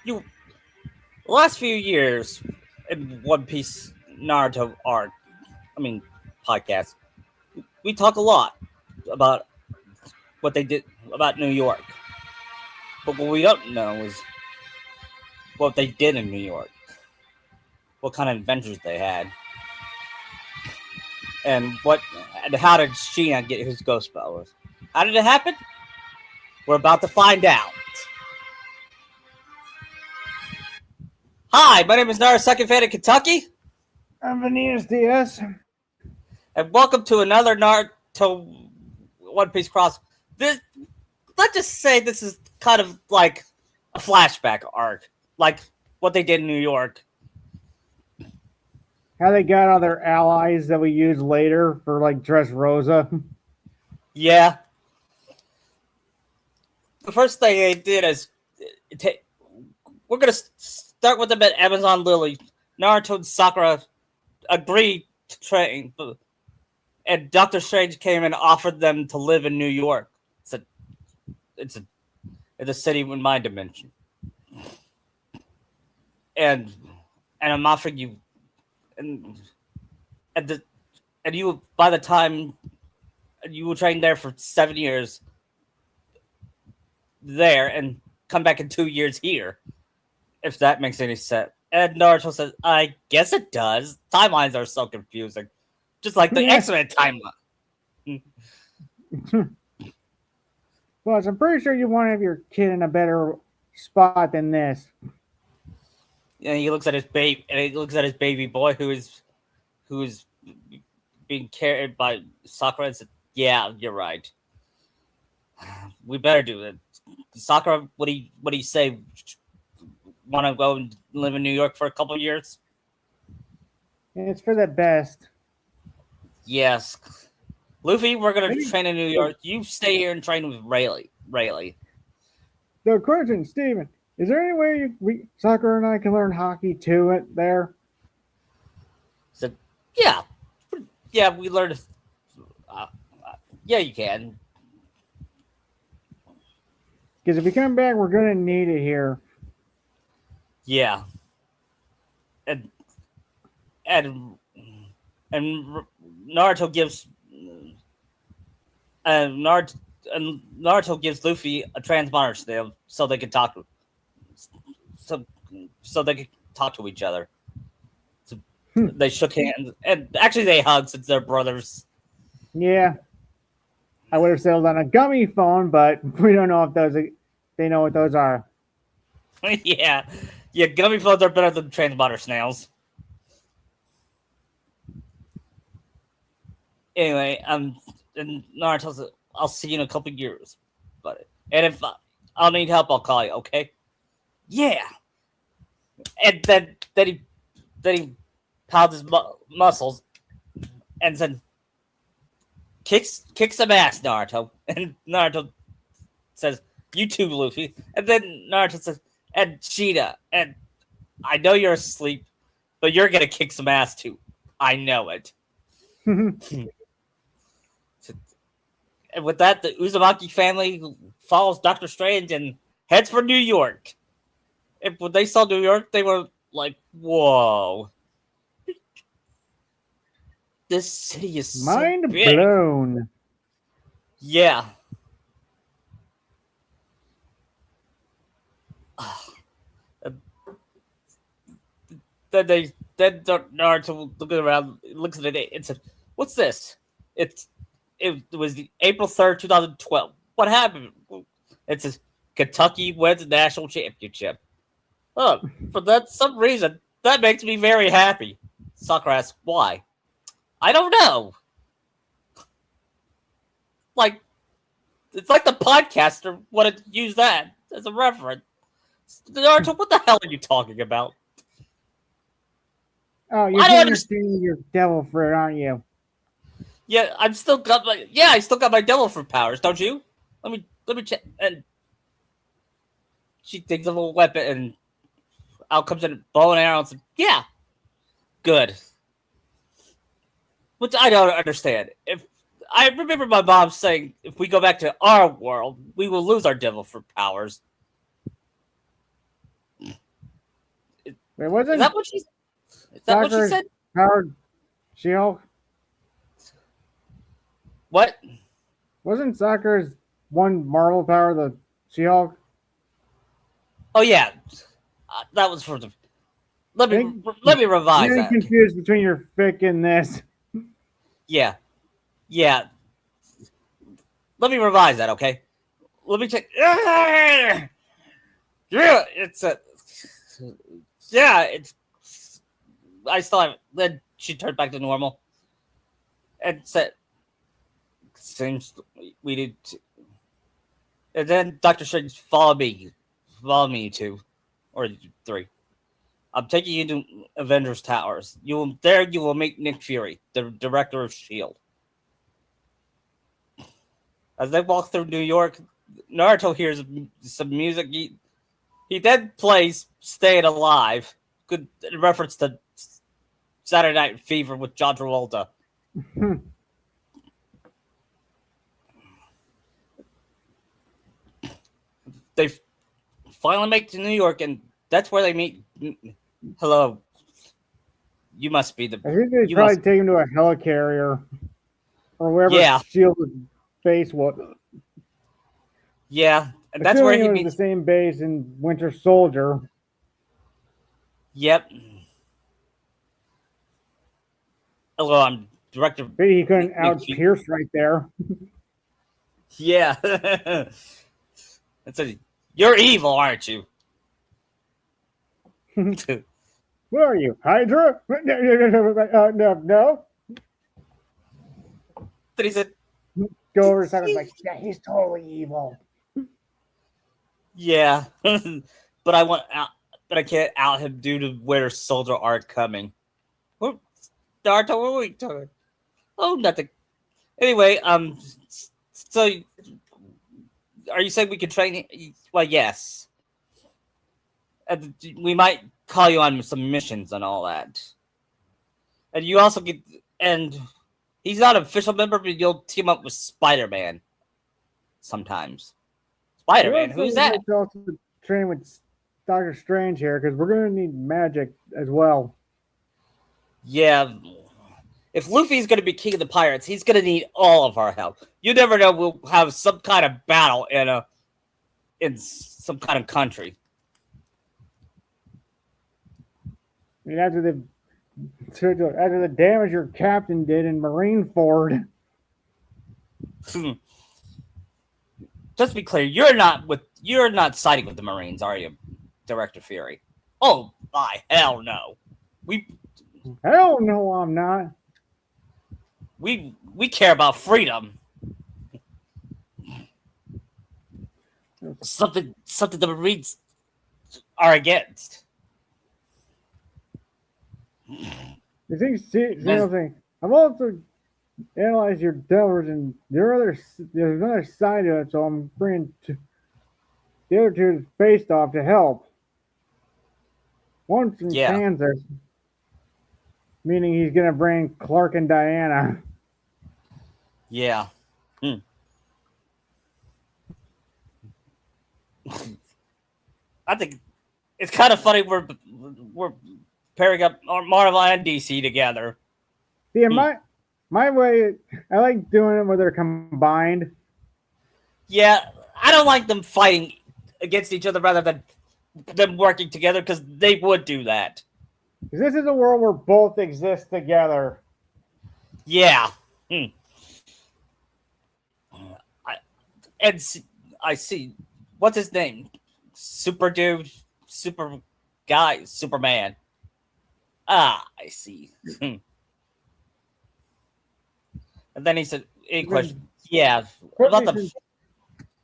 you the last few years in One Piece Naruto arc, I mean podcast, we talk a lot about what they did about New York. But what we don't know is what they did in New York, what kind of adventures they had, and how did Sheena get his ghost powers? How did it happen? We're about to find out. Hi, my name is Nara, second fan of Kentucky, I'm Venus Diaz. and welcome to another Naruto One Piece cross. This, let's just say this is kind of like a flashback arc, like what they did in New York. How they got all their allies that we use later for like Dressrosa. Yeah. The first thing they did is we're gonna start with them at Amazon Lily. Naruto and Sakura agreed to train, and Doctor Strange came and offered them to live in New York. It's a city in my dimension, and I'm offering you, and and you by the time you will train there for 7 years there and come back in 2 years here, if that makes any sense. And Naruto says, I guess it does. Timelines are so confusing. Just like the X-Men timeline. Plus, I'm pretty sure you want to have your kid in a better spot than this. And he looks at his baby boy who is being carried by Sakura and said, yeah, you're right. We better do it. Sakura, what do you say? Want to go and live in New York for a couple of years? It's for the best. Yes. Luffy, we're going to train in New York. You stay here and train with Rayleigh. The question, Steven, is there any way Sakura and I can learn hockey too there? So, yeah. Yeah, we learned. Yeah, you can. Because if we come back, we're going to need it here. Yeah. And Naruto gives Naruto gives Luffy a transponder snail so they can talk so they can talk to each other. So they shook hands and actually they hugged since they're brothers. Yeah. I would have settled on a gummy phone, but we don't know if they know what those are. Yeah, gummy phones are better than transponder snails. Anyway, and Naruto says, I'll see you in a couple of years, but and if I'll need help, I'll call you. Okay? Yeah. And then he pounds his muscles and then kicks some ass, Naruto. And Naruto says, "You too, Luffy." And then Naruto says, "And Cheetah, and I know you're asleep, but you're gonna kick some ass too. I know it." And with that, the Uzumaki family follows Doctor Strange and heads for New York. And when they saw New York, they were like, "Whoa, this city is mind so big." blown." Yeah. Then Naruto looking around, looks at it and said, "What's this?" It was the April 3rd, 2012. What happened? It says Kentucky wins the national championship. Oh, for some reason that makes me very happy. Sakura asks, "Why?" I don't know. Like, it's like the podcaster wanted to use that as a reference. Naruto, what the hell are you talking about? Oh, you're understanding your devil fruit, aren't you? Yeah, I still got my devil fruit powers, don't you? Let me check. And she thinks of a weapon, and out comes a bow and arrow. And says, yeah, good. Which I don't understand. If I remember my mom saying, if we go back to our world, we will lose our devil fruit powers. It Is wasn't that what she? Is that what she Sakura's said? powered She-Hulk? What? Wasn't Sakura's one Marvel power the She-Hulk? Oh yeah, that was for the. Let me Think let me revise getting that. confused between your fic and this. Yeah, yeah. Let me revise that. Okay. Let me check. Yeah, it's a. Yeah, it's. I still have. Then she turned back to normal, and said, "Seems we need to." And then Doctor Strange, follow me, you two, or three. I'm taking you to Avengers Towers. You will meet Nick Fury, the director of Shield. As they walk through New York, Naruto hears some music. He then plays "Staying Alive," good reference to Saturday Night Fever with John Travolta. They finally make it to New York, and that's where they meet. Hello, you must be the. I think they'd You probably must. take him to a helicarrier or wherever Yeah, Shield's base was. yeah, and that's where Assuming it he was the meets. same base in Winter Soldier. Yep. Hello, I'm director Maybe he couldn't Nick out Fury. Pierce right there. Yeah. It says, "You're evil, aren't you?" Then Where are you, Hydra? No. he said, Go over to Cyber's like, yeah, he's totally evil. "Yeah, but I want out, but I can't out him due to Winter Soldier art coming." What? Naruto, what are we talking? Oh, nothing. Anyway, so are you saying we can train him? Well, yes. And we might call you on some missions and all that. And you also get, and he's not an official member, but you'll team up with Spider-Man sometimes. We Spider-Man, also who's need that? to also train with Doctor Strange here because we're going to need magic as well. Yeah. If Luffy's going to be king of the pirates, he's going to need all of our help. You never know. We'll have some kind of battle in some kind of country. I mean, after the damage your captain did in Marineford. Just to be clear, you're not siding with the Marines, are you, Director Fury? Oh, by hell no. We Hell no, I'm not. we care about freedom. Something the Marines are against. You think, thing. I've also analyzed your delvers, and there's another side to it, so I'm bringing the other two faced off to help. One's from Yeah. Kansas, meaning he's going to bring Clark and Diana. Yeah. I think it's kind of funny we're pairing up Marvel and DC together. See, my way, I like doing it where they're combined. Yeah, I don't like them fighting against each other rather than them working together because they would do that. Because this is a world where both exist together. Yeah. And I see. What's his name? Super dude, super guy, Superman. Ah, I see. And then he said, "A question. Yeah, about the."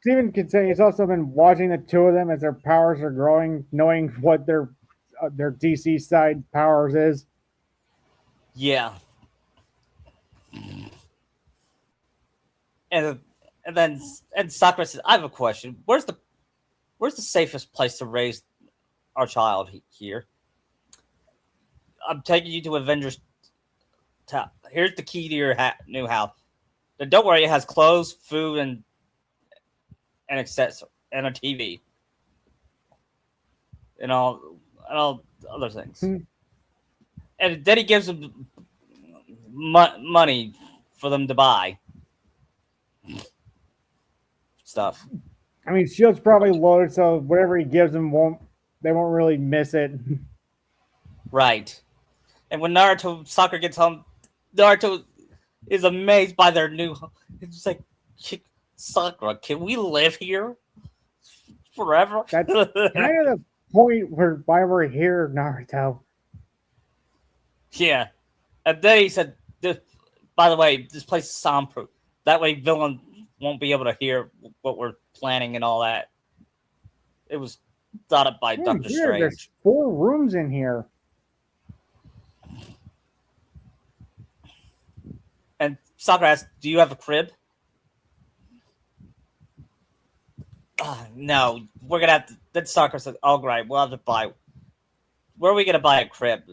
Steven can say he's also been watching the two of them as their powers are growing, knowing what their DC side powers is. Yeah. And then Sakura says, "I have a question. Where's the safest place to raise our child here? I'm taking you to Avengers Town. Here's the key to your new house. And don't worry, it has clothes, food, and accessory, and a TV, and all. all other things. Hmm. And then he gives them money for them to buy stuff. I mean, Shield's probably loaded, so whatever he gives them they won't really miss it. Right. And when Sakura gets home, Naruto is amazed by their new home. It's just like, Sakura, can we live here forever? That's kind of the point why we're here, Naruto. Yeah. And then he said, by the way, this place is soundproof. That way villain won't be able to hear what we're planning and all that. It was thought up by Dr. Strange. There's 4 rooms in here. And Sakura asks, do you have a crib? No, we're gonna have to. Then Sakura said, "Oh, right, we'll have to buy. Where are we gonna buy a crib?"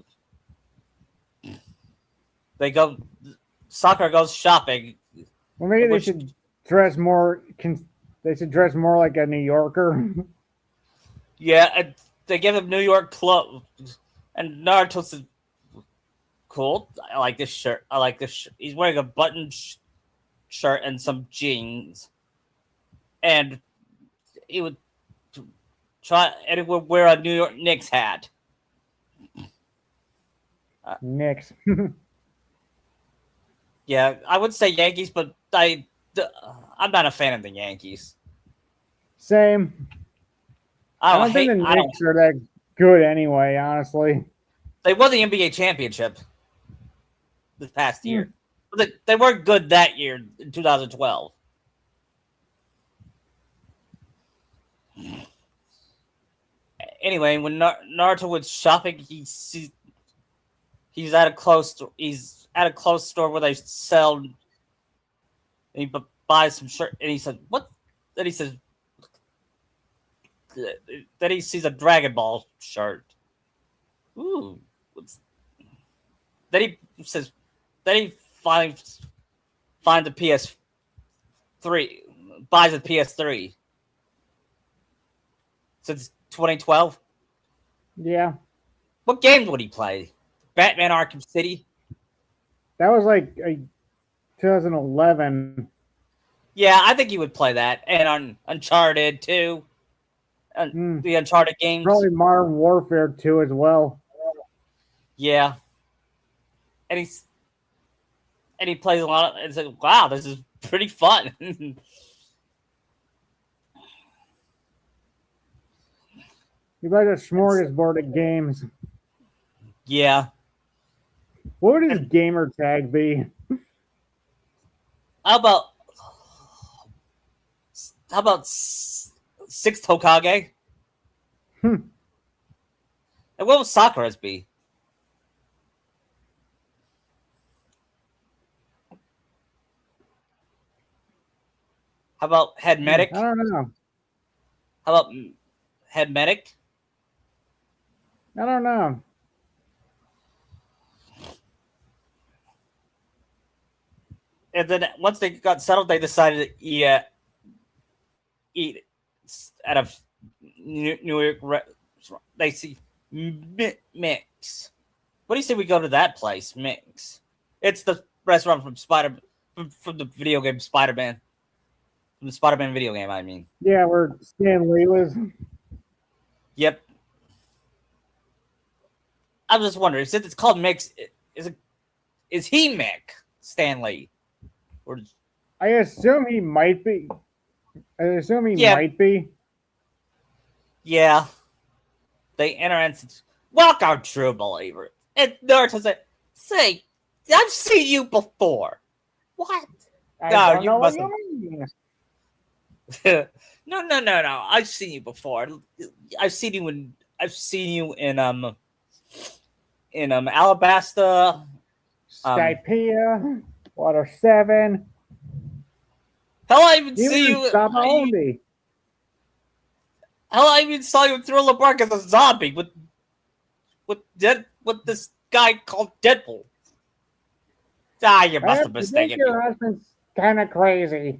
They go. Sakura goes shopping. Well, maybe they should dress more. They should dress more like a New Yorker. Yeah, and they give him New York clothes, and Naruto says, "Cool, I like this shirt. I like this." He's wearing a button shirt and some jeans, and he would try and he would wear a New York Knicks hat. Knicks. Yeah, I would say Yankees, but I'm not a fan of the Yankees. Same. I don't think the Knicks are that good anyway, honestly. They won the NBA championship this past year. They weren't good that year in 2012. Anyway, when Naruto was shopping, he's at a clothes store where they sell. And he buys some shirt, and he said, "What?" Then he says, then he sees a Dragon Ball shirt. Ooh. Then he says, then he finds a PS3, buys a PS3. Since 2012? Yeah. What game would he play? Batman Arkham City? That was like 2011. Yeah, I think he would play that. And on Uncharted 2. The Uncharted games. Probably Modern Warfare 2 as well. Yeah. And he plays a lot of, and it's like, wow, this is pretty fun. You like a smorgasbord of games. Yeah. What would his gamer tag be? How about Sixth Hokage? And what would Sakura's be? How about Head Medic? I don't know. How about Head Medic? I don't know. And then once they got settled, they decided to eat at a New York restaurant. They see Mix. What do you say we go to that place, Mix? It's the restaurant from from the video game Spider-Man. From the Spider-Man video game, I mean. Yeah, where Stan Lee was. Yep. I was just wondering, since it's called Mix, is he Mick Stanley? Or I assume he might be. Might be. Yeah. They enter and says, "Welcome, true believer." And Naruto said, "Say, I've seen you before." What? I don't know what you mean. No. I've seen you before. I've seen you in Alabasta, Skypea, Water 7. Hell, I even see you. Hell, I even saw you in Thriller Bark as a zombie with this guy called Deadpool. You must have mistaken your husband's kind of crazy.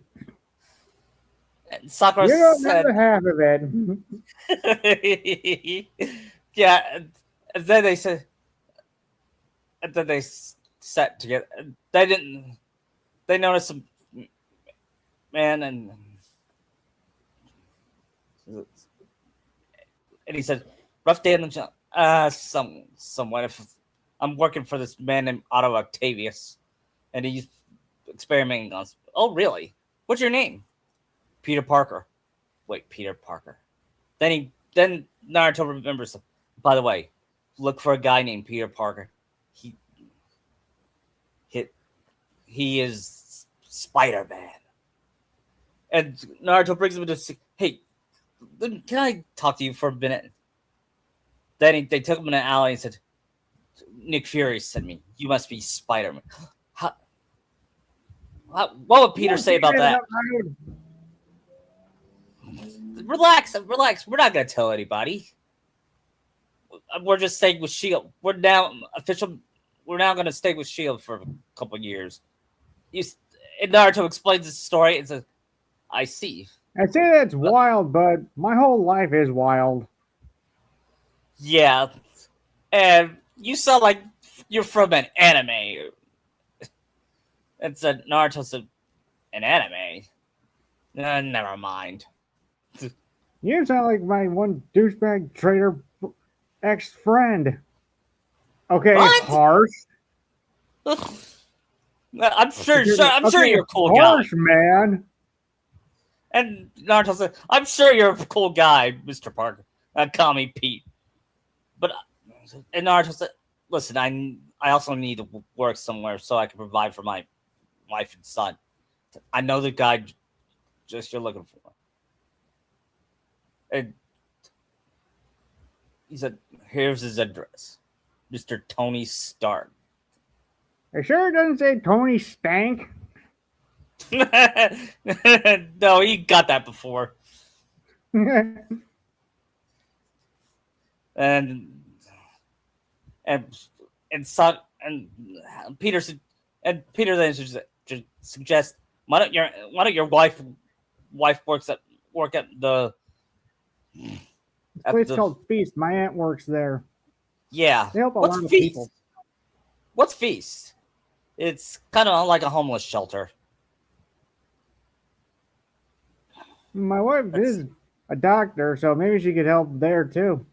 And Sakura you don't said, know half of it. Yeah, and then they said, and then they sat together. They didn't. They noticed some man, and he said, "Rough day in the job. Somewhat. If I'm working for this man named Otto Octavius, and he's experimenting on. Oh, really? What's your name? Peter Parker. Wait, Peter Parker. Then Naruto remembers. By the way, look for a guy named Peter Parker. He hit. He is Spider-Man. And Naruto brings him to. Hey, can I talk to you for a minute? Then they took him in an alley and said, Nick Fury sent me. You must be Spider-Man. What would Peter say about that? Relax. We're not going to tell anybody. We're just staying with S.H.I.E.L.D. We're now going to stay with S.H.I.E.L.D. for a couple years. And Naruto explains the story and says, I see. I say that's wild, but my whole life is wild. Yeah. And you sound like you're from an anime. And said Naruto said, an anime? Never mind. You sound like my one douchebag traitor ex-friend. Okay, What? harsh. I'm sure you're a cool harsh, guy. Man. And Naruto said, I'm sure you're a cool guy, Mr. Parker. Call me Pete. But and Naruto said, listen, I also need to work somewhere so I can provide for my wife and son. I know the guy just you're looking for. And he said, here's his address. Mr. Tony Stark. It sure doesn't say Tony Stank. No, he got that before. and Peter then suggests why don't your wife work at the place called Feast. My aunt works there. Yeah. They help a lot of people. What's Feast? It's kind of like a homeless shelter. My wife is a doctor, so maybe she could help there too.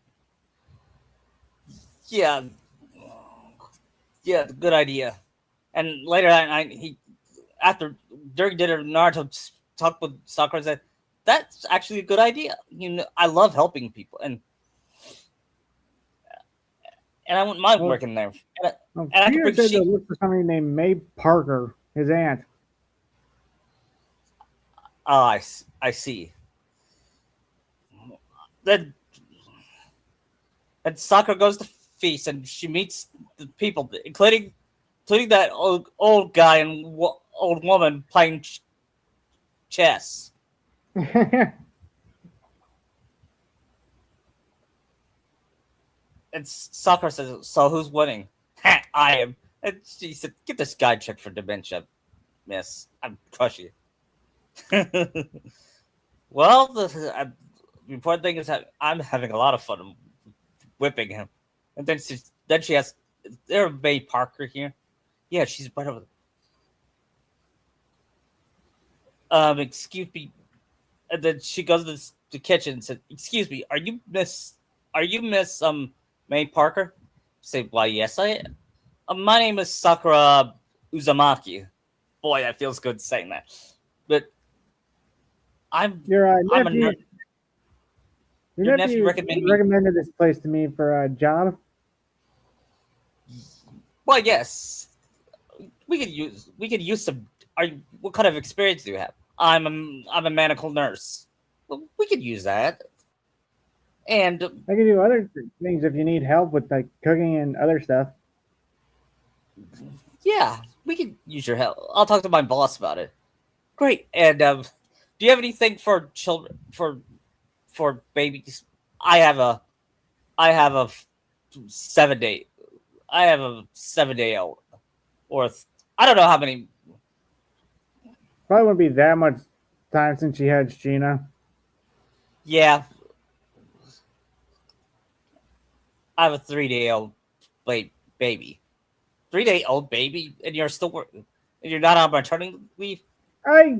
Yeah, good idea. And later that night, during dinner, Naruto talked with Sakura and said, "That's actually a good idea. I love helping people, and I wouldn't mind working there." And I Peter said to look for somebody named May Parker, his aunt. Oh, I see. Then and Sakura goes to Feast, and she meets the people, including that old guy and old woman playing chess. And Sakura says, "So who's winning?" I am. And she said, "Get this guy checked for dementia, miss. I'm crushing you." Well, the important thing is that I'm having a lot of fun whipping him. And then she asks, "Is there a May Parker here?" Yeah, she's right over there. Excuse me. And then she goes to the kitchen and said, "Excuse me, are you Miss May Parker?" I say, "Why, yes, I am. My name is Sakura Uzumaki." Boy, that feels good saying that. But Your nephew recommended this place to me for a job. Well, yes, we could use some. What kind of experience do you have? I'm a medical nurse. Well, we could use that. And I can do other things if you need help with like cooking and other stuff. Yeah, we could use your help. I'll talk to my boss about it. Great. And do you have anything for children for babies? I have a 7-day. I have a 7-day old, or I don't know how many. Probably wouldn't be that much time since she had Sheena. Yeah. I have a 3 day old baby. 3 day old baby, and you're still working, and you're not on maternity leave. I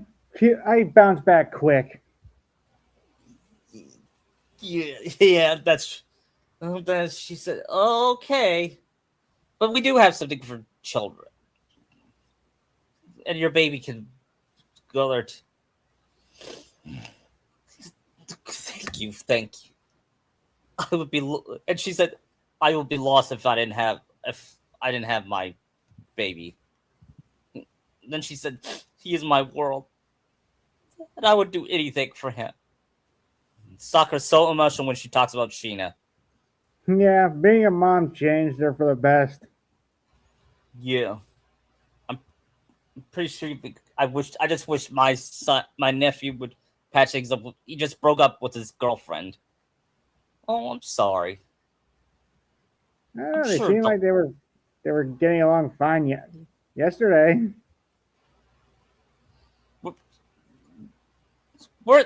I bounce back quick. Yeah, yeah, that's. Then she said, "Okay, but we do have something for children, and your baby can go there." Thank you, thank you. I would be, and she said, "I would be lost if I didn't have my baby." Then she said, "He is my world, and I would do anything for him." Sakura's so emotional when she talks about Sheena. Yeah, being a mom changed her for the best. Yeah, I'm pretty sure. I just wish my nephew would patch things up. He just broke up with his girlfriend. Oh, I'm sorry. I don't I'm know, they sure. seemed like they were getting along fine yet yesterday. We're.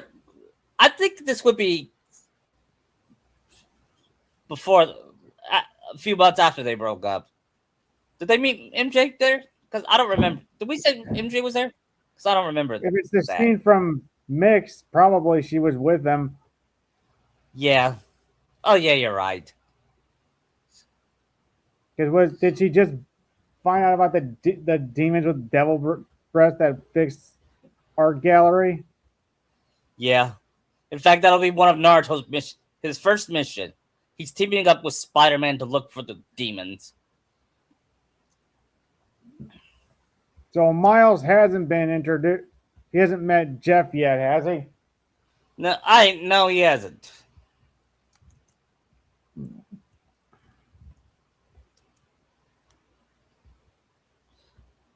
I think this would be before a few months after they broke up. Did they meet MJ there? Because I don't remember. Did we say MJ was there? Because I don't remember If it's the that. scene from Mix, probably she was with them. Yeah. Oh yeah, you're right. Because was did she just find out about the demons with devil breath that fixed art gallery? Yeah. In fact, that'll be one of Naruto's mission. His first mission. He's teaming up with Spider-Man to look for the demons. So Miles hasn't been introduced. He hasn't met Jeff yet, has he? No, he hasn't.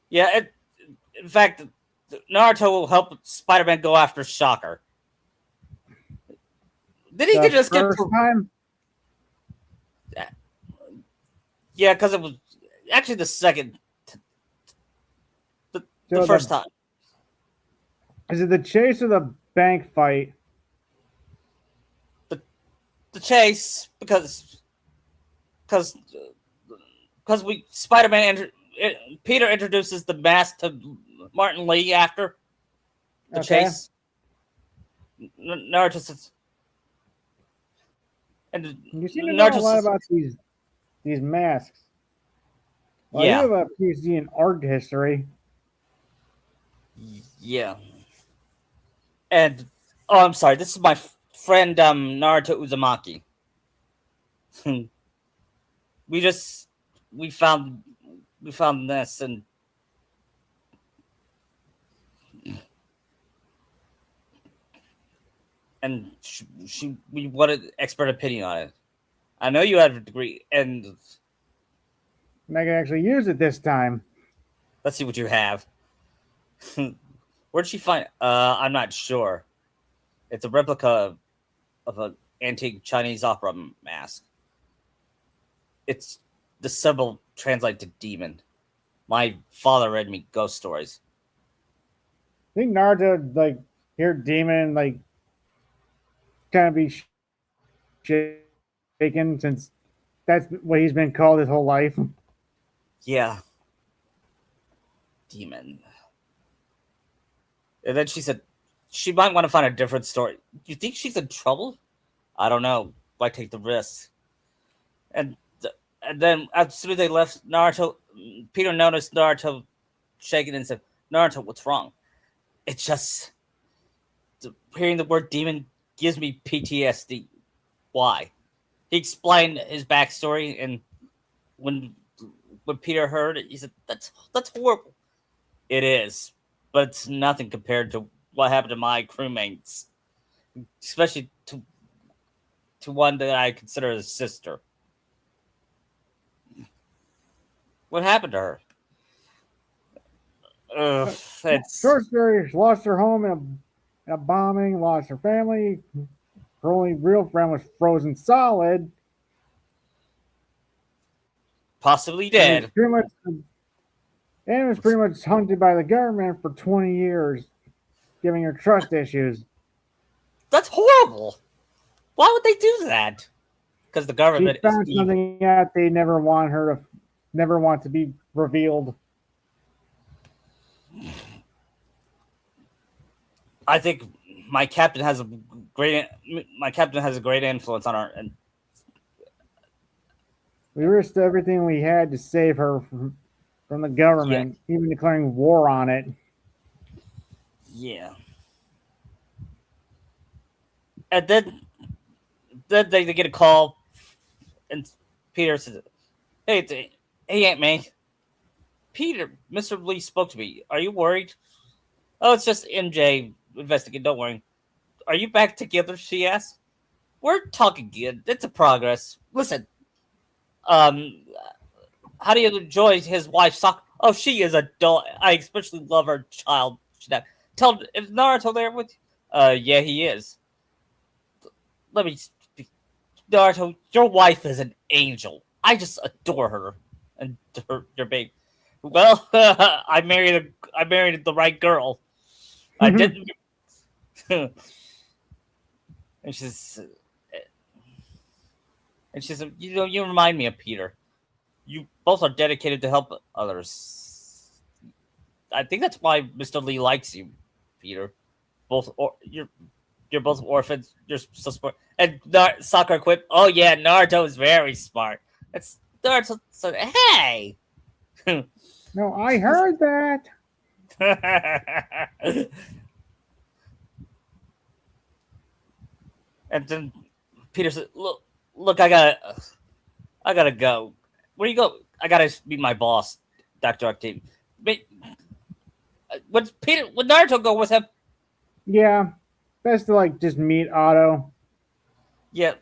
Yeah, in fact, Naruto will help Spider-Man go after Shocker. Did he The just get? first time? Yeah, because it was actually the second, the So first time. is it the chase or the bank fight? The chase because we Spider-Man Peter introduces the mask to Martin Lee after the Okay. chase. Naruto says, and You seem to know a Naruto lot says, about these masks. Well, you yeah, have a PhD in art history. yeah, and oh, I'm sorry. This is my friend Naruto Uzumaki. we just we found this and we wanted expert opinion on it. I know you have a degree, and And I can actually use it this time. let's see what you have. Where'd she find it? I'm not sure. It's a replica of an antique Chinese opera mask. It's the symbol translate to demon. My father read me ghost stories. I think Naruto like hear demon like kind of be shaken since that's what he's been called his whole life. Yeah, demon. And then she said she might want to find a different story. You think she's in trouble? I don't know. Why take the risk? And and then as soon as they left, Peter noticed Naruto shaking and said, "Naruto, what's wrong?" It's just hearing the word demon gives me PTSD. Why? He explained his backstory, and when Peter heard it, he said, "That's horrible." It is, but it's nothing compared to what happened to my crewmates, especially to one that I consider a sister. What happened to her? It's Short story: she lost her home in a bombing, lost her family. Her only real friend was frozen solid, possibly and was dead. pretty much hunted by the government for 20 years, giving her trust issues. That's horrible. Why would they do that? because the She government is found evil. something out they never want to be revealed. I think my captain has a great influence on our and We risked everything we had to save her from the yeah, government, even declaring war on it. yeah. And then they get a call, and Peter says, "Hey, Aunt May, Peter, Mister Lee spoke to me. Are you worried? Oh, it's just MJ investigating. Don't worry. Are you back together?" She asked. "We're talking good. It's a progress. Listen, um, how do you enjoy his wife, Sakura? Oh, she is a doll. I especially love her child. Tell is Naruto there with you? Yeah, he is. Let me speak. Naruto, your wife is an angel. I just adore her and your baby. Well, I married the right girl. I didn't. and she's and she said, you remind me of Peter. You both are dedicated to help others. I think that's why Mr. Lee likes you, Peter. You're both orphans. You're so smart. And Sakura quip. Oh yeah, Naruto is very smart. It's Naruto said, hey. No, I heard that. And then Peter said, look, I gotta go. Where you go? I gotta meet my boss, Doctor Octave. But would Naruto go with him? Yeah, best to like just meet Otto. Yeah.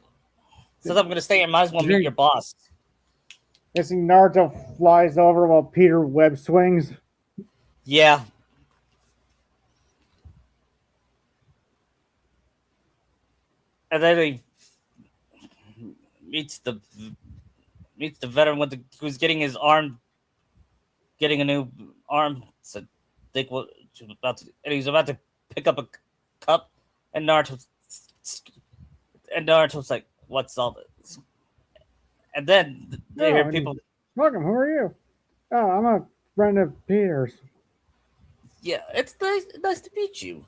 Since I'm gonna stay here, might as well meet your boss. Guessing Naruto flies over while Peter web swings. Yeah. And then he meets the veteran who's getting his arm, getting a new arm. So think what and he's about to pick up a cup, and Naruto's like, "What's all this?" And then they hear people. Welcome. Who are you? Oh, I'm a friend of Peter's. Yeah, it's nice to meet you.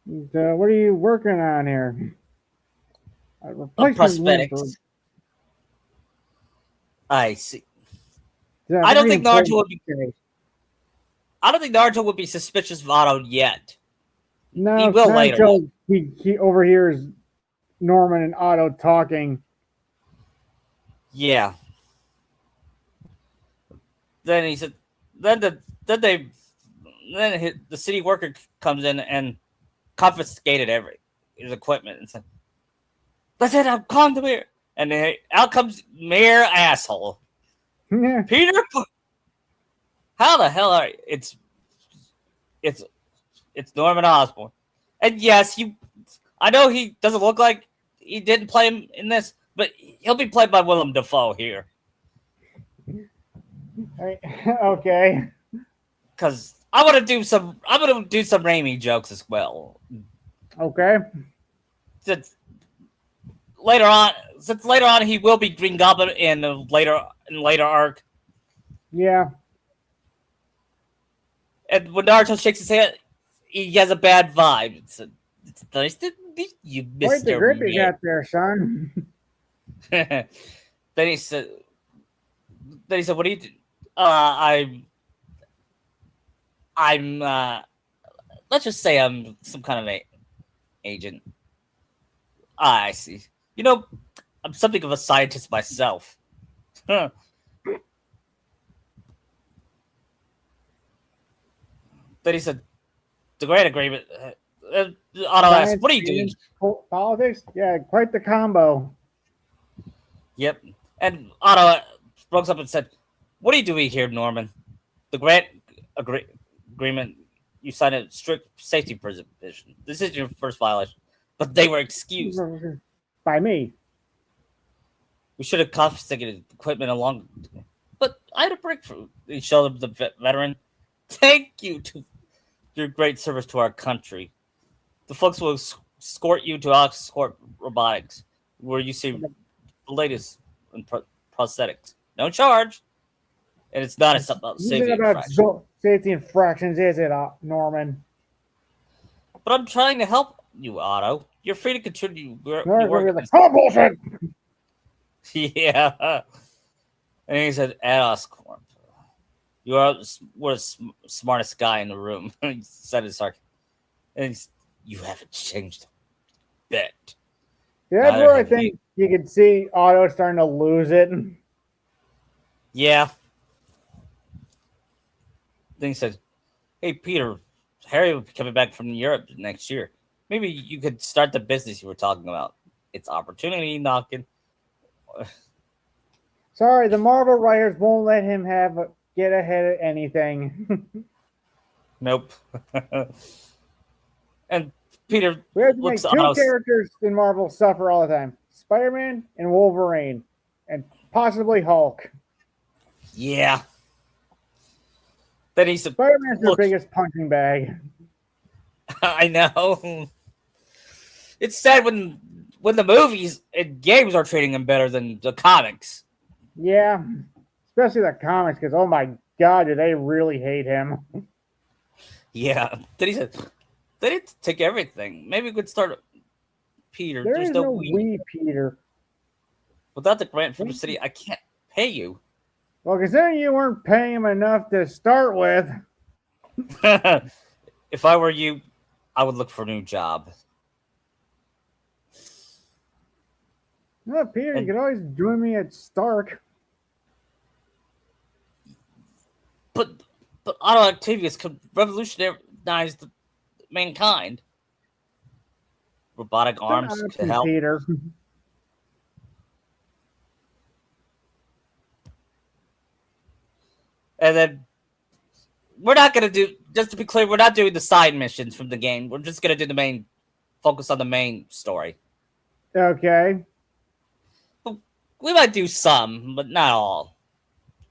What are you working on here? A replacement limb for. Prosthetics. I see. Yeah, I don't very think Naruto important would be. case. I don't think Naruto would be suspicious of Otto yet. No, He it's will not later. until he overhears Norman and Otto talking. Yeah. Then he said. Then the city worker comes in and confiscated his equipment and said, "That's it. I'm calling the mayor." And then out comes Mayor Asshole. Yeah. Peter, how the hell are you? It's Norman Osborn, and yes, I know he doesn't look like he didn't play him in this, but he'll be played by Willem Dafoe here. Okay. Because I'm gonna do some Raimi jokes as well. Okay. Since later on he will be Green Goblin in later arc. Yeah. And when Naruto shakes his head, he has a bad vibe. It's nice to meet you, Quite the Mr. grip you Mayor. got there, son. Then he said, "What do you do?" I'm let's just say I'm some kind of agent. I see. I'm something of a scientist myself. Huh. Then he said, "The great agreement." Otto asked, "What are you doing?" Politics? Yeah, quite the combo. Yep. And Otto spoke up and said, "What are you doing here, Norman? The grant agreement you signed a strict safety provision. This is your first violation, but they were excused. By me. We should have confiscated equipment along, but I had a breakthrough." He showed the veteran. "Thank you to your great service to our country. The folks will escort you to Oxford Robotics. where you see the latest in prosthetics. No charge, and it's not about This safety isn't about infraction. safety infractions, is it, Norman? But I'm trying to help you, Otto. You're free to continue your Norman's gonna work. be like, "Oh bullshit!" Yeah. And he said, Corp, you are we're the smartest guy in the room. He said it sarcastic. And you haven't changed a bit. Yeah, that's Neither where I have think you could see Otto starting to lose it. Yeah. Then he said, hey, Peter, Harry will be coming back from Europe next year. Maybe you could start the business you were talking about. It's opportunity knocking. Sorry, the Marvel writers won't let him get ahead of anything. Nope. And Peter We have to looks make at two Otto. characters in Marvel suffer all the time: Spider-Man and Wolverine, and possibly Hulk. Yeah. Then he said, Spider-Man's their look, biggest punching bag. I know. It's sad when the movies and games are treating him better than the comics. Yeah, especially the comics, because oh my god, do they really hate him? Yeah. Then he said, they didn't take everything. Maybe we could start Peter. There There's is no no we. we, Peter. Without the grant from the city, I can't pay you. Well, considering you weren't paying him enough to start with. If I were you, I would look for a new job. No, Peter, you could always join me at Stark. But Otto Octavius could revolutionize mankind. Robotic arms could help. Peter. And then we're not gonna do. Just to be clear, we're not doing the side missions from the game. We're just gonna do the main. Focus on the main story. Okay. We might do some, but not all.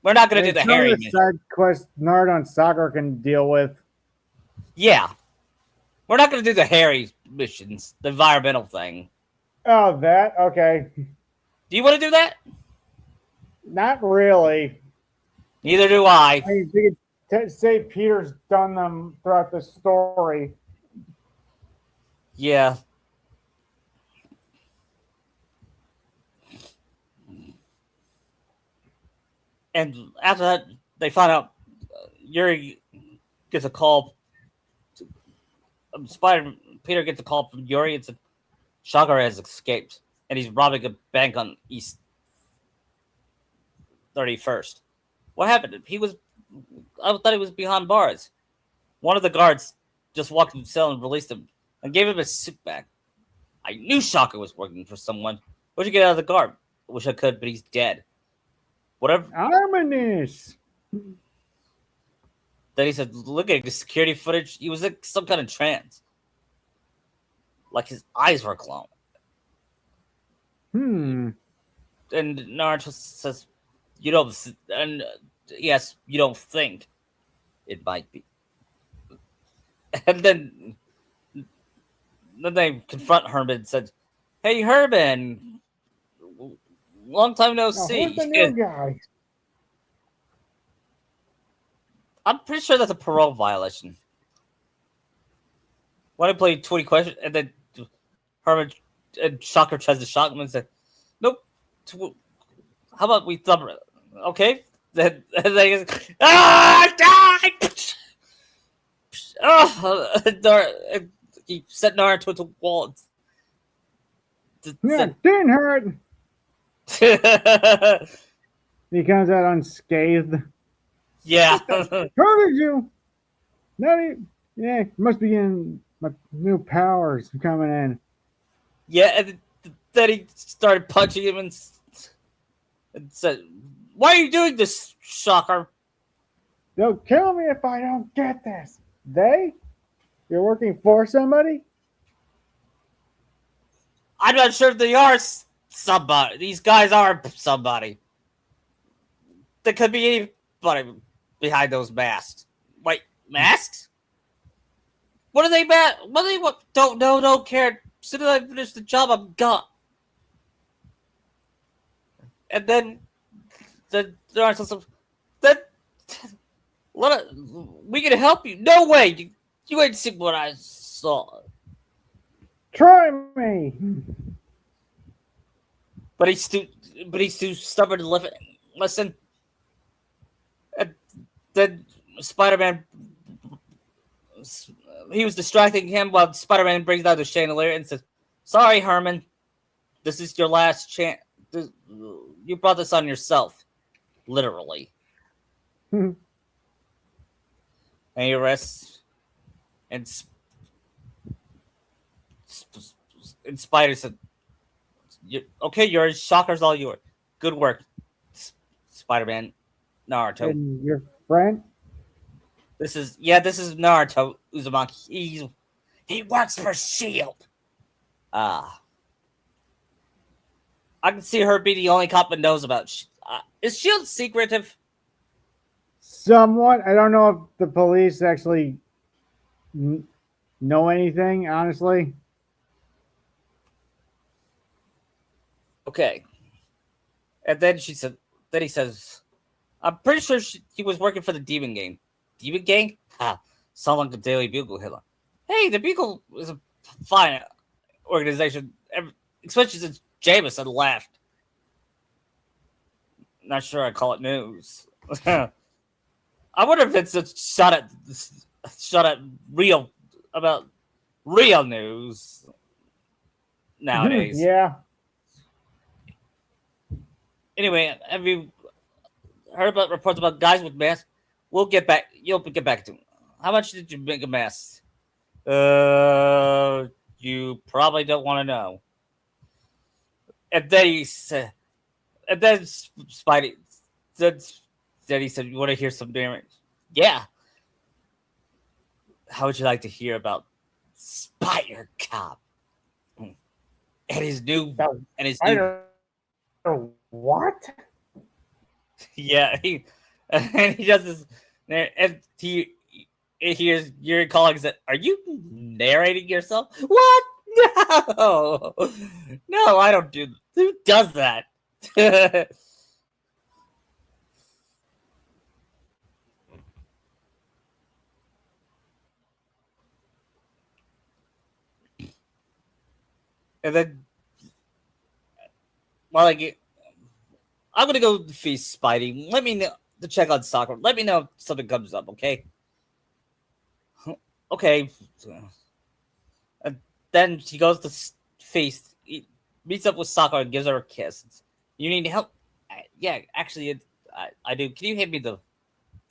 We're not gonna do the Harry mission. Side quest Naruto and Sakura can deal with. Yeah, we're not gonna do the Harry missions, the environmental thing. Oh, that okay. Do you want to do that? Not really. Neither do I. I mean, you could say Peter's done them throughout the story. Yeah. And after that, they find out Yuri gets a call. Peter gets a call from Yuri. It's Sakura has escaped, and he's robbing a bank on East 31st. What happened? I thought he was behind bars. One of the guards just walked in the cell and released him and gave him his suit back. I knew Sakura was working for someone. Where'd you get out of the guard? I wish I could, but he's dead. Whatever. Ominous. Then he said, look at the security footage. He was in some kind of trance. Like his eyes were glowing. Hmm. And Naruto says, you don't, and yes, you don't think it might be. And then they confront Herman and said, hey, Herman, long time no see. Who's the new guy? I'm pretty sure that's a parole violation. When I played 20 questions, and then Herman and Shocker tries to shock him and said, nope. How about we thumb it? Okay. Then they die! He set Naruto to the wall. Yeah, didn't hurt. He comes out unscathed. Yeah. Hurted you? Yeah, must be getting my new powers coming in. Yeah, and then he started punching him and said, why are you doing this, Shocker? They'll kill me if I don't get this. They? You're working for somebody? I'm not sure if they are somebody. These guys are somebody. There could be anybody behind those masks. Wait, masks? What are they? What? Don't care. As soon as I finish the job, I'm gone. And then the Naruto says, "That we can help you." No way, you ain't seen what I saw. Try me. But he's too stubborn to listen. And then Spider-Man, he was distracting him while Spider-Man brings down the chandelier and says, "Sorry, Herman, this is your last chance. You brought this on yourself, literally." And he arrests, and Spider said, "Okay, yours. Shocker's all yours. Good work, Spider-Man." Naruto. And your friend? This is Naruto Uzumaki. He works for Shield. I can see her be the only cop that knows about. Is Shield secretive? Somewhat. I don't know if the police actually know anything, honestly. Okay. And then he says, "I'm pretty sure he was working for the Demon Gang." Demon Gang? Ha! Sound like the Daily Bugle Hitler. Hey, the Bugle is a fine organization, especially since Jameson left. Not sure I call it news. I wonder if it's a shot at real news nowadays. Yeah. Anyway, have you heard about reports about guys with masks? You'll get back to him. How much did you make a mask? You probably don't want to know. And then Spidey, then he said, "You want to hear some damage?" Yeah. How would you like to hear about Spider Cop and his new What? Yeah, he does this, and he hears your colleagues that, "Are you narrating yourself?" What? No, no, I don't do. Who does that? And then, while I'm gonna go feast Spidey. Let me know to check on Sakura. Let me know if something comes up, okay? Okay. And then he goes to feast. He meets up with Sakura and gives her a kiss. "You need help?" Yeah, actually, I do. Can you hand me the?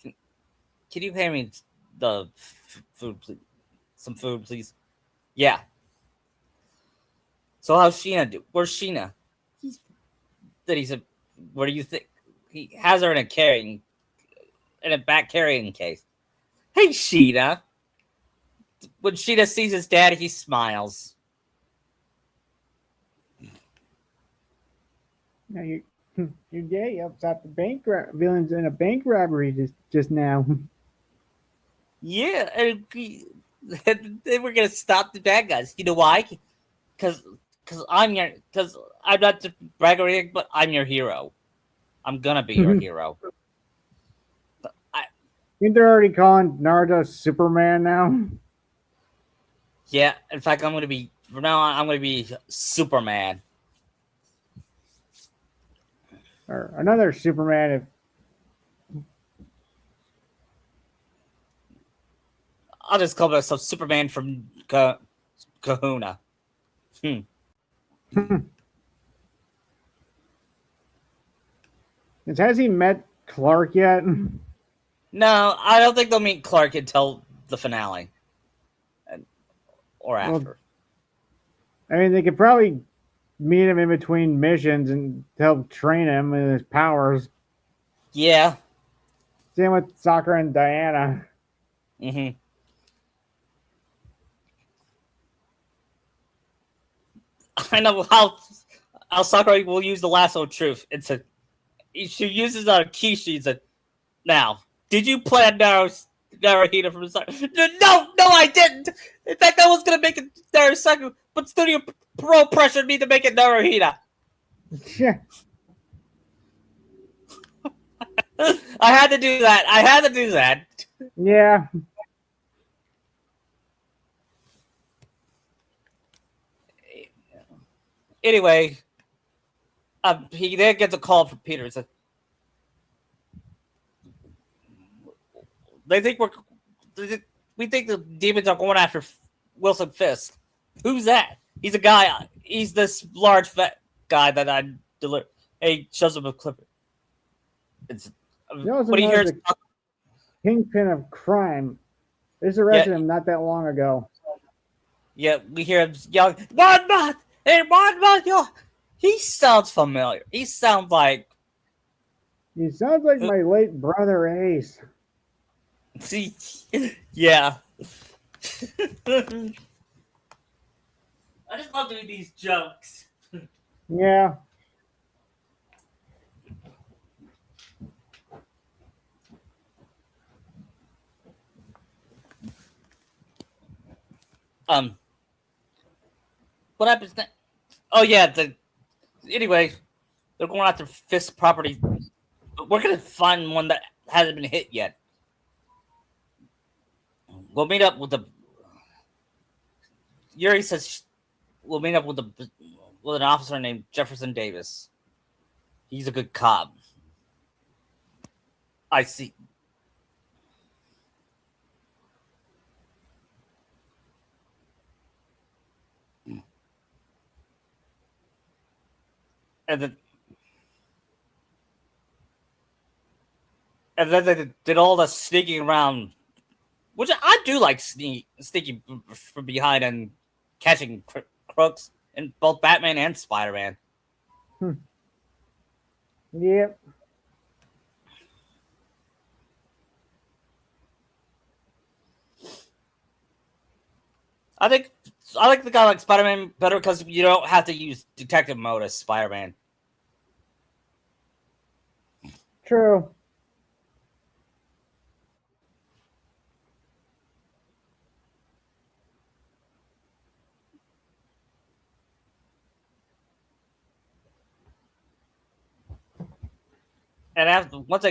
Can you hand me the food, please? Some food, please. Yeah. So how's Sheena do? Where's Sheena? Then he said, "What do you think?" He has her in a back carrying case. "Hey, Sheena." When Sheena sees his dad, he smiles. Now your daddy upset the villains in a bank robbery just now. Yeah, and they were gonna stop the bad guys. You know why? Because I'm not just bragging, but I'm your hero. I'm gonna be your hero. I think they're already calling Naruto Superman now. Yeah, in fact, from now on, I'm gonna be Superman. Or another Superman. I'll just call myself Superman from Kahuna. Has he met Clark yet? No, I don't think they'll meet Clark until the finale. Or after. Well, I mean, they could probably meet him in between missions and help train him in his powers. Yeah. Same with Sakura and Diana. Mm-hmm. I know how Sakura will use the lasso of truth. She uses a key. She said, "Now, did you plan Naruhito from the start?" No, I didn't. In fact, I was gonna make it Narusaku, but Studio Pro pressured me to make it Naruhito. Yeah. I had to do that. I had to do that. Yeah. Anyway, he then gets a call from Peter. He said, "They think we think the demons are going after Wilson Fisk. Who's that? He's a guy. He's this large fat guy that I deliver. Hey, shows him a clip. It's He also what he knows hears. the kingpin of crime. They just arrested him not that long ago. Yeah, we hear him yelling, "One month! Hey, 1 month! Yo!" He sounds familiar. He sounds like. He sounds like my late brother Ace. See, yeah. I just love doing these jokes. Yeah. What happens next? Oh yeah, anyway, they're going after Fisk property. But we're gonna find one that hasn't been hit yet. We'll meet up with the. Yuri says we'll meet up with an officer named Jefferson Davis. He's a good cop. I see. And then they did all the sneaking around, which I do like sneaking from behind and catching crooks in both Batman and Spider-Man. Yep. I like the guy like Spider-Man better because you don't have to use detective mode as Spider-Man. True. And once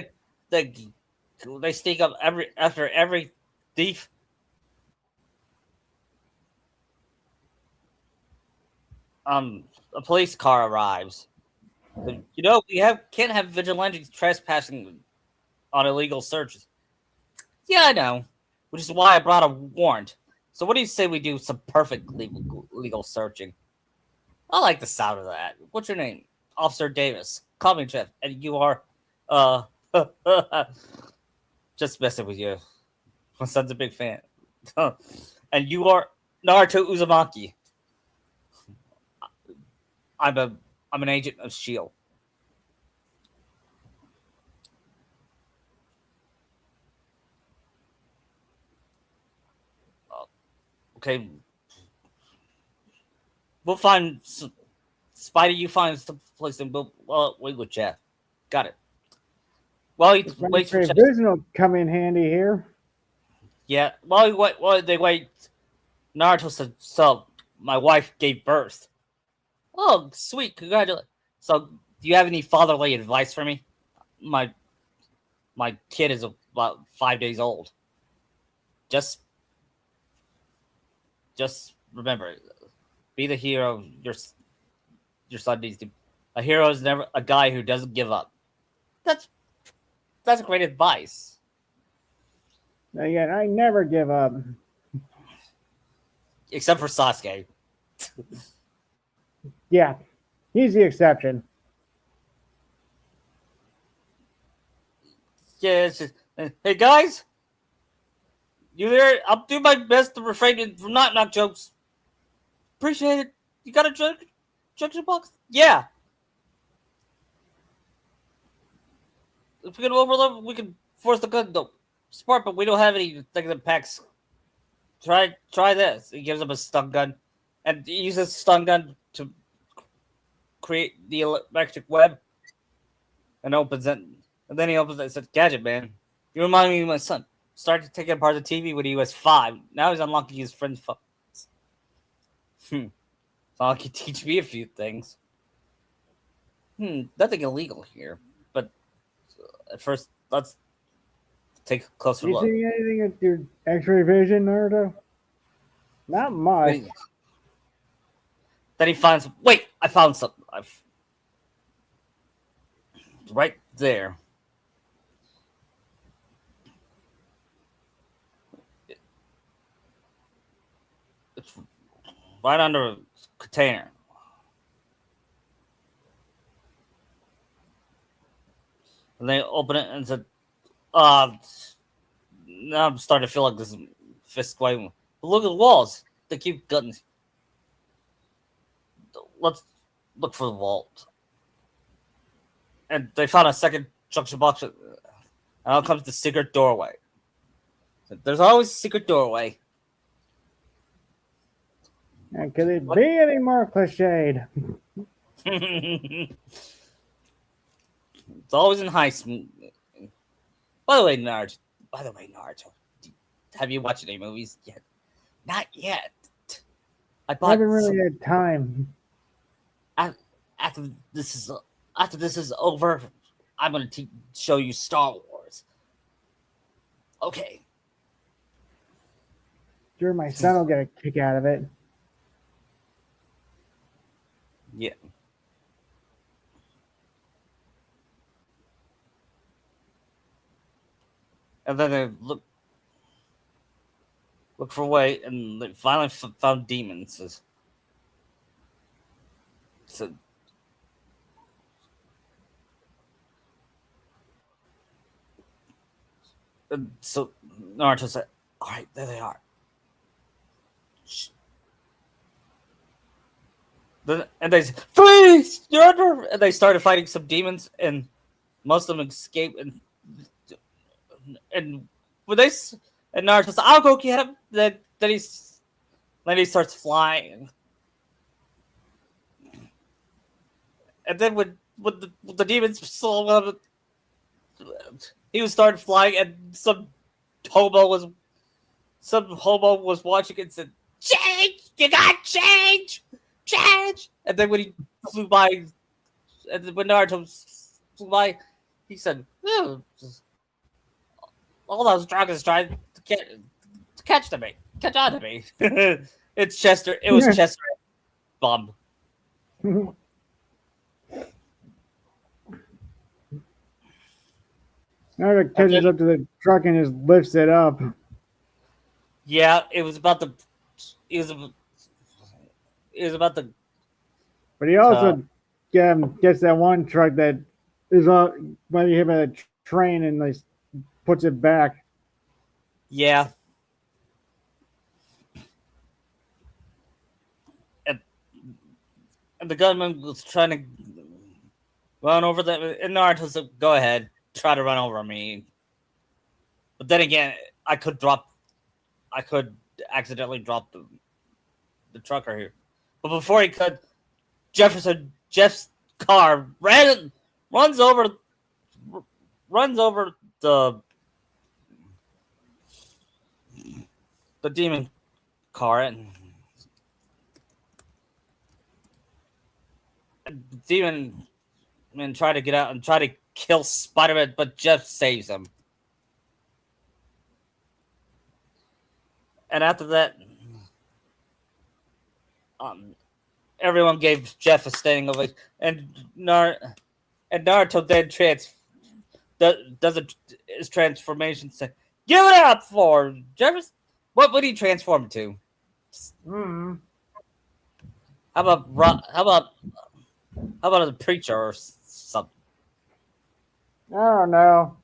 they sneak up after every thief. A police car arrives. You know, can't have vigilantes trespassing on illegal searches. Yeah, I know, which is why I brought a warrant. So, what do you say we do some perfect legal searching? I like the sound of that. What's your name? Officer Davis. Call me Jeff. And you are, uh, just messing with you. My son's a big fan. And you are Naruto Uzumaki. I'm an agent of Shield. Okay, we'll find Spidey. You find some place and we'll wait with Jeff. Got it. Well, he waits for Jeff. Vision will come in handy here. Yeah. While they wait, Naruto said, "So my wife gave birth." Oh, sweet! Congratulations. So, do you have any fatherly advice for me? My kid is about 5 days old. Just remember, be the hero your son needs to. A hero is never a guy who doesn't give up. That's great advice. Again, I never give up. Except for Sasuke. Yeah, he's the exception. Yeah. Hey guys, you there? I'll do my best to refrain from not jokes. Appreciate it. You got a junction box? Yeah. If we can overload, we can force the gun though. Smart, but we don't have anything that packs. Try this. He gives him a stun gun, and he uses stun gun to create the electric web, and opens it. And then he opens it and says, "Gadget man, you remind me of my son. Started taking apart the TV when he was 5. Now he's unlocking his friend's phones. So he can teach me a few things. Nothing illegal here, but at first let's take a closer You look. see anything with your X-ray vision, Naruto? Not much. Then he finds. Wait, I found something. Right there. It's right under a container. And they open it and said, now I'm starting to feel like this is fist going. But look at the walls. They keep cutting. Let's look for the vault. And they found a second junction box. And out comes the secret doorway. There's always a secret doorway. And could it be any more cliched? It's always in heist. By the way, Naruto. Have you watched any movies yet? Not yet. I haven't really had time. After this is over, I'm gonna show you Star Wars. Okay. Sure, my son will get a kick out of it. Yeah. And then they look for a way, and they finally found demons. So Naruto said, "All right, there they are." And they said, "Freeze! You're under!" And they started fighting some demons, and most of them escaped. And when and Naruto said, "I'll go get him." Then he starts flying. And then when the demons saw him, he was started flying, and some hobo was watching and said, "Change! You got change! Change!" And then when he flew by, and when Naruto flew by, he said, "Oh, all those dragons trying to catch on to me." It's Chester. It was Chester Bomb. Naruto catches up to the truck and just lifts it up. Yeah, it was about the. But he also gets that one truck that is when you hit by the train and like puts it back. Yeah. And the gunman was trying to run over them, and Naruto said, "Go ahead, try to run over me." But then again, I could accidentally drop the trucker here. But before he could, Jeff's car runs over the demon car, and the demon man try to get out and try to kill Spider-Man, but Jeff saves him. And after that, everyone gave Jeff a standing ovation, and Naruto then does his transformation. Say, "Give it up for Jeff." What would he transform to? Mm-hmm. How about a preacher or something? I don't know.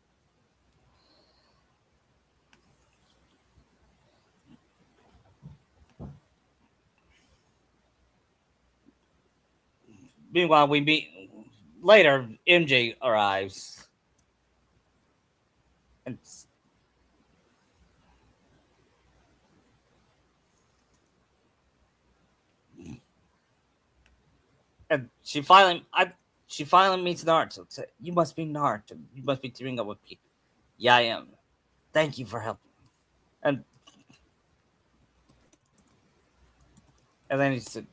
Meanwhile, we meet later. MJ arrives, and she finally meets Naruto. Say, "You must be Naruto. You must be teaming up with me." "Yeah, I am. Thank you for helping." And then he said,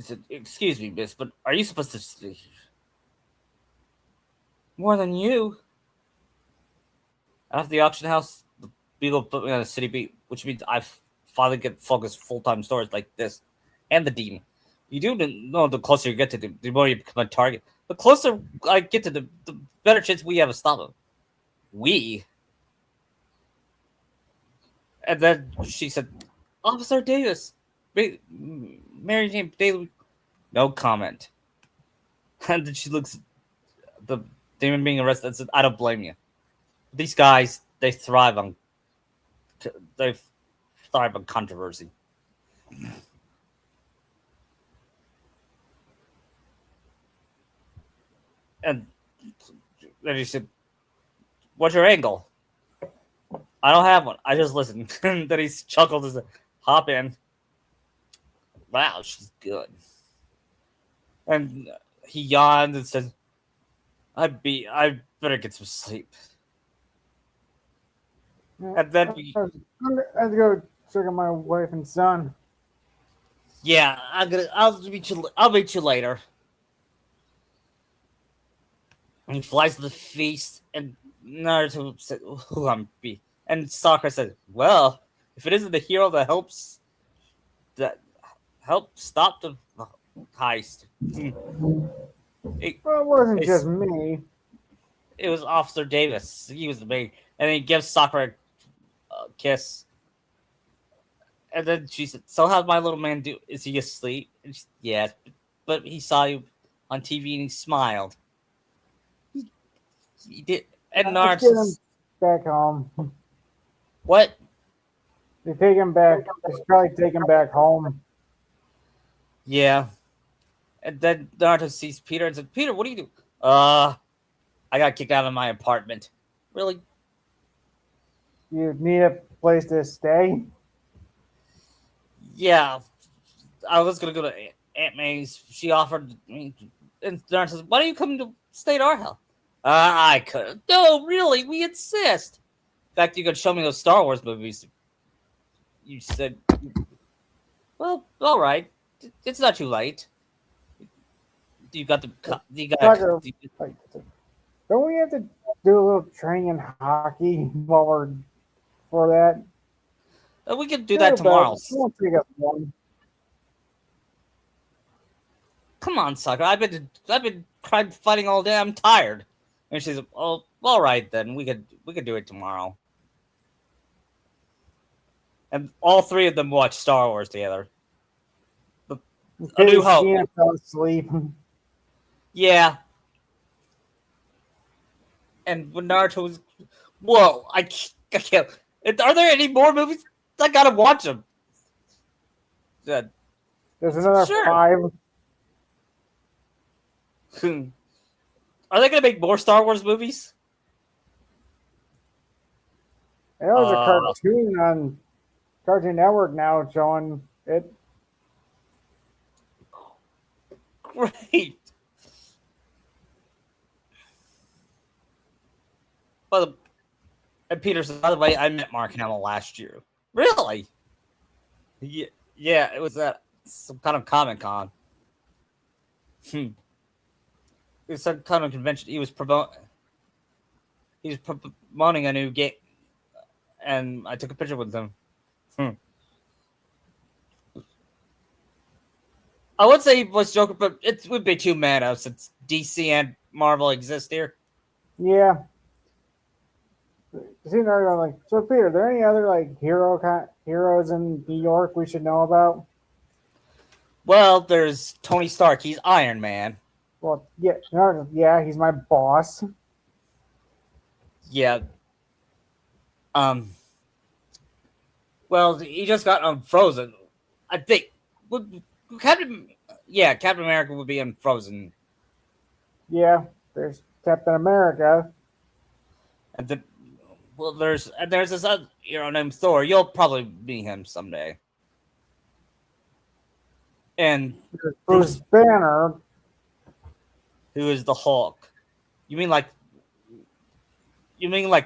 said, "Excuse me, miss, but are you supposed to sleep more than you?" After the auction house, the Beagle put me on a city beat, which means I finally get focused full-time stories like this, and the Demon. You do know the closer you get to them, the more you become a target. The closer I get to them, the better chance we have to stop them. We. And then she said, "Officer Davis, Mary Jane Daly." No comment. And then she looks at the demon being arrested and said, "I don't blame you. These guys, they thrive on controversy." And then he said, "What's your angle?" "I don't have one. I just listen." And then he chuckled and said, "Hop in." Wow, she's good. And he yawned and said, I better get some sleep." And then I have to go check on my wife and son. yeah, I'll meet you later. And he flies to the feast, and Naruto said, "Who I'm be?" And Sakura said, "Well, if it isn't the hero that help stop the heist." Well, it wasn't It, just me. it was Officer Davis. He was the main, and then he gives Sakura a kiss. And then she said, "So how's my little man do? Is he asleep?" And she, "Yeah, but he saw you on TV and he smiled." He did. And Let's get him Naruto, back home. what? They take him back. They should probably take him back home. Yeah. And then Naruto sees Peter and said, "Peter, what do you do?" I got kicked out of my apartment." "Really?" You need a place to stay. "Yeah. I was gonna go to Aunt May's. She offered me." And Naruto says, "Why don't you come to stay at our house?" I could. "No, really, we insist." In fact, you could show me those Star Wars movies. You said, "Well, all right. It's not too late." You got the. You got. Tucker, like, don't we have to do a little training in hockey while we're for that? We can do that tomorrow. It won't take us long. Come on, sucker. I've been fighting all day. I'm tired. And she's, "Oh, all right then. We could do it tomorrow." And all three of them watch Star Wars together. A New Hope. She fell asleep. Yeah. And when Naruto was, whoa, I can't. Are there any more movies? I gotta watch them. There's another Sure. 5. Are they gonna make more Star Wars movies? There was a cartoon on Cartoon Network now showing it. Great. But and Peter says, "By the way, I met Mark Hamill last year." "Really?" Yeah, it was at some kind of Comic Con. It was some kind of convention. He was promoting a new game, and I took a picture with him. I would say he was Joker, but it would be too meta since DC and Marvel exist here. Yeah. See, I'm like, so Peter, are there any other like heroes in New York we should know about? Well, there's Tony Stark. He's Iron Man. Well, yeah, he's my boss. Yeah. Well, he just got unfrozen. I think Captain America would be unfrozen. Yeah, there's Captain America. And there's this other hero named Thor. You'll probably meet him someday. And Bruce Banner. who is the Hulk? You mean like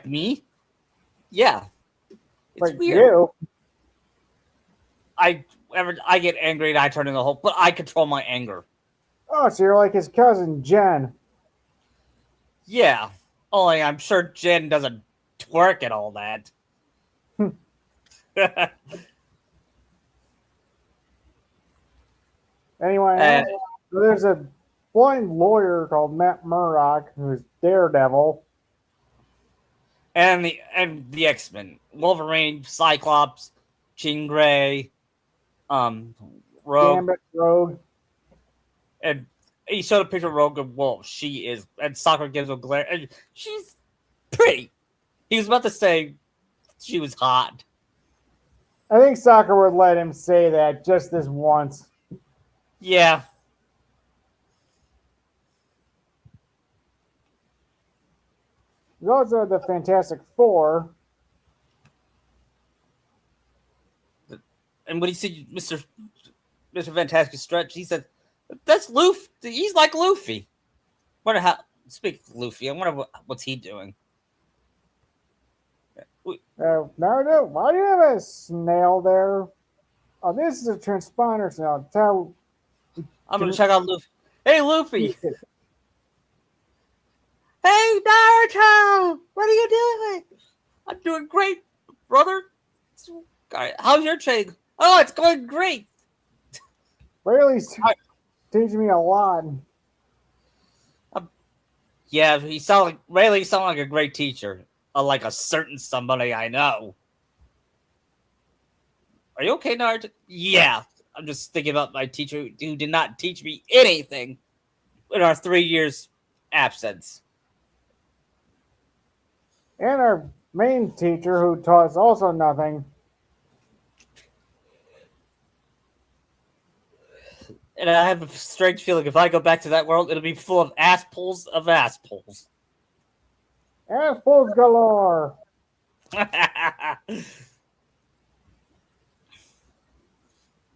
me? Yeah. It's Like weird. you. whenever I get angry and I turn into the Hulk, but I control my anger. Oh, so you're like his cousin Jen. Yeah. Only I'm sure Jen doesn't twerk and all that. Anyway, and, there's a blind lawyer called Matt Murdock who's Daredevil. and the X-Men. Wolverine, Cyclops, Jean Grey, Rogue, Gambit, Rogue. and he showed a picture of Rogue and Wolf. She is, and Sakura gives him a glare, and she's pretty. He was about to say she was hot. I think Sakura would let him say that just this once. Yeah. There's also the Fantastic Four. And when he said Mr. Fantastic Stretch, he said, "That's Luffy. He's like Luffy." Wonder how. Speak of Luffy. I wonder what's he doing. Naruto, why do you have a snail there? Oh, this is a transponder snail. Tell. I'm gonna check out Luffy. Hey, Luffy. Hey, Naruto. What are you doing? I'm doing great, brother. How's your training? Oh, it's going great. Rayleigh's teaching me a lot. Yeah, Rayleigh sound like a great teacher. Like a certain somebody I know. Are you okay, Naruto? Yeah. I'm just thinking about my teacher who did not teach me anything in our 3 years absence. And our main teacher who taught us also nothing. And I have a strange feeling if I go back to that world, it'll be full of asspholes of asspholes. Assholes galore. I'm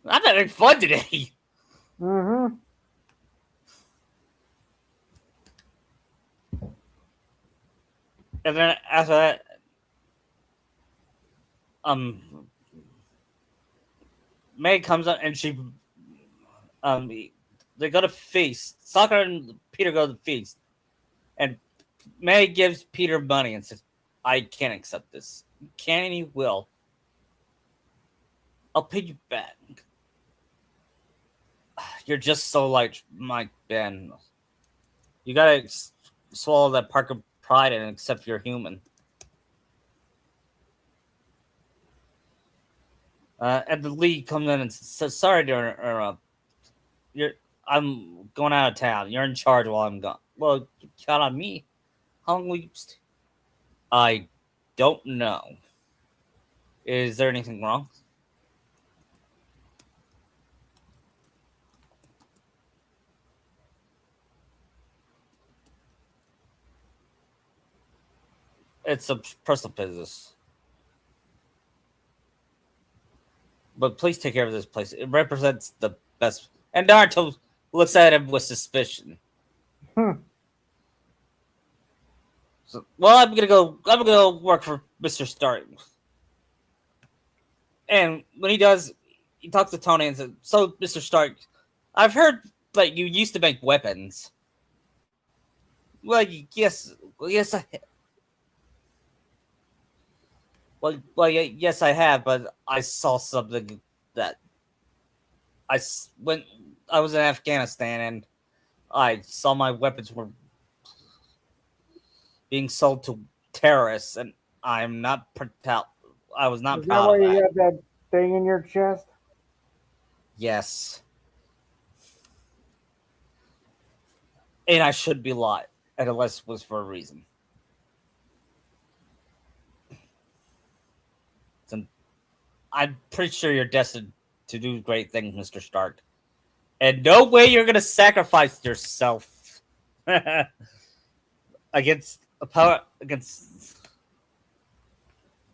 having fun today. Mm-hmm. And then after that, May comes up and she, they go to feast. Sakura and Peter go to the feast, and May gives Peter money and says, "I can't accept this. You can and you will. I'll pay you back. You're just so like my Ben. You gotta swallow that Parker pride and accept you're human." And the league comes in and says, "Sorry to interrupt. I'm going out of town. You're in charge while I'm gone." "Well, you count on me. How long will you stay?" "I don't know. Is there anything wrong?" "It's a personal business. But please take care of this place. It represents the best." And Naruto looks at him with suspicion. So, well, I'm gonna go work for Mr. Stark. And when he does, he talks to Tony and says, "So, Mr. Stark, I've heard that you used to make weapons." "Well, yes, yes, I have, but I saw something that when I was in Afghanistan and I saw my weapons were being sold to terrorists, and I'm not proud. I was not Is that proud why of you that." got that thing in your chest? "Yes, and I should be lied, and unless it was for a reason. So I'm pretty sure you're destined to do great things, Mr. Stark. And no way you're gonna sacrifice yourself against a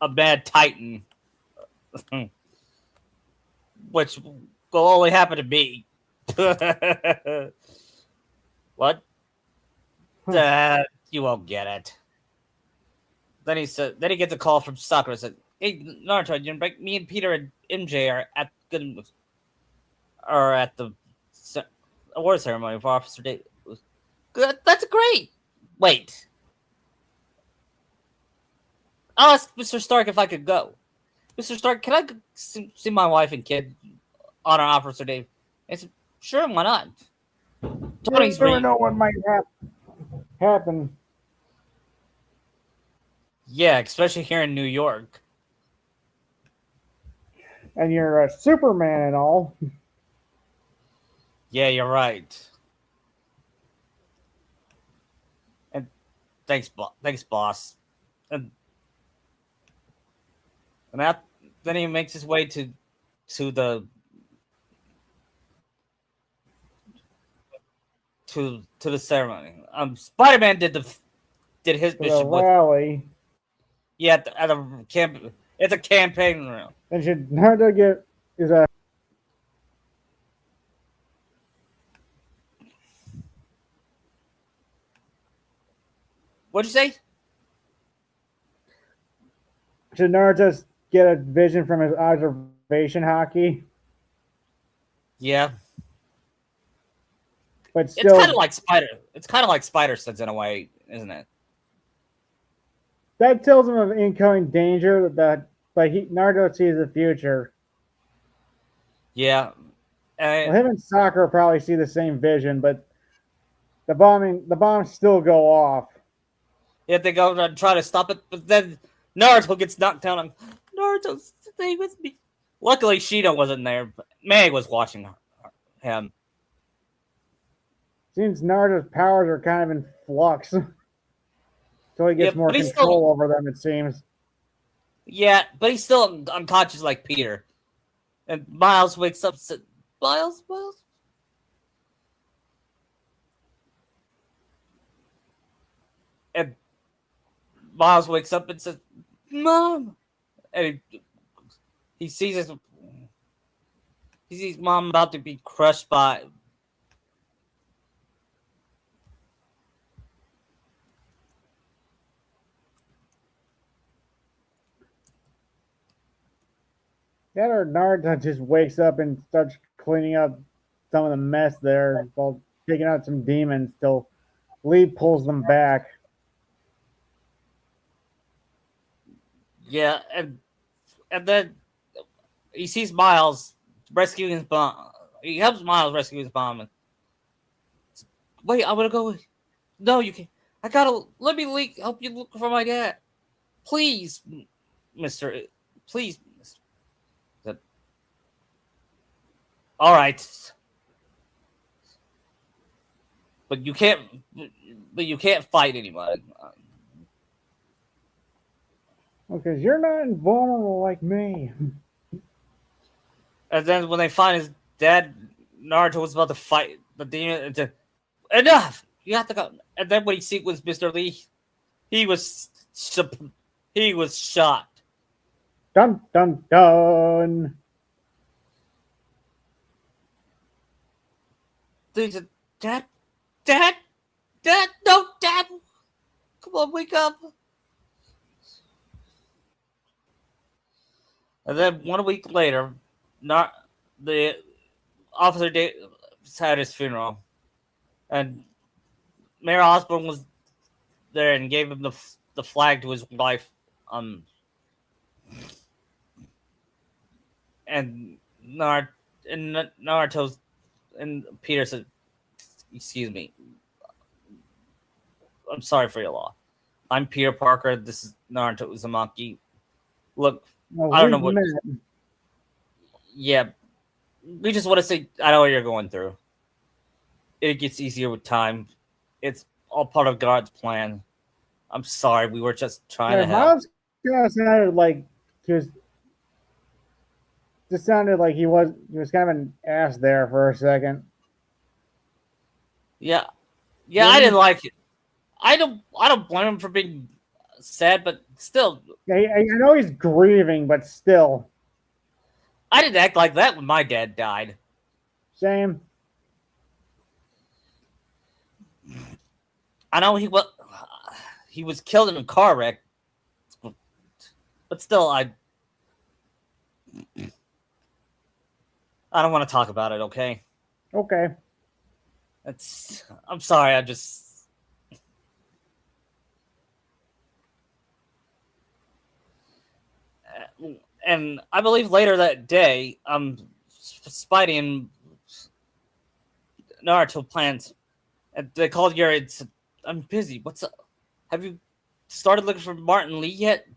bad Titan, which will only happen to me." "What? You won't get it." Then Then he gets a call from Sakura and said, "Hey, Naruto, me and Peter and MJ are at good. or at the award ceremony for Officer Day. That's great. Wait, I'll ask Mr. Stark if I could go. Mr. Stark, can I see my wife and kid on our Officer Day? I said, sure, why not? You Tony's never know what might happen. Yeah, especially here in New York. And you're a Superman and all. Yeah, you're right. And thanks, boss. And that, then he makes his way to the to the ceremony. Spider-Man did his To the mission with rally. at a camp. It's a campaign room. And should Naruto get is a What'd you say? should Naruto get a vision from his observation hockey? Yeah, But it's still, kind of like Spider. It's kind of like Spider Sense in a way, isn't it? that tells him of incoming danger. That like Naruto sees the future. Yeah. Well, him and Sakura probably see the same vision, but the bombs still go off. Yeah, they go and try to stop it, but then Naruto gets knocked down. And Naruto, stay with me. Luckily, Shino wasn't there, but Meg was watching him. Seems Naruto's powers are kind of in flux until he gets Yeah, more but he's control still- over them. It seems. Yeah, but he's still unconscious like Peter. And Miles wakes up and says, Miles? And Miles wakes up and says, Mom! And he sees Mom about to be crushed by... That or Naruto just wakes up and starts cleaning up some of the mess there while taking out some demons till Lee pulls them back. Yeah, and then he sees Miles rescuing his mom. He helps Miles rescue his mom. And, wait, I'm gonna go. No, you can't. I gotta let me help you look for my dad, please, Mister. Please, Mister. All right, but you can't. But you can't fight anyone. Because you're not invulnerable like me. And then when they find his dad, Naruto was about to fight the demon. Enough! You have to go. And then when he see was Mr. Lee, he was shot. Dun dun dun. He said, Dad, no, Dad, come on, wake up. And then 1 week later, the officer had his funeral, and Mayor Osborn was there and gave him the flag to his wife. And Naruto's and Peter said, "Excuse me, I'm sorry for your loss. I'm Peter Parker. This is Naruto Uzumaki. Look, Well, I don't know we've what. met. Yeah, we just want to say I know what you're going through. It gets easier with time. It's all part of God's plan. I'm sorry. We were just trying to help." Miles kind of sounded like he was. Just sounded like he was kind of an ass there for a second. Yeah, I didn't like it. I don't blame him for being sad, but still, Yeah, I know he's grieving, but still, I didn't act like that when my dad died. same. I know he was killed in a car wreck, but still, I don't want to talk about it. Okay. Okay. I'm sorry. I just. And I believe later that day, Spidey and Naruto plans. And they called Yuri and said, "I'm busy. What's up? Have you started looking for Martin Lee yet?"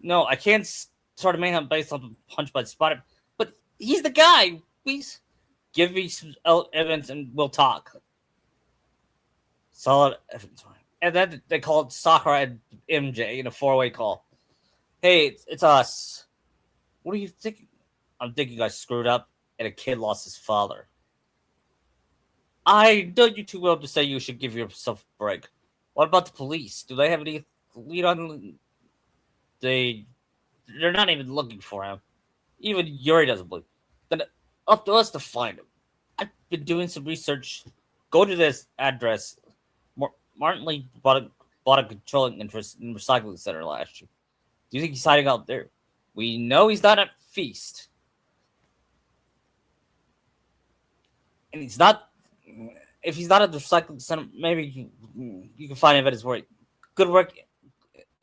No, I can't start a manhunt based on the punch by Spider. But he's the guy. Please give me some evidence and we'll talk. Solid evidence. And then they called Sakura and MJ in a four-way call. Hey, it's us. What are you thinking? I'm thinking you guys screwed up and a kid lost his father. I know you too well to say you should give yourself a break. What about the police? Do they have any lead on? They're not even looking for him. Even Yuri doesn't believe. Then up to us to find him. I've been doing some research. Go to this address. Martin Lee bought a controlling interest in the recycling center last year. Do you think he's hiding out there? We know he's not at Feast. And he's not. If he's not at the recycling center, maybe you can find him at his work. Good work,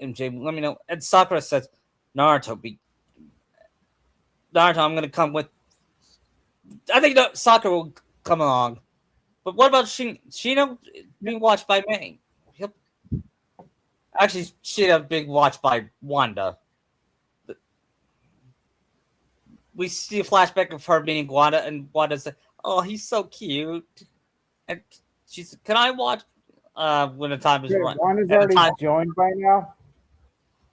MJ. Let me know. And Sakura says, Naruto, I'm gonna come with. I think Sakura will come along. But what about Shino being watched by May? Actually, Shino being watched by Wanda. We see a flashback of her meeting Wanda, and Wanda said, "Oh, he's so cute." And she said, "Can I watch when the time is right?" Wanda's At the already time, joined by now.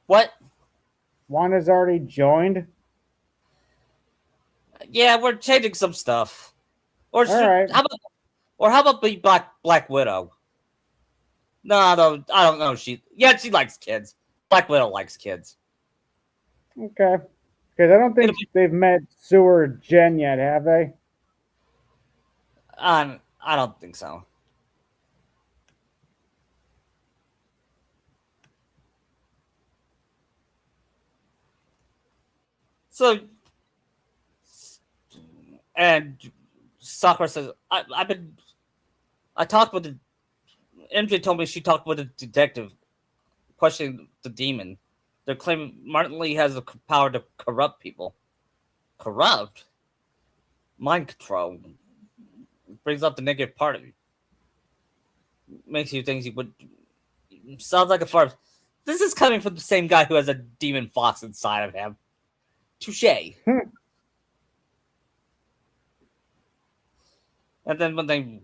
what? Wanda's already joined. Yeah, we're changing some stuff. Or All right. how about be Black Widow? No, I don't know. She likes kids. Black Widow likes kids. Okay. Because I don't think they've met Sue or Jen yet, have they? I don't think so. So, and Sakura says, I talked with the MJ told me she talked with a detective questioning the demon. They're claiming Martin Lee has the power to corrupt people. Corrupt? Mind control. Brings up the negative part of you. Makes you think he would. Sounds like a farm. This is coming from the same guy who has a demon fox inside of him. Touche. And then when they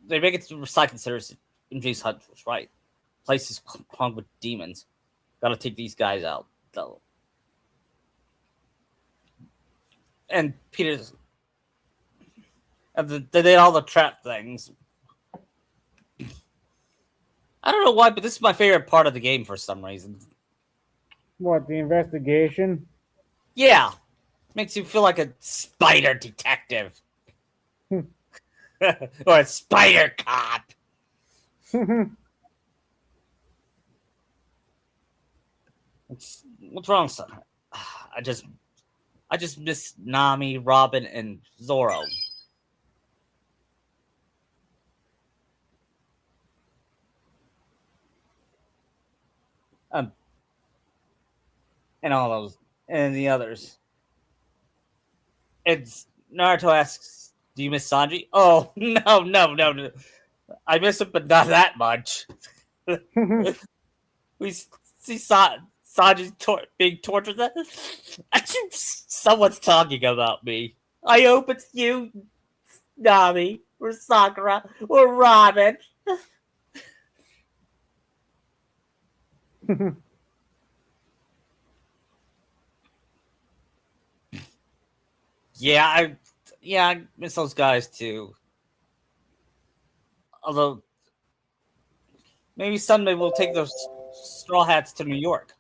make it to recycling centers, MJ's hunt was right. Place is hung with demons. Gotta take these guys out, though. And Peter's. And they did all the trap things. I don't know why, but this is my favorite part of the game for some reason. What, the investigation? Yeah. Makes you feel like a spider detective. Or a spider cop. What's wrong, son? I just miss Nami, Robin, and Zoro. Um, and all those and the others. It's Naruto asks, "Do you miss Sanji?" Oh no! I miss him, but not that much. We see Sanji being tortured. Someone's talking about me. I hope it's you, Nami, or Sakura, or Robin. I miss those guys too. Although maybe someday we'll take those straw hats to New York.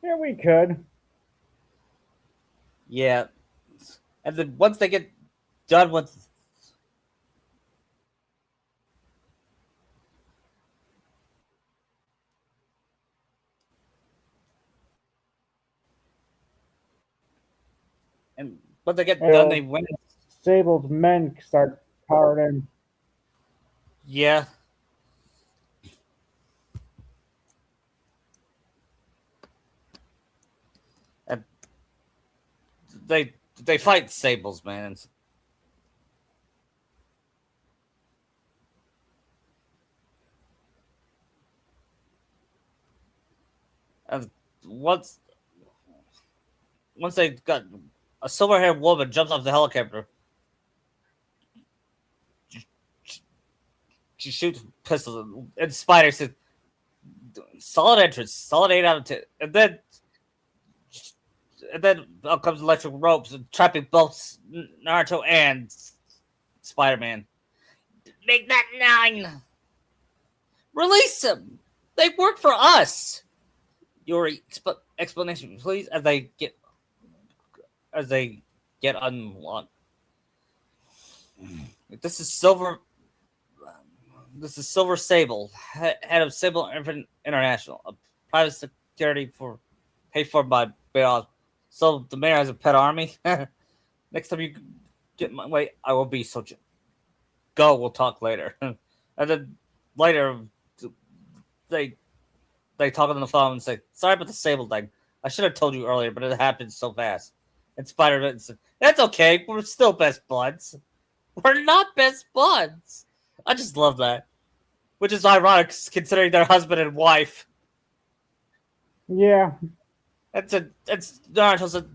Yeah, we could. Yeah, and then once they get done with But they get done, Well, they win. Sable's men start powering in. Yeah. And they fight Sables, man. And once once they got a silver haired woman jumps off the helicopter, she shoots pistols, and Spider says, "Solid entrance, solid 8 out of 10." And then out comes electric ropes and trapping both Naruto and Spider Man. Make that 9. Release them. They work for us. Your explanation, please, as they get unlocked. This is Silver. This is Silver Sable, head of Sable International, a private security for paid for by Bear. So the mayor has a pet army. Next time you get my way, I will be so. Go. We'll talk later. And then later, they they talk on the phone and say, "Sorry about the Sable thing. I should have told you earlier, but it happened so fast." And Spider-Man said, "That's okay. We're still best buds. We're not best buds." I just love that, which is ironic considering they're husband and wife. Yeah. It's Naruto said,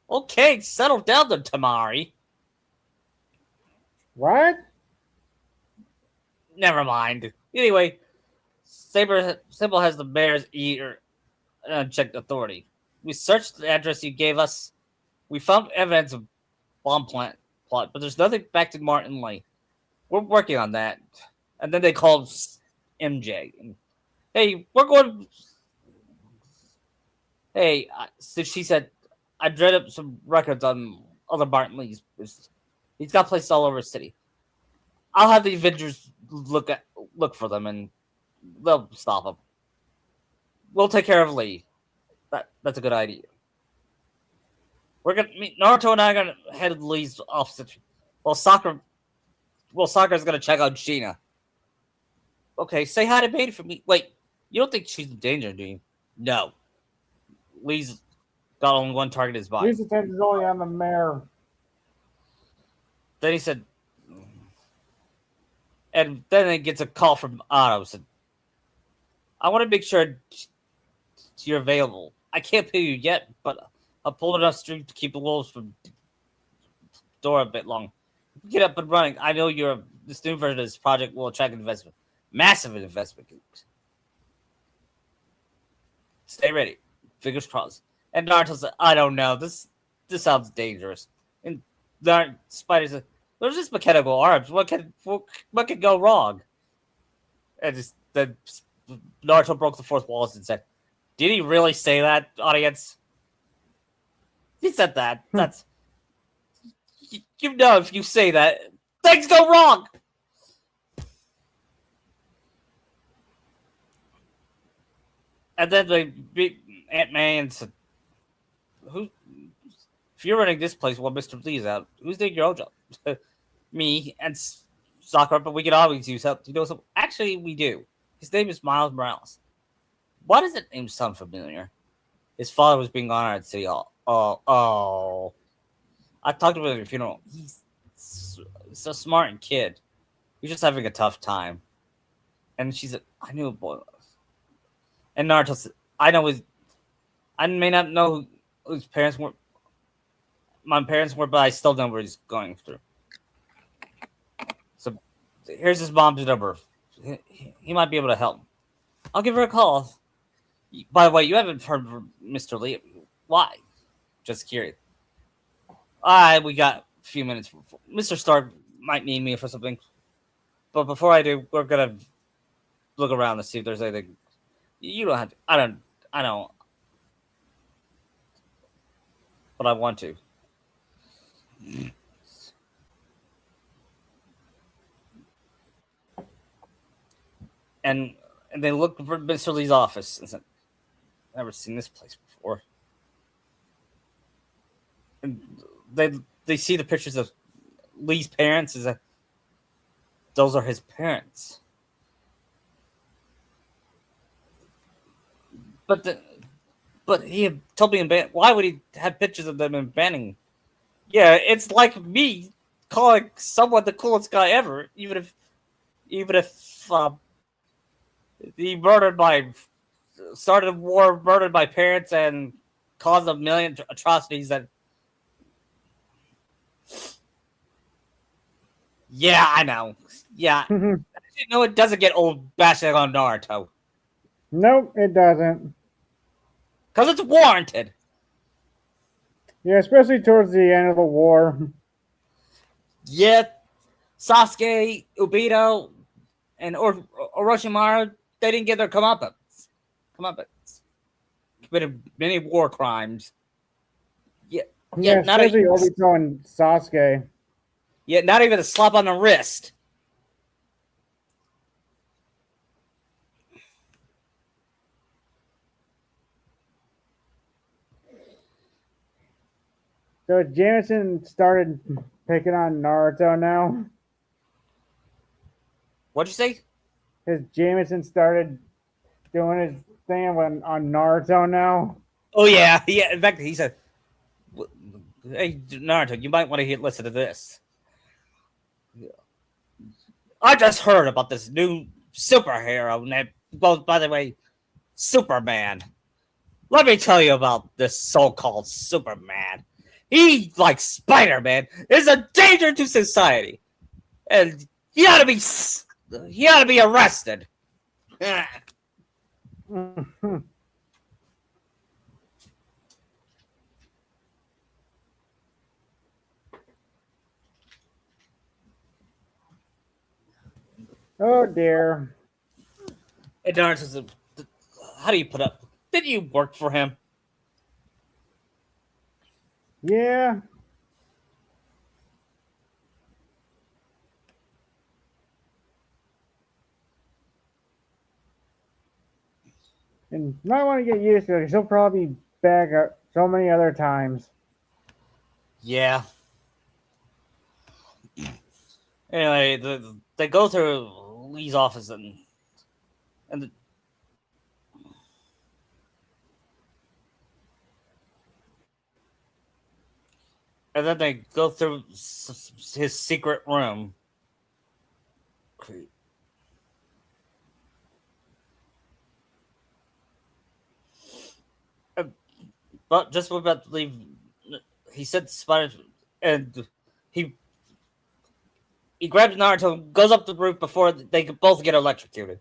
"Okay, settle down, then, Tamari." What? Never mind. Anyway, Sable has the mayor's ear and unchecked authority. We searched the address you gave us. We found evidence of bomb plot, but there's nothing back to Martin Lee. We're working on that. And then they called MJ. And, hey, we're going. Hey, so she said, I dread up some records on other Martin Lee's. He's got places all over the city. I'll have the Avengers look for them, and they'll stop him. We'll take care of Lee. That's a good idea. We're gonna Naruto and I are gonna head to Lee's office. While Sakura's gonna check out Gina. Okay, say hi to Beta for me. Wait, you don't think she's in danger, do you? No. Lee's got only one target in his body. His attention is only on the mayor. Then he said, and then he gets a call from Otto. Said, I want to make sure you're available. I can't pay you yet, but I'll pull enough string to keep the wolves from door a bit long. Get up and running. I know this new version of this project will attract investment. Massive investment. Stay ready. Fingers crossed. And Naruto said, I don't know. This sounds dangerous. And Spider said, there's just mechanical arms. What could go wrong? And then Naruto broke the fourth wall and said, did he really say that, audience? He said that. That's you know if you say that, things go wrong. And then they beat Aunt May and said, "Who? If you're running this place while Mr. Lee's out, who's doing your own job?" Me and Sakura, but we can always use help. You know, so actually we do. His name is Miles Morales. Why does that name sound familiar? His father was being honored at City Hall. Oh. I talked to him at the funeral. He's so smart and kid. He's just having a tough time. And she said, I knew a boy was. And Naruto said, I may not know who his parents were. My parents were, but I still know what he's going through. So here's his mom's number. He might be able to help. I'll give her a call. By the way, you haven't heard from Mr. Lee. Why? Just curious. We got a few minutes. Mr. Stark might need me for something. But before I do, we're going to look around to see if there's anything. You don't have to. I don't. But I want to. And they looked for Mr. Lee's office and said, never seen this place before. And they they see the pictures of Lee's parents. Is that those are his parents? But but he had told me in band. Why would he have pictures of them in banning? Yeah, it's like me calling someone the coolest guy ever, even if he murdered my started a war, murdered my parents, and caused a million atrocities. That yeah, I know. Yeah, you know it doesn't get old bashing on Naruto Nope, it doesn't. because it's warranted. Yeah, especially towards the end of the war. Yeah, Sasuke, Ubito, and Orochimaru, they didn't get their comeuppance. Committed many war crimes. Yeah, Yeah, not a especially Obito and Sasuke. not even a slap on the wrist. So Jameson started picking on Naruto now. What'd you say? His Jameson started doing his thing on Naruto now. Oh yeah, yeah. In fact, he said, "Hey Naruto, you might want to listen to this. I just heard about this new superhero named, well, by the way, Superman. Let me tell you about this so-called Superman. He, like Spider-Man, is a danger to society, and he ought to be arrested." Oh dear. And Naruto says, "How do you put up? Did you work for him?" Yeah. And you might want to get used to it because he'll probably be back so many other times. Yeah. Anyway, they go through Lee's office and and then they go through his secret room. Uh, But just about to leave, he said Spider, and he he grabs Naruto, goes up the roof before they could both get electrocuted.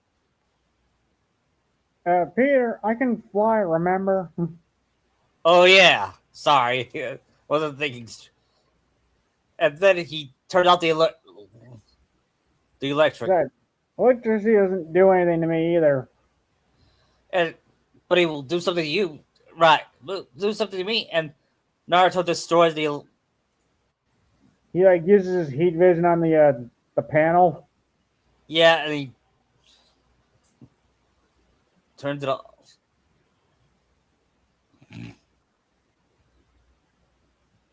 Peter, I can fly, remember? Oh yeah, sorry, wasn't thinking. And then he turned out the electric, That electricity doesn't do anything to me either. and but he will do something to you, right? Do something to me, and Naruto destroys the. He like uses his heat vision on the panel. Yeah, and he turns it off.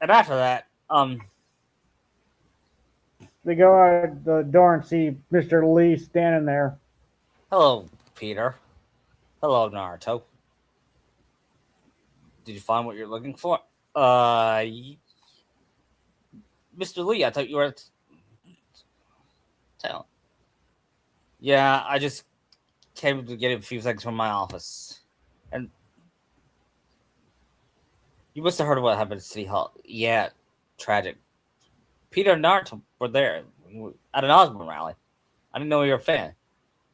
And after that, They go out the door and see Mr. Lee standing there. hello, Peter. Hello, Naruto. Did you find what you're looking for? Mr. Lee, I thought you were at town. Yeah, I just came to get a few things from my office. And you must have heard of what happened at City Hall. Yeah, tragic. Peter and Naruto were there at an Osborne rally. I didn't know you were a fan.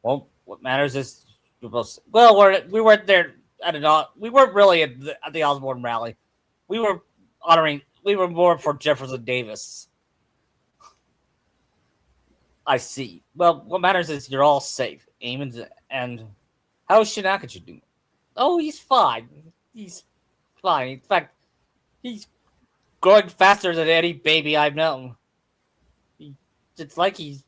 Well, what matters is you're both. Well, we weren't there at an. We weren't really at the Osborne rally. We were honoring. We were more for Jefferson Davis. I see. Well, what matters is you're all safe. Eamon and how is Shinakachu doing? Oh, he's fine. He's fine. In fact, he's growing faster than any baby I've known. It's like he's.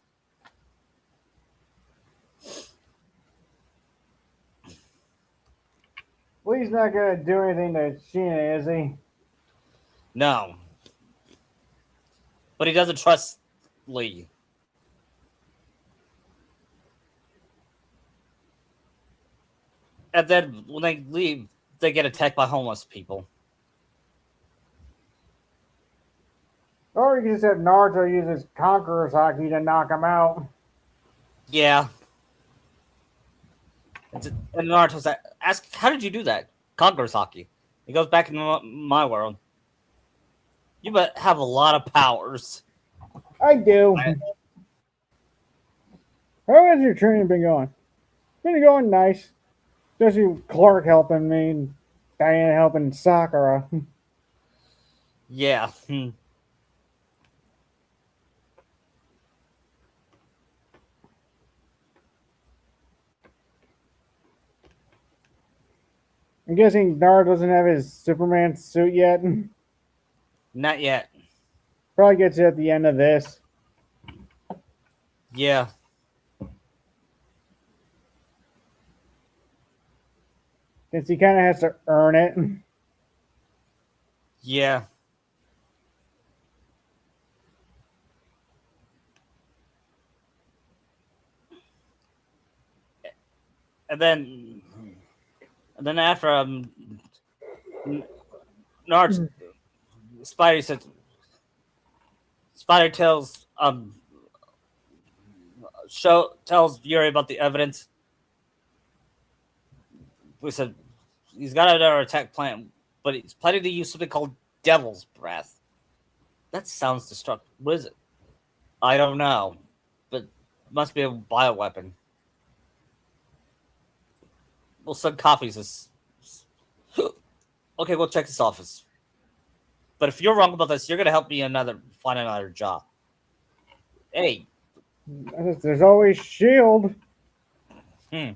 Lee's not gonna do anything to Sheena, is he? No. but he doesn't trust Lee. And then when they leave, they get attacked by homeless people. Or you can just have Naruto use his Conqueror's Haki to knock him out. Yeah. And Naruto's like, ask, how did you do that? Conqueror's Haki. He goes back in my world. You but have a lot of powers. I do. How has your training been going? Been going nice. Especially Clark helping me and Diana helping Sakura. Yeah. I'm guessing Naruto doesn't have his Superman suit yet. Not yet. Probably gets it at the end of this. Yeah. Since he kind of has to earn it. Yeah. And then after Naruto, Spider tells tells Yuri about the evidence. We said he's got another attack plan, but he's planning to use something called Devil's Breath. That sounds destructive. What is it? I don't know, but it must be a bioweapon. We'll send copies. Okay, we'll check this office. But if you're wrong about this, you're gonna help me find another job. Hey. There's always Shield. And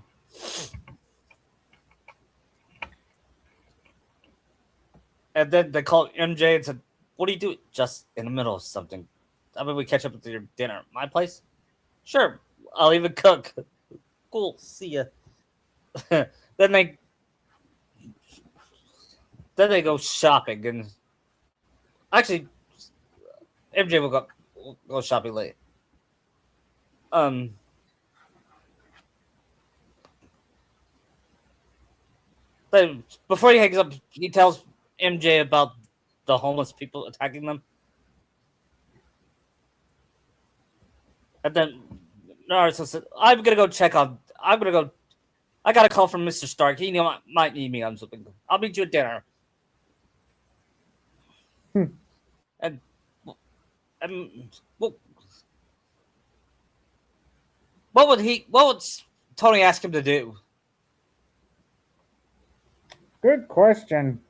then they called MJ and said, "What are you doing?" Just in the middle of something. How about we catch up with your dinner at my place? Sure, I'll even cook. Cool. See ya. then they go shopping and actually MJ will go shopping late. But before he hangs up, he tells MJ about the homeless people attacking them. And then Naruto said, I'm gonna go I got a call from Mr. Stark. He might need me on something. I'll meet you at dinner. And what would Tony ask him to do? Good question.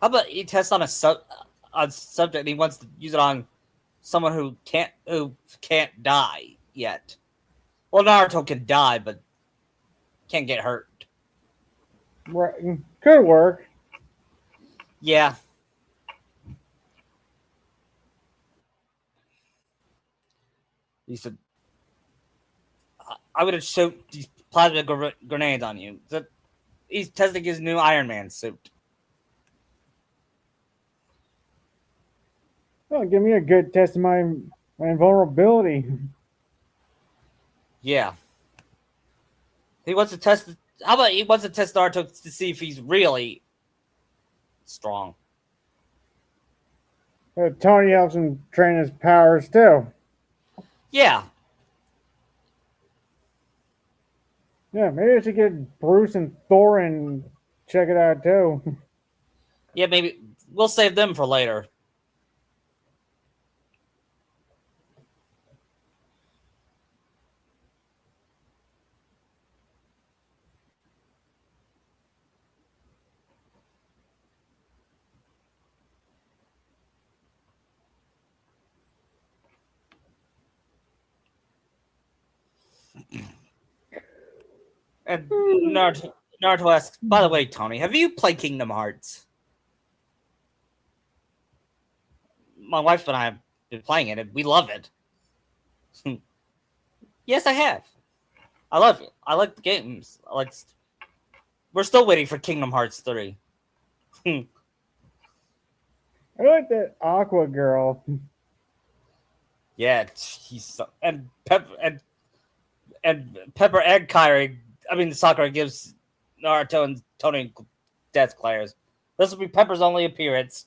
How about he tests on a subject and he wants to use it on someone who can't die yet? Well, Naruto can die, but can't get hurt. Right. Could work. Yeah. He said, I'm going to shoot these plasma grenades on you. He's testing his new Iron Man suit. Oh, give me a good test of my invulnerability. Yeah. He wants to test. How about he wants to test Naruto to see if he's really strong? Tony helps him train his powers too. Yeah. Yeah, maybe I should get Bruce and Thor and check it out too. Yeah, maybe we'll save them for later. And Naruto asks, by the way, Tony, have you played Kingdom Hearts? My wife and I have been playing it, and we love it. Yes, I have. I love it. I like the games. We're still waiting for Kingdom Hearts 3. I like that Aqua girl. Yeah, and Pepper and Kyrie. I mean, Sakura gives Naruto and Tony death glares. This will be Pepper's only appearance.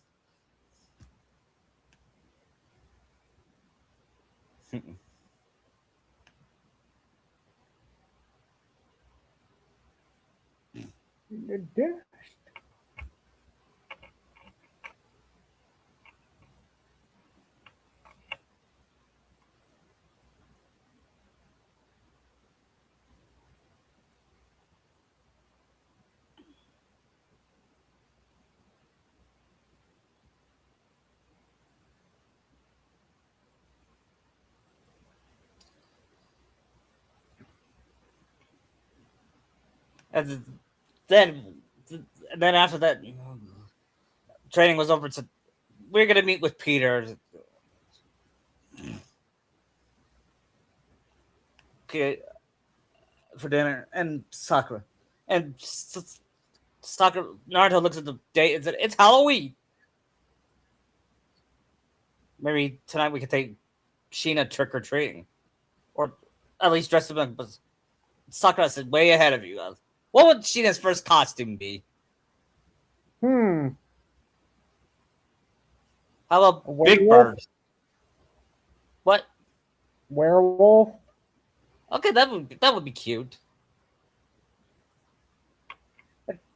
And then, then after that, training was over. So we're gonna meet with Peter. Okay, for dinner and Sakura. And Sakura Naruto looks at the date and said, "It's Halloween. Maybe tonight we could take Sheena trick or treating, or at least dress him up." But Sakura said, "Way ahead of you guys. What would Sheena's first costume be? Hmm. How about Big Werewolf? Bird? What? Werewolf? Okay, that would be cute."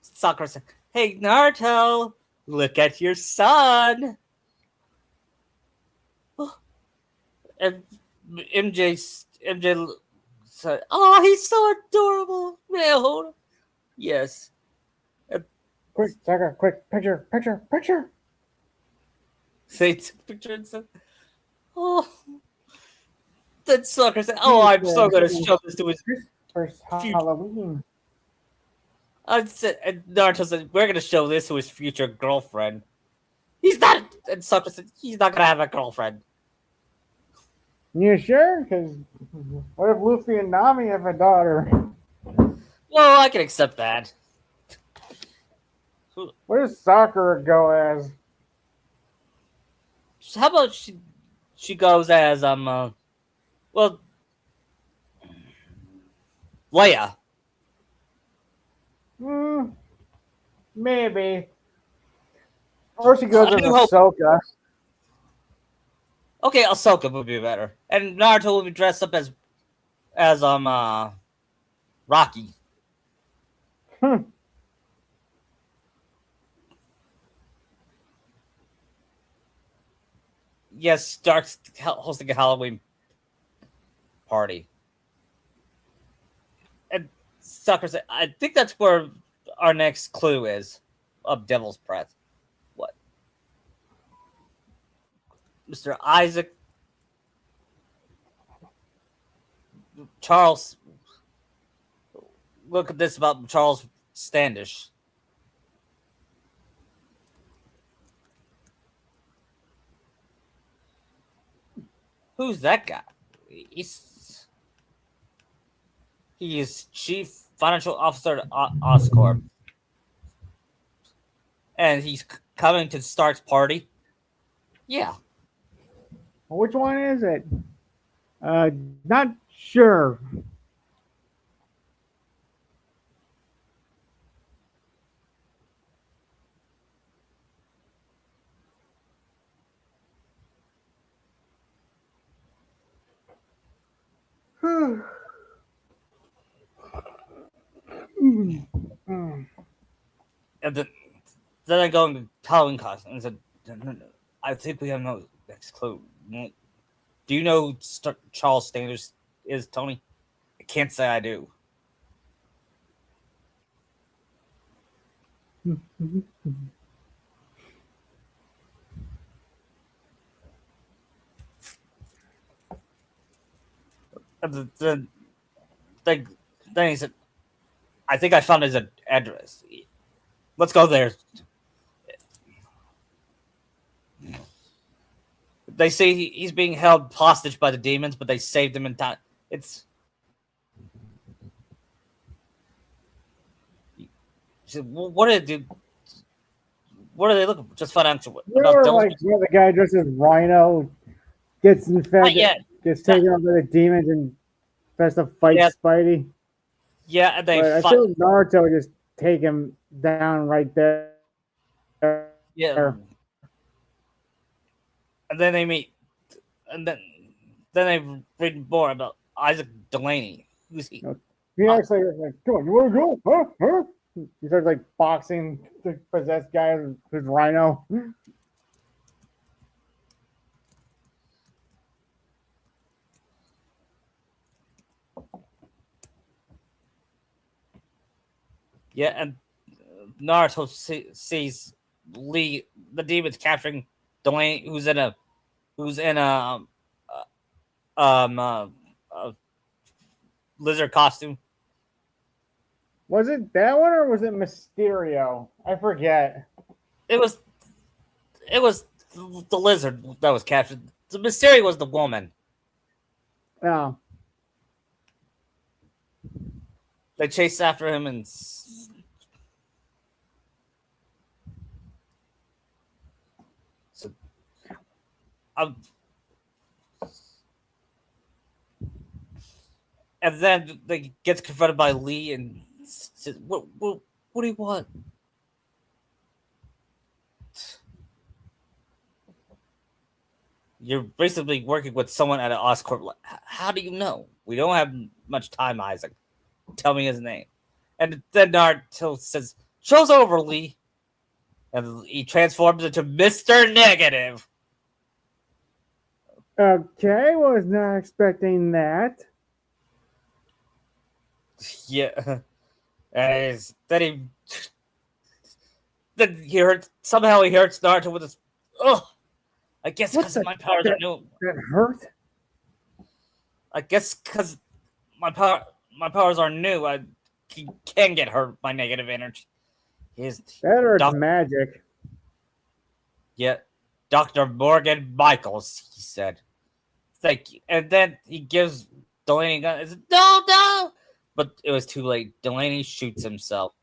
Sakura said, "Hey Naruto, look at your son." And MJ said, "Oh, he's so adorable." Man, hold on. Yes. And Quick, Sakura, quick, picture. they took a picture and said, "Oh." Then Sakura said, "Oh, I'm so gonna show this to his First future." Halloween. And Naruto said, "We're gonna show this to his future girlfriend." He's not. And Sakura said, "He's not gonna have a girlfriend." You sure? Because what if Luffy and Nami have a daughter? Well, I can accept that. Where does Sakura go as? How about she goes as well, Leia. Hmm, maybe. Or she goes I as do hope. Ahsoka. Okay, Ahsoka would be better, and Naruto would be dressed up as Rocky. Hmm. Yes, Stark's hosting a Halloween party, and Sakura said, "I think that's where our next clue is of Devil's Breath." What, Mr. Isaac Charles? Look at this about Charles Standish. Who's that guy? He's He is chief financial officer at Oscorp, and he's coming to Stark's party. Yeah. Which one is it? Not sure. And then I go into Halloween costume and said, no, "I think we have no next clue. Do you know who Charles Standish is, Tony?" "I can't say I do." And then, then he said, "I think I found his address. Let's go there." They say he's being held hostage by the demons, but they saved him in time. It's what did it do? What are they looking for? Just financial You about know, Devil's like the guy dressed as Rhino gets Not infected, yet. gets Not, taken over by the demons and tries to fight yeah, Spidey. yeah, and they But I fight. feel Naruto would just take him down right there. Yeah, and then they meet, and then they read more about Isaac Delaney. Who's he? He Uh, actually was like, "Come on, you want to go? Huh? Huh?" He starts like boxing the possessed guy who's Rhino. yeah, and Naruto sees Lee, the demons capturing Delaney, who's in um uh, a lizard costume. Was it that one or was it Mysterio? I forget. It was it was the lizard that was captured. The Mysterio was the woman. Oh, They chased after him and so, um, and then they gets confronted by Lee and says, what do you want? You're basically working with someone at an Oscorp. How do you know? We don't have much time, Isaac. Tell me his name. And then Naruto says, "Show's over, Lee." And he transforms into Mr. Negative. okay. Was not expecting that. Yeah. And then he hurts, somehow he hurts Naruto with his, oh, I guess What because the my powers are new. that hurt? I guess because my powers are new. He can get hurt by negative energy. His That hurts doc, magic. yeah, Dr. Morgan Michaels, he said. Thank you. And then he gives Delaney a gun. It's, no, no! But it was too late. Delaney shoots himself.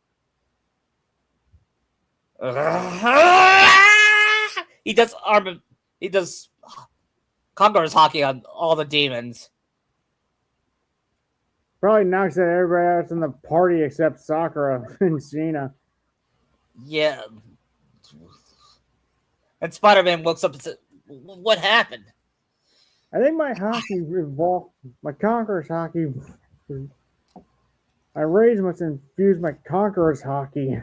He does arm. He does Conqueror's hockey on all the demons. Probably knocks out everybody else in the party except Sakura and Sheena. Yeah. And Spider-Man wakes up and says, "What happened?" I think my hockey evolved. My Conqueror's hockey. My rage must infuse my Conqueror's hockey.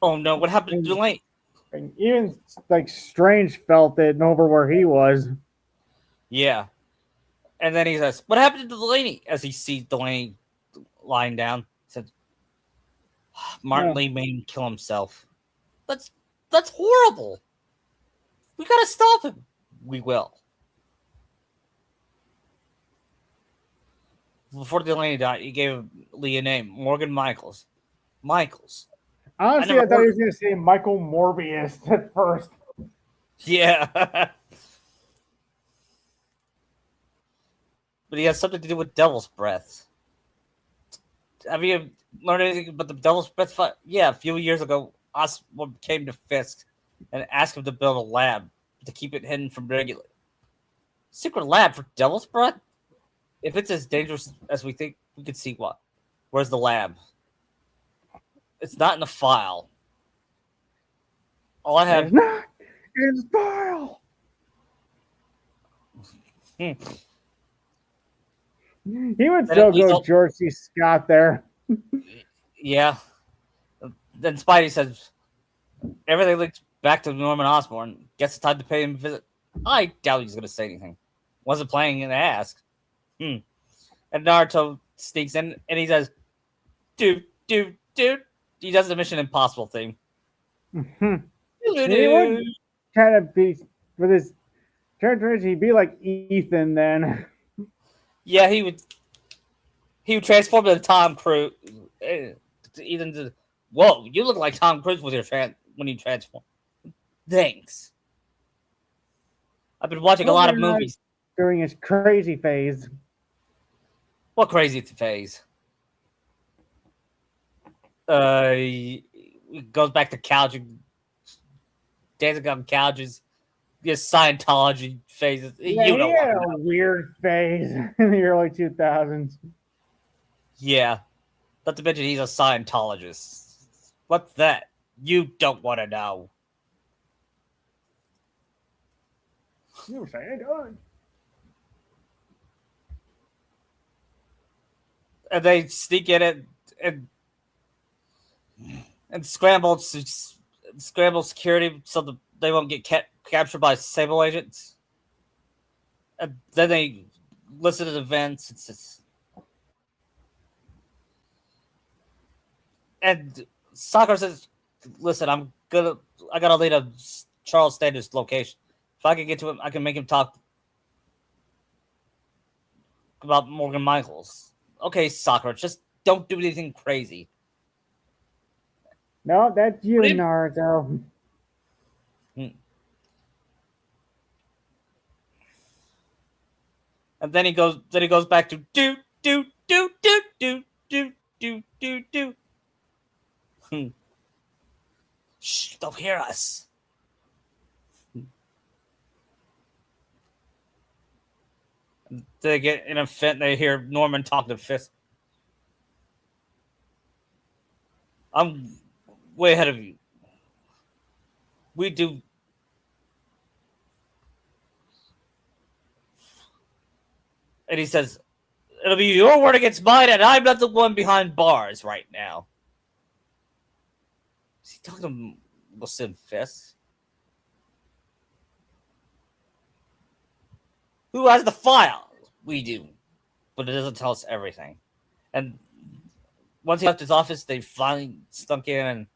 Oh no! What happened to And, Delaney? and even like Strange felt it over where he was. Yeah. And then he says, "What happened to Delaney?" As he sees Delaney lying down, he said, "Martin Yeah. Lee made him kill himself. That's that's horrible. We gotta stop him. We will." Before Delaney died, he gave Lee a name, Morgan Michaels. Michaels. Honestly, I thought he was going to say Michael Morbius at first. Yeah. But he has something to do with Devil's Breath. Have you learned anything about the Devil's Breath fight? Yeah, a few years ago, Osborn came to Fisk and asked him to build a lab to keep it hidden from regular. Secret lab for Devil's Breath? If it's as dangerous as we think, we can see what. Where's the lab? It's not in the file. All I have. It's not in the file. He would so go George C. Scott there. Yeah. Then Spidey says, everything links back to Norman Osborn. Guess it's time to pay him a visit. I doubt he's going to say anything. Wasn't planning to ask. And Naruto sneaks in and he says, dude. He does the Mission Impossible thing. He would kind of be, with his characterization, he'd be like Ethan then. Yeah, he would transform into Tom Cruise. Even to, whoa, you look like Tom Cruise with your when you transform. Thanks. I've been watching a lot of movies during his crazy phase. What crazy phase? He goes back to couching, dancing on couches, his Scientology phases. Yeah, You know he had what? a weird phase in the early 2000s. Yeah. Not to mention he's a Scientologist. What's that? You don't want to know. You were saying, oh, And they sneak in it and scramble security so that they won't get captured by Sable agents. And then they listen to events. And Sakura says, "Listen, I gotta lead a Charles Sanders location. If I can get to him, I can make him talk about Morgan Michaels." Okay, Sakura, just don't do anything crazy. no, that's you, What Naruto. And then he goes. Then he goes back to do. Shh! They'll hear us. They get in a fit. And they hear Norman talk to Fisk. I'm way ahead of you. We do. And he says, "It'll be your word against mine, and I'm not the one behind bars right now." Is he talking to Wilson Fisk? Who has the file? We do. But it doesn't tell us everything. And once he left his office, they finally stunk in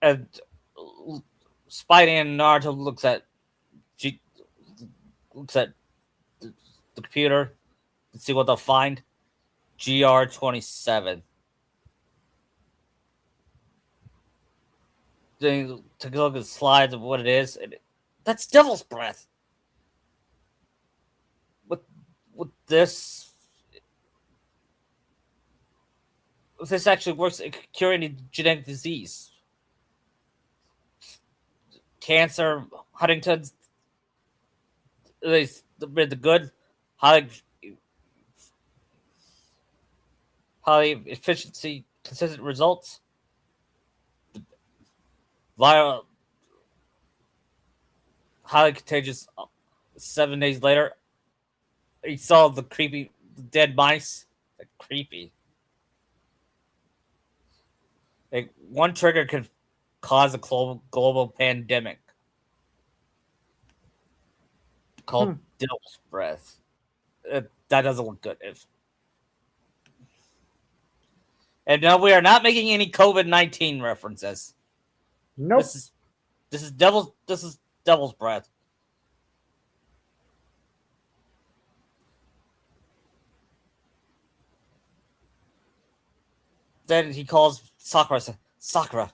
and Spidey and Naruto looks at the computer to see what they'll find. GR-27. Then take a look at the slides of what it is. That's Devil's Breath. With this actually works at curing any genetic disease. Cancer, Huntington's, the good, high efficiency, consistent results. Viral, highly contagious. 7 days later, he saw the creepy dead mice. Like, creepy. Like, one trigger could cause a global pandemic called Devil's Breath. That doesn't look good. And no, we are not making any COVID-19 references. Nope. This is Devil's Breath. Then he calls Sakura. Sakura,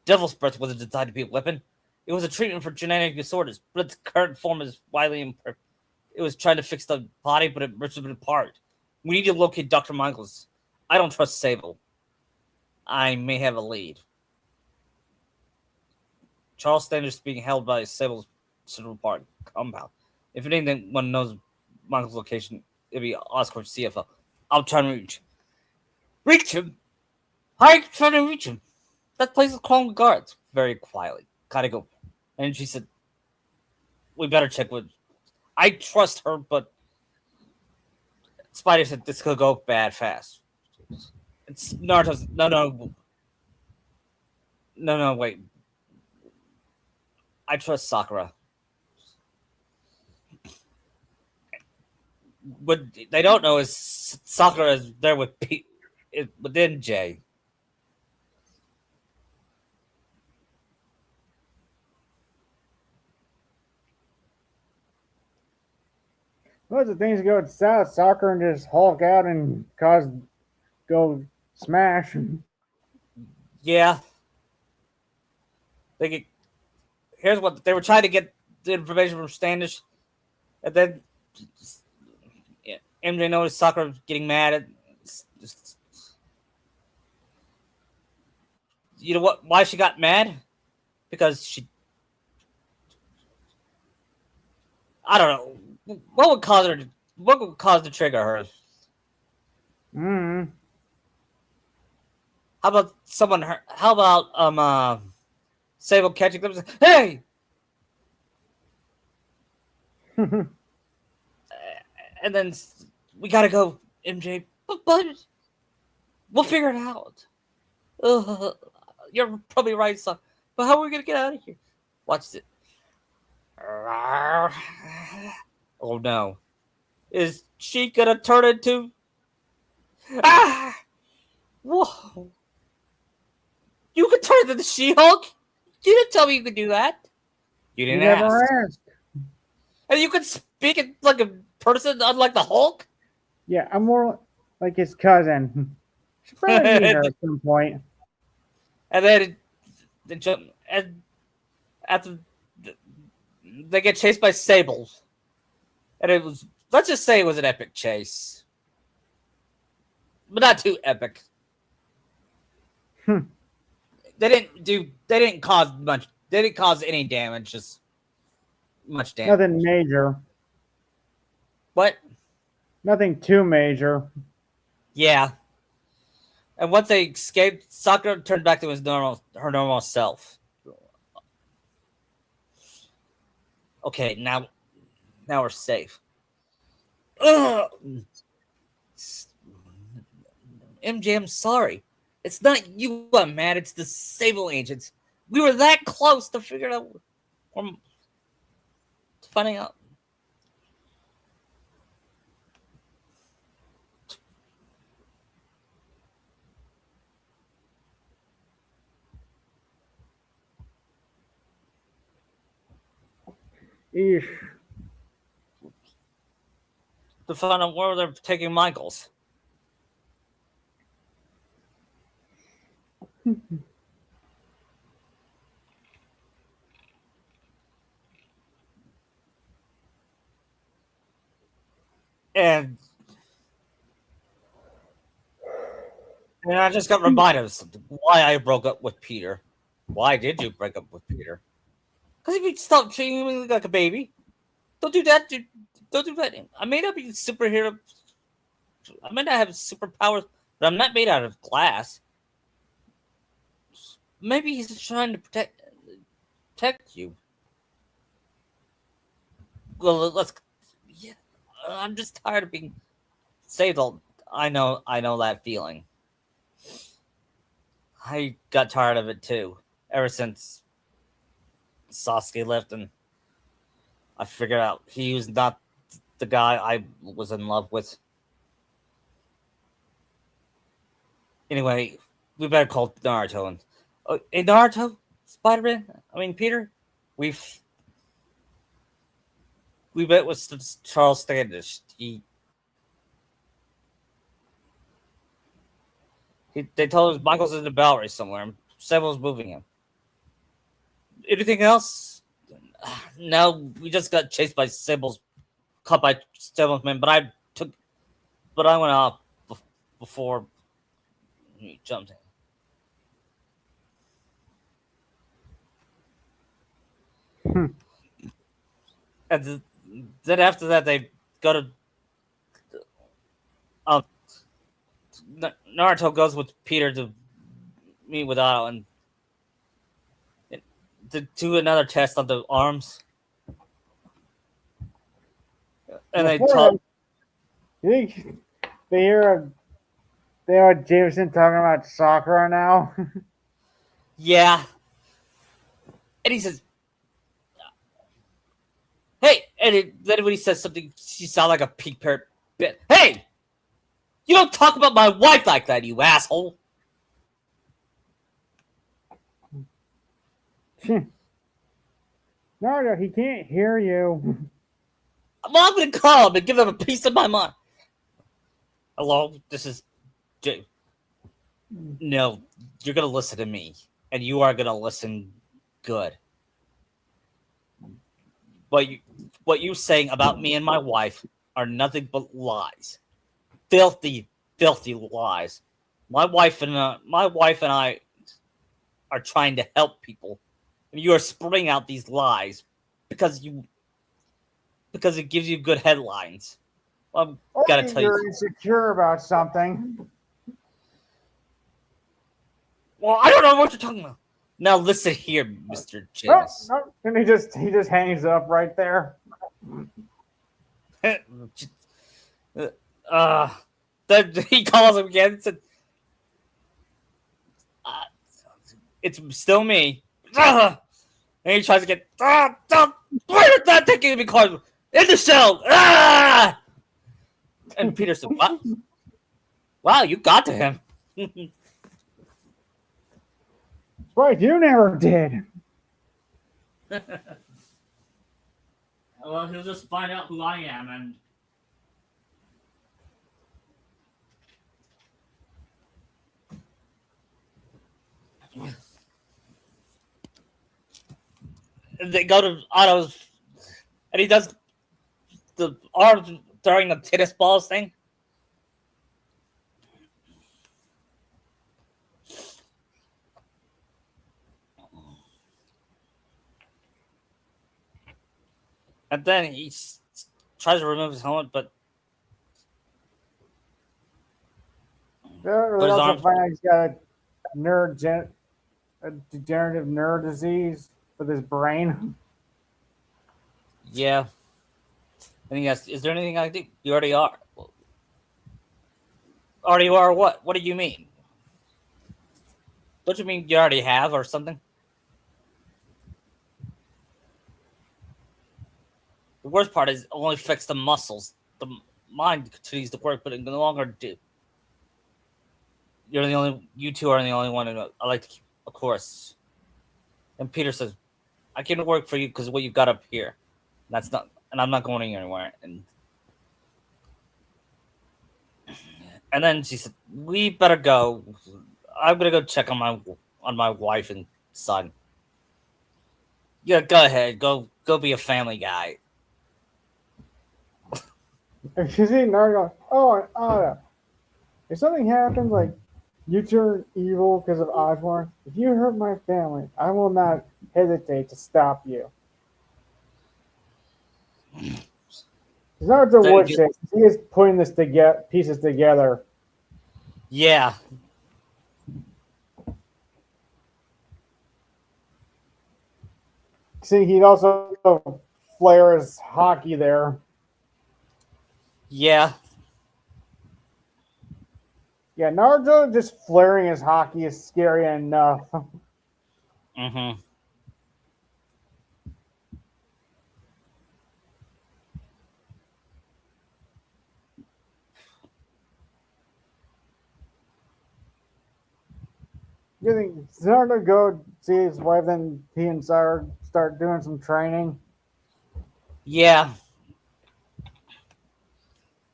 Devil's Breath wasn't designed to be a weapon. It was a treatment for genetic disorders, but its current form is widely imperfect. It was trying to fix the body, but it ripped it apart. We need to locate Dr. Michaels. I don't trust Sable. I may have a lead. Charles Sanders is being held by Sable's Central Park compound. If anyone knows Michael's location, it'll be Oscorp's CFO. I'll try and reach him. I'm trying to reach him. That place is crawling with guards. Very quietly. Gotta go. And she said, we better check with. I trust her, but Spidey said this could go bad fast. It's Naruto's. No, wait. I trust Sakura. What they don't know is Sakura is there within Jay. Most of the things go south, Sakura and just Hulk out and go smash. Yeah. Here's what they were trying to get the information from Standish, and then MJ noticed Sakura getting mad at. You know what? Why she got mad? Because I don't know. What would cause her? What would cause to trigger her? Mm. How about someone? How about Sable catching them? Hey, and then we gotta go, MJ. But we'll figure it out. You're probably right, son. But how are we gonna get out of here? Watch it. Oh no! Is she gonna turn into? Ah! Whoa! You can turn into the She-Hulk. You didn't tell me you could do that. You You didn't ask. never asked. And you can speak it like a person, unlike the Hulk. Yeah, I'm more like his cousin. Should probably meet her and at some point. then they jump, and after they get chased by sables, and it was, let's just say it was an epic chase, but not too epic. Hmm. They didn't cause much. They didn't cause any damage. Just much damage. Nothing major. What? Nothing too major. Yeah. And once they escaped, Sakura turned back to her normal self. Okay, now we're safe. Ugh. MJ, I'm sorry. It's not you I'm mad, it's the Sable agents. We were that close to figuring out, to finding out. Eesh. To find out where they're taking Michaels. And I just got reminded of something. Why I broke up with Peter. Why did you break up with Peter? Because if you stop treating me like a baby, don't do that. Don't do that. I may not be a superhero. I may not have superpowers, but I'm not made out of glass. Maybe he's trying to protect you. Well, let's. Yeah, I'm just tired of being saved. I know that feeling. I got tired of it too. Ever since Sasuke left, and I figured out he was not the guy I was in love with. Anyway, we better call Naruto and. Hey, Naruto, Spider-Man. I mean, Peter. We've we met with Charles Standish. They told us Michael's in the Bowery somewhere. And Sable's moving him. Anything else? No, we just got chased by caught by Sable's men. But I went off before he jumped in. Hmm. And then after that, they go to. Naruto goes with Peter to meet with Otto and to do another test on the arms. And they talk. You think they hear Jameson talking about Sakura now? Yeah. And he says, hey, then when he says something, she sounds like a pig parrot. Hey! You don't talk about my wife like that, you asshole! No, he can't hear you. Well, I'm gonna call him and give him a piece of my mind. Hello, this is Jay. No, you're gonna listen to me, and you are gonna listen good. What you saying about me and my wife are nothing but lies, filthy lies. My wife and I are trying to help people, and you are spreading out these lies because because it gives you good headlines. Well, I've got to Only tell you're you. insecure about something. Well, I don't know what you're talking about. Now listen here, Mr. No, James. no. And he just hangs up right there. uh, then he calls him again and said, uh, it's still me. And he tries to get, why did that taking me card in the cell? And Peter said, what? Wow, you got to him. Right, you never did. Well, he'll just find out who I am, and they go to Otto's, and he does the arms throwing the tennis balls thing. And then he tries to remove his helmet, but We his also arms. find out he's got a degenerative nerve disease with his brain. Yeah. And he asks, is there anything I can do? You already are. Already are what? What do you mean? Don't you mean you already have or something? The worst part is it only affects the muscles. The mind continues to work, but it no longer do. You two are the only one who I like to keep, of course. And Peter says, I came to work for you because of what you got up here. That's not, and I'm not going anywhere. And then she said, we better go. I'm gonna go check on my wife and son. Yeah, go ahead. Go be a family guy. And she's eating Naruto. Oh, and Anna, if something happens, like you turn evil because of Osborne, if you hurt my family, I will not hesitate to stop you. Naruto would say he is putting this pieces together. Yeah. See, he'd also flare his hockey there. Yeah. Yeah, Naruto just flaring his hockey is scary enough. Mm-hmm. You think Naruto go see his wife, then he and Sarah start doing some training? Yeah.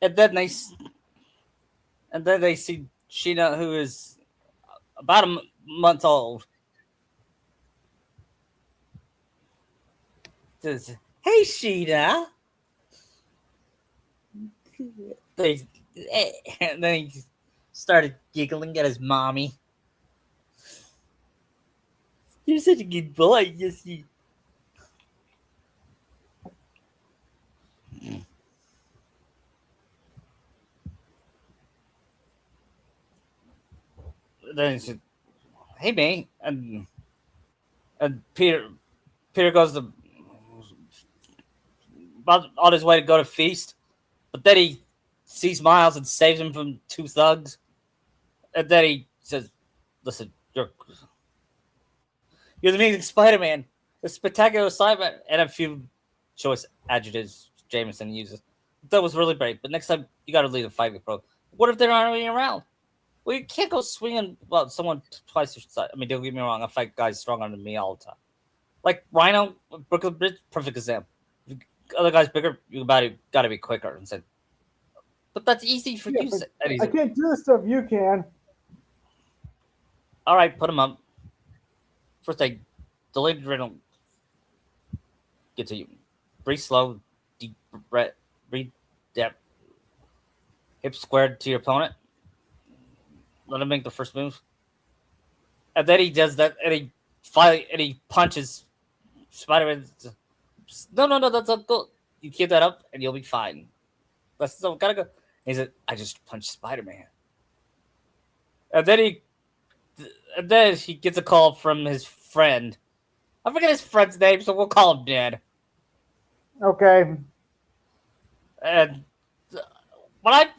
And then they see Sheena, who is about a month old. Says, "Hey, Sheena." They and then he started giggling at his mommy. You're such a good boy, yes you. Then he said, "Hey, man," and Peter goes to about on his way to go to feast, but then he sees Miles and saves him from two thugs, and then he says, "Listen, you're the amazing Spider-Man, a spectacular assignment, and a few choice adjectives Jameson uses. That was really great, but next time you got to leave the fight pro. What if they're not even around? Well, you can't go swinging about someone twice your size. I mean, don't get me wrong, I fight guys stronger than me all the time. Like Rhino, Brooklyn Bridge, perfect example. If other guys bigger, you got to be quicker." And said, "But that's easy for Yeah, you." but And he I said, can't do the stuff you can. "All right, put him up. First, I delayed adrenaline. Get to you. Breathe slow, deep breath, breathe depth. Hips squared to your opponent. Let him make the first move. And then he does that, and he punches Spider-Man. No, that's not good. you keep that up, and you'll be fine. Let's so gotta go. He said, "I just punched Spider-Man," and then he gets a call from his friend. I forget his friend's name, so we'll call him Dad. Okay. And when I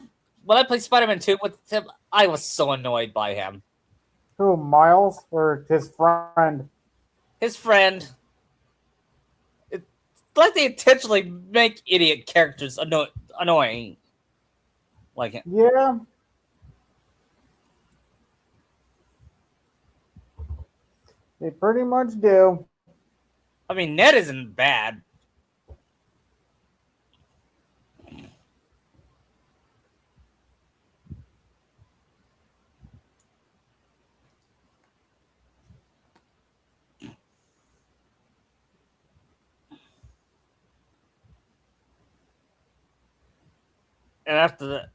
when I played Spider-Man 2 with him, I was so annoyed by him. Who, Miles or his friend? His friend, it's like they intentionally make idiot characters annoying, like him. Yeah. They pretty much do. I mean, Ned isn't bad. And after that,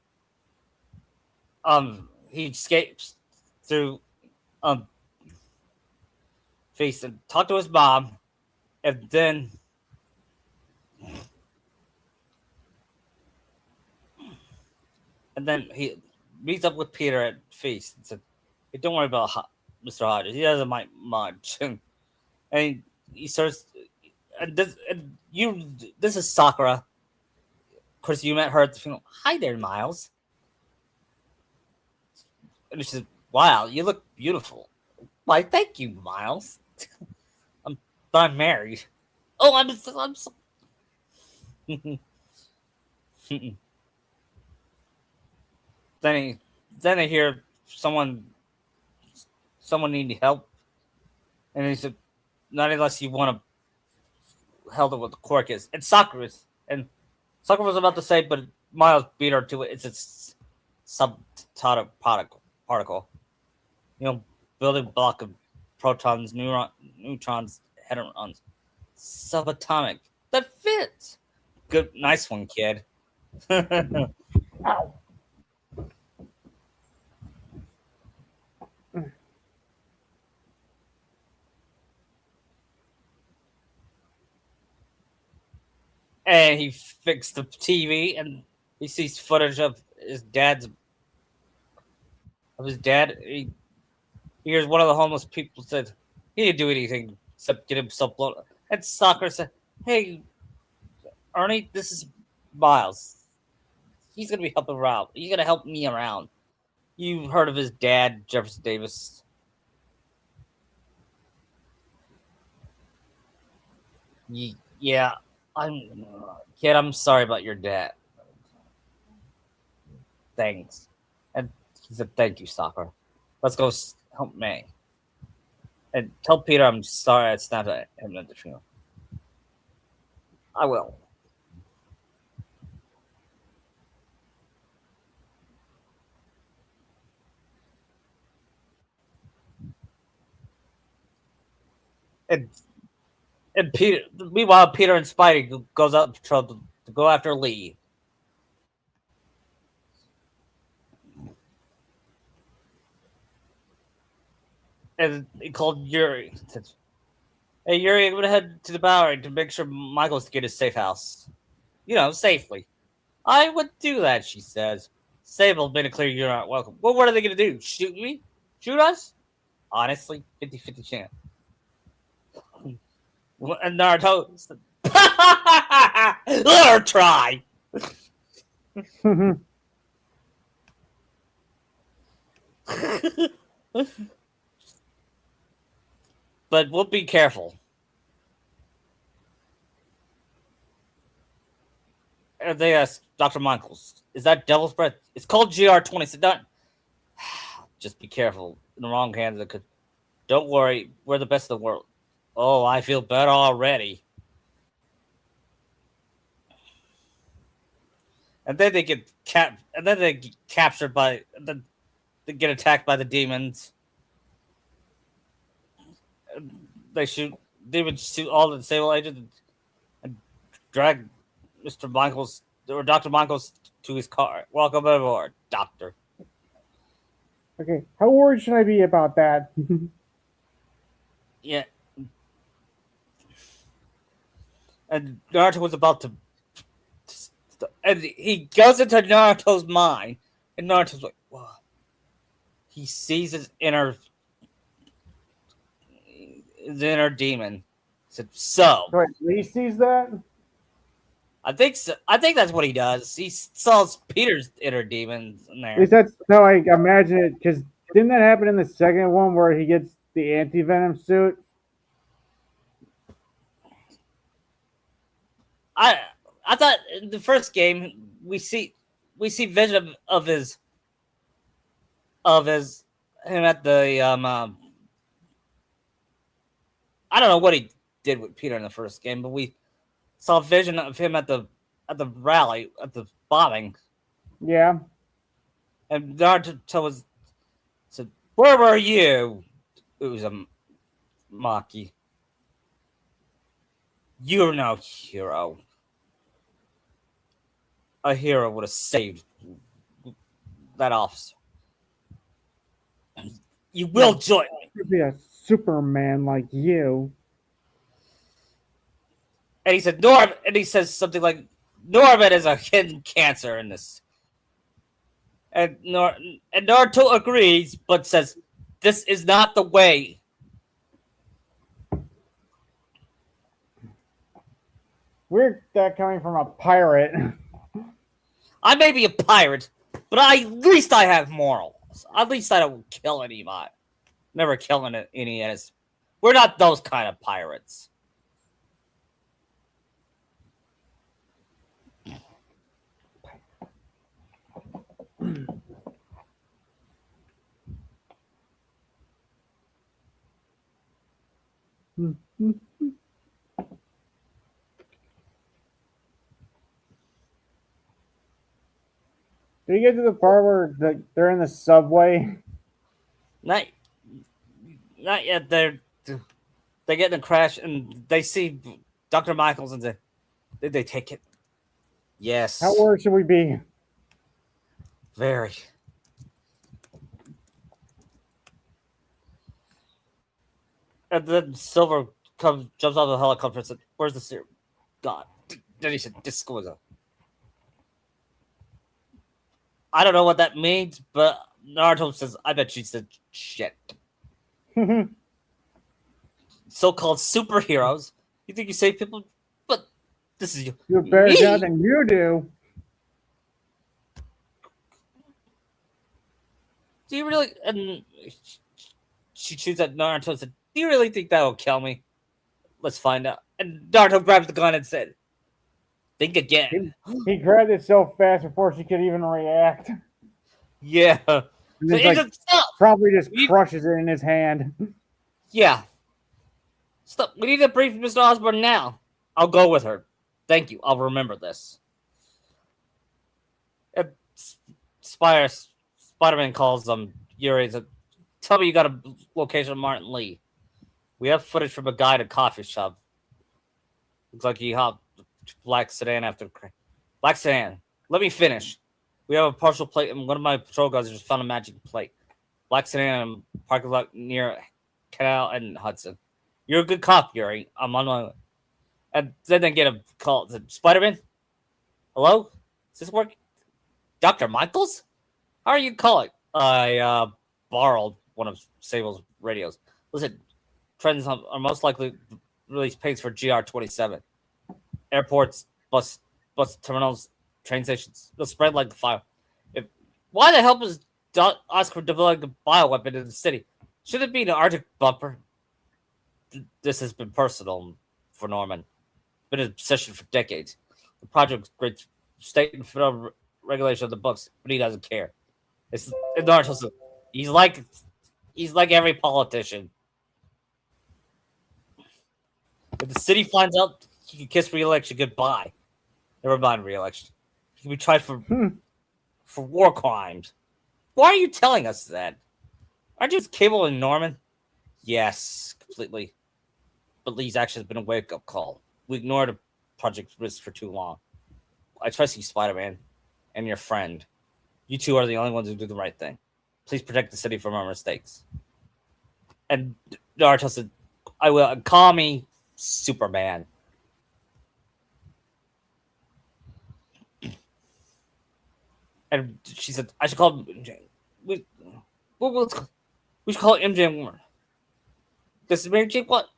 he escapes through face and talk to his mom, and then he meets up with Peter at Feast and said, "Hey, don't worry about Mr. Hodges. He doesn't mind much." And he starts. This is Sakura. Of course, you met her at the funeral. Hi there, Miles. And she said, "Wow, you look beautiful." Why, thank you, Miles. I'm married. Oh, I'm so. then he, then I hear someone needing help, and he said, "Not unless you want to help with the cork is." And Sakura was about to say, but Miles beat her to it. It's a subatomic particle. You know, building block of protons, neutrons, hadrons, subatomic. That fits. Good, nice one, kid. Ow. And he fixed the TV, and he sees footage of his dad. He hears one of the homeless people said he didn't do anything except get himself blown. And Sakura said, "Hey, Ernie, this is Miles. He's gonna be helping around. He's gonna help me around. You heard of his dad, Jefferson Davis?" Yeah, kid. I'm sorry about your dad. Thanks. And he said, "Thank you, Sakura. Let's go help May. And tell Peter I'm sorry I snapped at him at the funeral." I will. And meanwhile, Peter and Spidey goes out to go after Lee. And he called Yuri. Said, "Hey, Yuri, I'm gonna head to the Bowery to make sure Michael's to get his safe house. Safely." "I would do that," she says. "Sable made it clear you're not welcome." "Well, what are they gonna do? Shoot me? Shoot us?" "Honestly, 50-50 chance." And Naruto said, "Let her try." But we'll be careful. And they asked Dr. Michaels, "Is that devil's breath?" "It's called GR20. So don't just be careful. In the wrong hands, it could. Don't worry, we're the best in the world." "Oh, I feel better already." And then they get captured by. Then they get attacked by the demons. They shoot. Demons shoot all the Sable agents and drag Mr. Michaels or Dr. Michaels to his car. "Welcome aboard, Doctor." Okay, how worried should I be about that? Yeah. And Naruto was about to And he goes into Naruto's mind, and Naruto's like, "Whoa!" He sees his inner demon. He said, "So, So at least sees that. I think so. I think that's what he does. He saw Peter's inner demons in At there. least that's how I imagine it. Because didn't that happen in the second one where he gets the anti-venom suit? I thought in the first game we see vision of him at the I don't know what he did with Peter in the first game, but we saw a vision of him at the rally at the bombing, Yeah. and Naruto said, "Where were you, Uzumaki? You're no hero. A hero would have saved that officer. You will join me." To be a Superman like you. And he said, and he says something like, "Norman is a hidden cancer in this." And Naruto agrees, but says, "This is not the way." Weird that coming from a pirate. I may be a pirate, but at least I have morals. At least I don't kill anybody. Never killing any innocent. We're not those kind of pirates. Do you get to the part where they're in the subway? Not yet. They get in a crash and they see Dr. Michaels and say, "Did they take it?" Yes. How worried should we be? Very. And then Silver jumps out of the helicopter and said, "Where's the serum?" God. Then he said, "Disclosure." I don't know what that means, but Naruto says, "I bet she said shit." So-called superheroes. You think you save people? But this is you. Do a better job than you do. Do you really? And she shoots at Naruto and said, "Do you really think that'll kill me? Let's find out." And Naruto grabs the gun and said, "Think again." He grabbed it so fast before she could even react. Yeah. And So then probably just crushes it in his hand. Yeah. Stop. We need to brief Mr. Osborn now. I'll go with her. Thank you. I'll remember this. Spider-Man calls Yuri. Said, "Tell me you got a location of Martin Lee. We have footage from a guy at a coffee shop. Looks like he hopped black sedan after black sedan. Let me finish. We have a partial plate, and one of my patrol guys just found a magic plate. Black sedan in a parking lot near Canal and Hudson. You're a good cop, Yuri. I'm on my way." And then they get a call. Spider-Man? Hello? Is this work? Dr. Michaels? How are you calling? I borrowed one of Sable's radios. Listen, trends are most likely release paints for GR27. Airports, bus terminals, train stations. They'll spread like fire. Why the hell does ask for developing a bioweapon in the city? Should it be an Arctic bumper? This has been personal for Norman. Been an obsession for decades. The project's great state and federal regulation of the books, but he doesn't care. It's Naruto. He's like every politician. If the city finds out, he can kiss re-election goodbye. Never mind re-election. He can be tried for war crimes. Why are you telling us that? Aren't you as capable as Norman? Yes, completely. But Lee's action has been a wake-up call. We ignored the project risk for too long. I trust you, Spider-Man, and your friend. You two are the only ones who do the right thing. Please protect the city from our mistakes. And Naruto said, "I will. Call me Superman." And she said, I should call MJ. Let's call, we should call it MJ Warren. This is Mary Jane. What?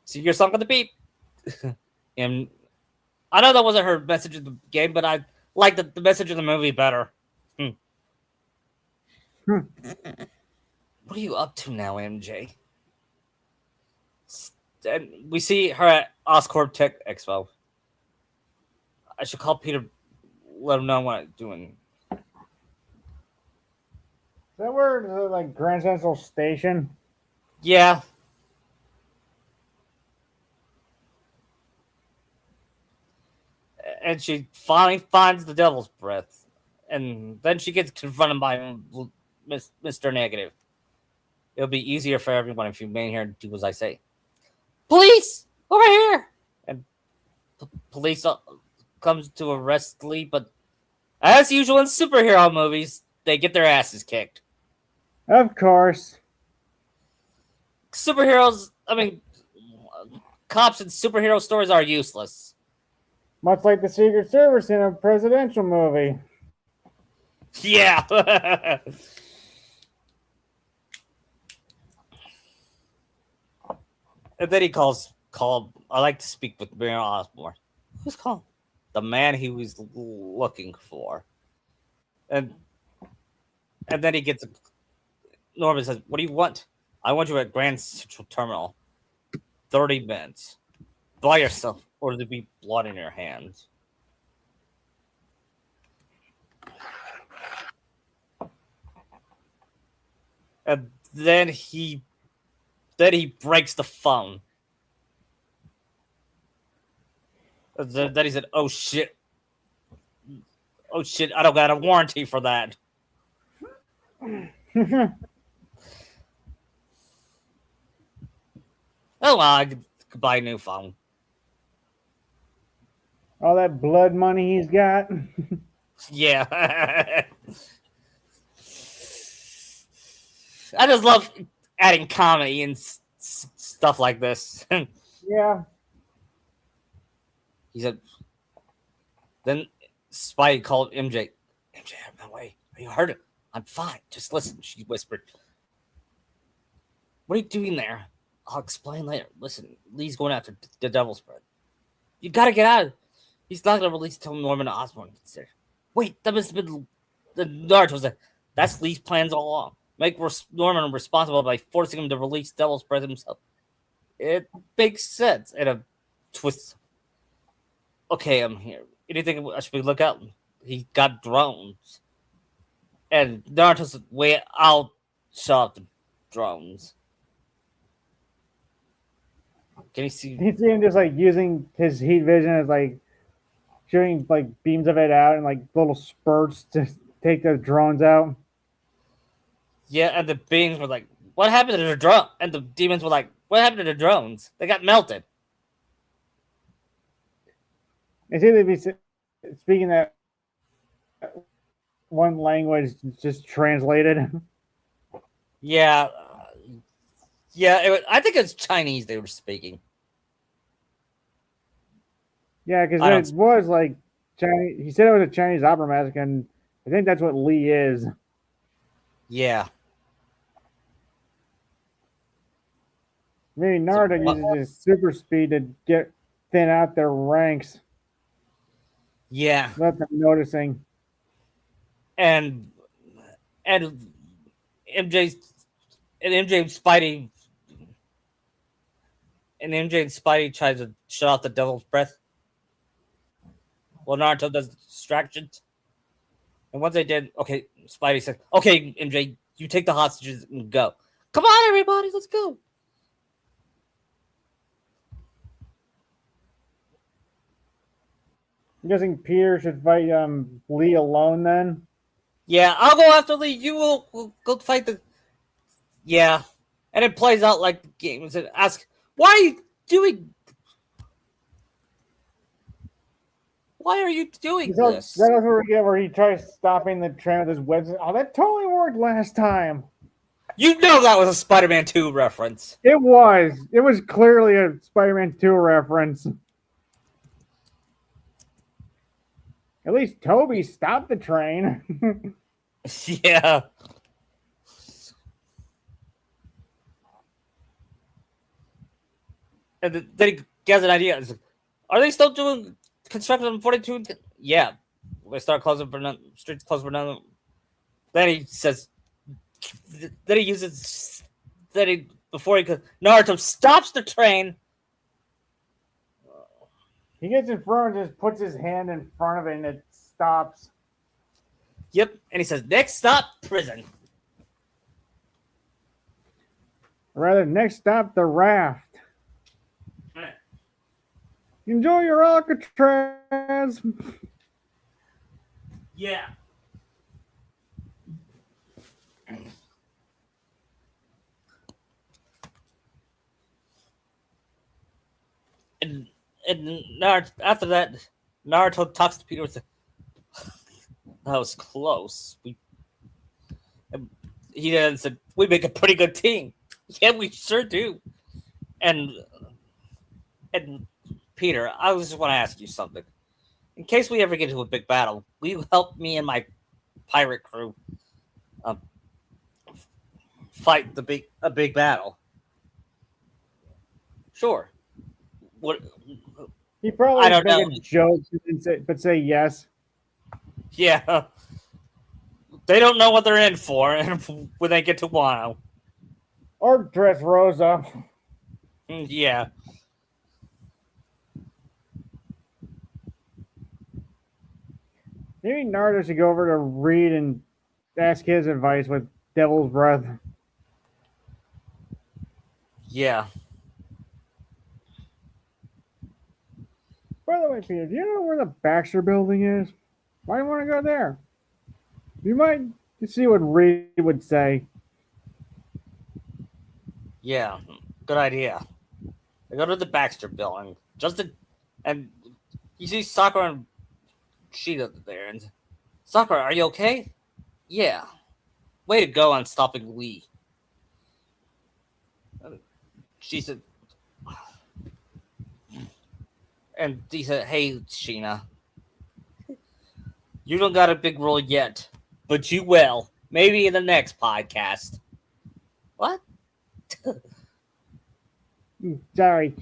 See your song on the beat. And I know that wasn't her message of the game, but I like the message of the movie better. Hmm. What are you up to now, MJ? And we see her at Oscorp Tech Expo. I should call Peter, let him know what I'm doing. Is that where the like Grand Central Station? Yeah. And she finally finds the Devil's Breath. And then she gets confronted by Mr. Negative. It'll be easier for everyone if you remain here and do as I say. Police! Over here! And police comes to arrest Lee, but as usual in superhero movies, they get their asses kicked. Of course. Superheroes, cops in superhero stories are useless. Much like the Secret Service in a presidential movie. Yeah. And then he called. I like to speak with Mayor Osborne. Who's calling? The man he was looking for. And then he gets. Norman says, "What do you want? I want you at Grand Central Terminal. 30 minutes. By yourself, or there be blood in your hands." And then he breaks the phone. Then he said, "Oh shit, I don't got a warranty for that." Oh well, I could buy a new phone. All that blood money he's got. Yeah. I just love adding comedy and stuff like this. Yeah. He said, then Spidey called MJ. MJ, I'm on my way. Are you hurt? I'm fine. Just listen, she whispered. What are you doing there? I'll explain later. Listen, Lee's going after the Devil's Breath. You gotta get out. He's not gonna release till Norman Osborn gets there. Wait, that must have been the Naruto said. That's Lee's plans all along. Make Norman responsible by forcing him to release Devil's Breath himself. It makes sense. And a twist. Okay, I'm here. Anything I should be look out? He got drones. And Naruto's way out shot the drones. Can you see? You see him just like using his heat vision as like shooting like beams of it out and like little spurts to take the drones out. Yeah, and the beings were like, what happened to the drone? And the demons were like, what happened to the drones? They got melted. It's either be speaking that one language just translated. Yeah. Yeah, I think it's Chinese they were speaking. Yeah, because it was like Chinese. He said it was a Chinese opera mask, and I think that's what Lee is. Yeah. Maybe Naruto uses his super speed to get thin out their ranks. Yeah. Without them noticing. And MJ and Spidey tries to shut off the Devil's Breath. Well, Naruto does the distractions. And once they did, okay, Spidey said, okay, MJ, you take the hostages and go. Come on, everybody, let's go. I'm guessing Peter should fight Lee alone then? Yeah, I'll go after Lee. You will go fight the... Yeah. And it plays out like the game. And ask, why are you doing... Why are you doing this? That was where he tries stopping the train with his webs. Oh, that totally worked last time. You know that was a Spider-Man 2 reference. It was. It was clearly a Spider-Man 2 reference. At least Toby stopped the train. Yeah. And then he gets an idea. He's like, are they still doing construction on 42? Yeah. We start closing for streets closed for now. Then he says, then he uses, then he, before he could, Naruto stops the train. He gets in front and just puts his hand in front of it and it stops. Yep. And he says, next stop, prison. Or rather, next stop, the raft. Enjoy your Alcatraz. Yeah. And Naruto, after that, Naruto talks to Peter and says, that was close. He then said, we make a pretty good team. Yeah, we sure do. And Peter, I just want to ask you something. In case we ever get into a big battle, will you help me and my pirate crew fight a big battle? Sure. What? He probably I don't make know. a joke but say yes. Yeah. They don't know what they're in for when they get to Wano. Or dress Rosa. Yeah. Maybe Naruto should go over to Reed and ask his advice with Devil's Breath. Yeah. By the way, Peter, do you know where the Baxter building is? Why do you want to go there? You might see what Reed would say. Yeah. Good idea. They go to the Baxter building. And you see Sakura and Sheeta there. And Sakura, are you okay? Yeah. Way to go on stopping Lee. She said, and he said, hey, Sheena, you don't got a big role yet, but you will. Maybe in the next podcast. What? Sorry.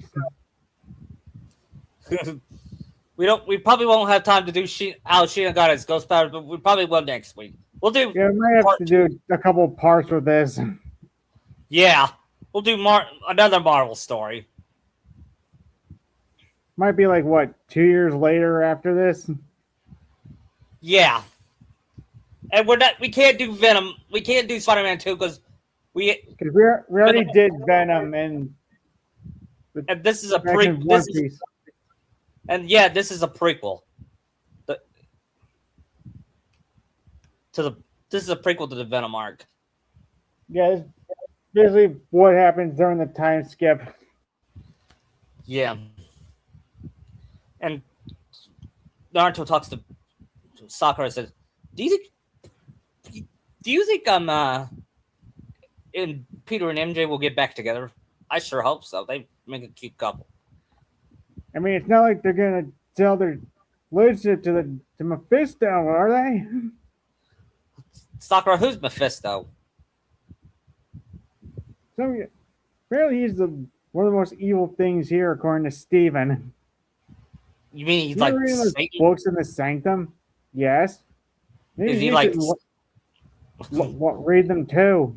We probably won't have time to do how Sheena got his ghost powers, but we probably will next week. We'll do. Yeah, we might have to do a couple parts with this. Yeah, we'll do another Marvel story. Might be like what, 2 years later after this? Yeah, and we can't do Venom. We can't do Spider-Man 2 because we already did Venom and this is a prequel. And yeah, this is a prequel. This is a prequel to the Venom arc. Yeah, it's basically what happens during the time skip. Yeah. And Naruto talks to Sakura and says, Do you think and Peter and MJ will get back together? I sure hope so. They make a cute couple. I mean, it's not like they're gonna tell their relationship to Mephisto, are they? Sakura, who's Mephisto? Apparently he's one of the most evil things here, according to Steven. You mean he's you like reading those Satan? Books in the Sanctum? Yes. Maybe Is he like? Read them too.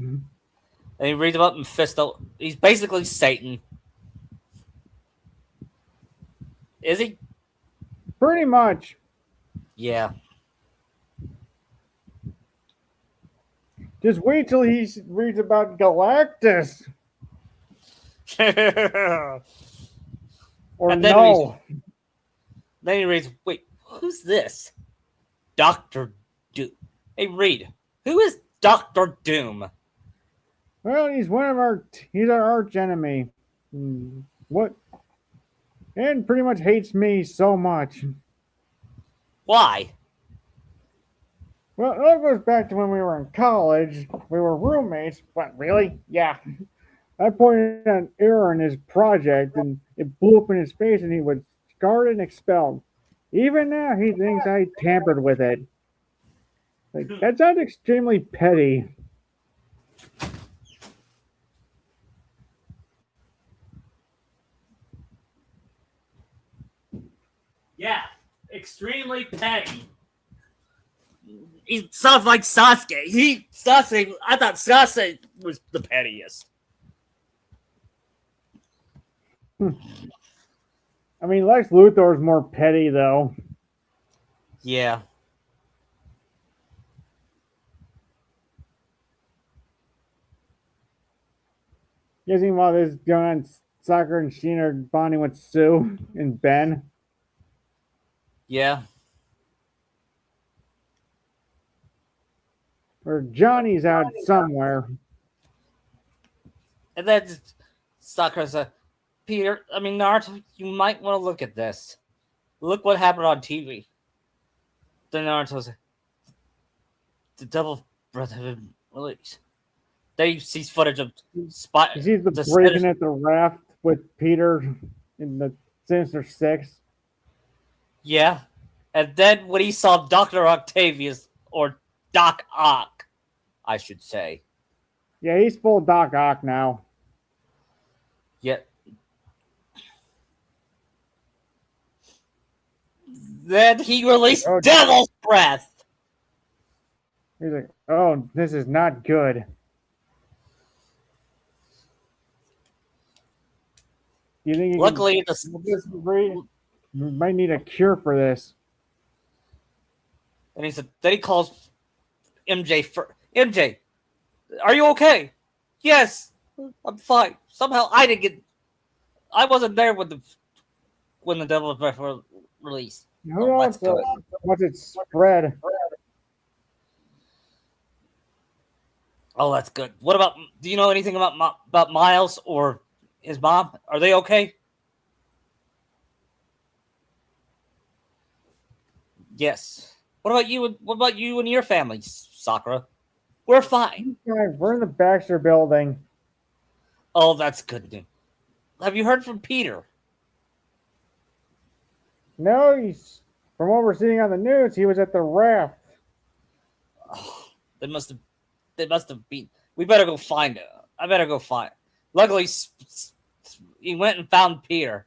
And he reads about Mephisto. He's basically Satan. Is he? Pretty much. Yeah. Just wait till he reads about Galactus. Or no. Then he reads, wait, who's this? Dr. Doom. Hey, Reed, who is Dr. Doom? Well, he's our arch enemy. What? And pretty much hates me so much. Why? Well, it all goes back to when we were in college. We were roommates, but really? Yeah. I pointed out an error in his project, and it blew up in his face, and he was scarred and expelled. Even now, he thinks I tampered with it. Like, that sounds extremely petty. Yeah, extremely petty. He sounds like Sasuke. Sasuke. I thought Sasuke was the pettiest. I mean, Lex Luthor is more petty, though. Yeah. Guessing while this is going on, Sakura and Sheen are bonding with Sue and Ben. Yeah. Or Johnny's out somewhere. And then Sakura said, Peter, Naruto, you might want to look at this. Look what happened on TV. Then Naruto said, the double breath had been released. Then he sees footage of Spot. He sees the breaking at the raft with Peter in the Sinister Six. Yeah. And then when he saw Dr. Octavius, or Doc Ock, I should say. Yeah, he's full Doc Ock now. Yeah. Then he released Devil's Breath. He's like, oh, this is not good. You think Luckily, you might need a cure for this? And he said, then he calls MJ for MJ. Are you okay? Yes, I'm fine. Somehow I wasn't there when the Devil's Breath were released. Who else wants it spread? Oh, that's good. What about? Do you know anything about Miles or his mom? Are they okay? Yes. What about you? What about you and your family, Sakura? We're fine. We're in the Baxter building. Oh, that's good news. Have you heard from Peter? No, from what we're seeing on the news, he was at the raft. Oh, they must have been. We better go find it. I better go find it. Luckily, he went and found Peter.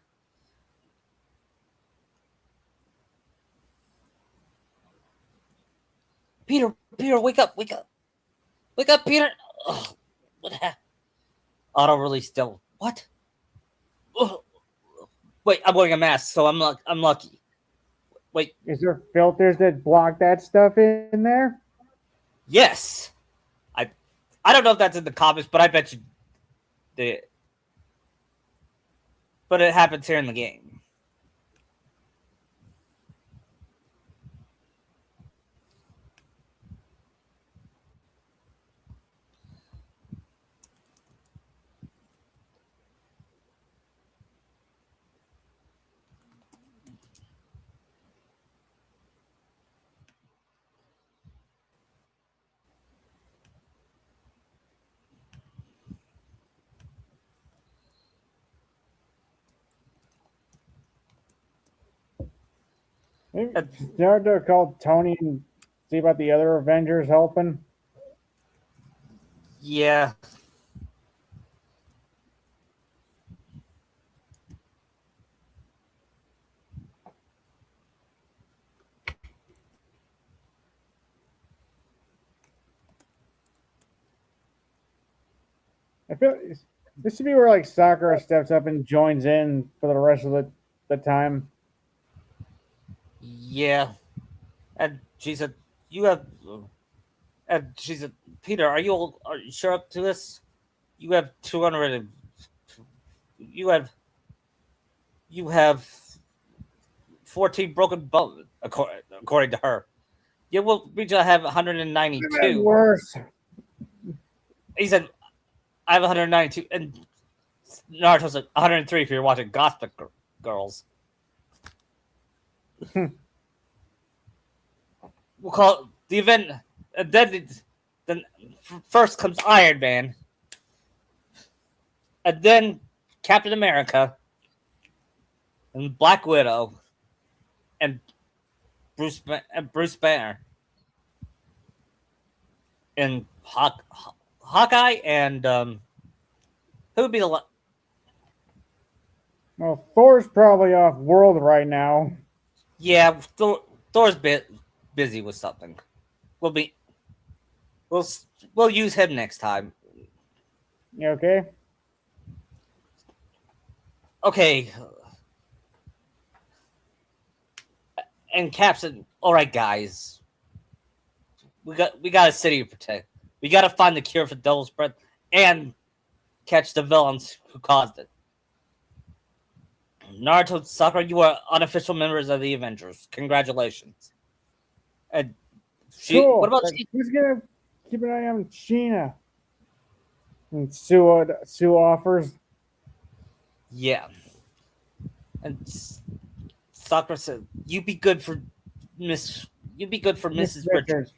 Peter, wake up, Peter. Oh, what happened? Auto release still. What? Oh. Wait, I'm wearing a mask, so I'm lucky. Wait. Is there filters that block that stuff in there? Yes. I don't know if that's in the comics, but I bet you did. But it happens here in the game. Maybe Naruto called Tony and see about the other Avengers helping. Yeah. I feel this should be where like Sakura steps up and joins in for the rest of the time. Yeah. And she said, "You have." And she said, "Peter, are you sure up to this? You have 200. You have 14 broken bones, according to her. Yeah, well, we just have 192. Worse. He said, I have 192. And Naruto said 103 if you're watching Gossip Girls. We'll call it the event. And then first comes Iron Man. And then Captain America. And Black Widow. And Bruce Banner and Hawkeye and who would be Well, Thor's probably off world right now. yeah, Thor's busy with something. We'll be we'll we'll use him next time. You okay? Okay. And Cap said, "All right, guys, we got a city to protect. We got to find the cure for Devil's Breath and catch the villains who caused it. Naruto, Sakura, you are unofficial members of the Avengers. Congratulations." And Cool. what about But she? who's gonna keep an eye on Sheena? And Sue offers. Yeah. And Sakura said, "You be good for Miss. You be good for Miss Mrs. Richards.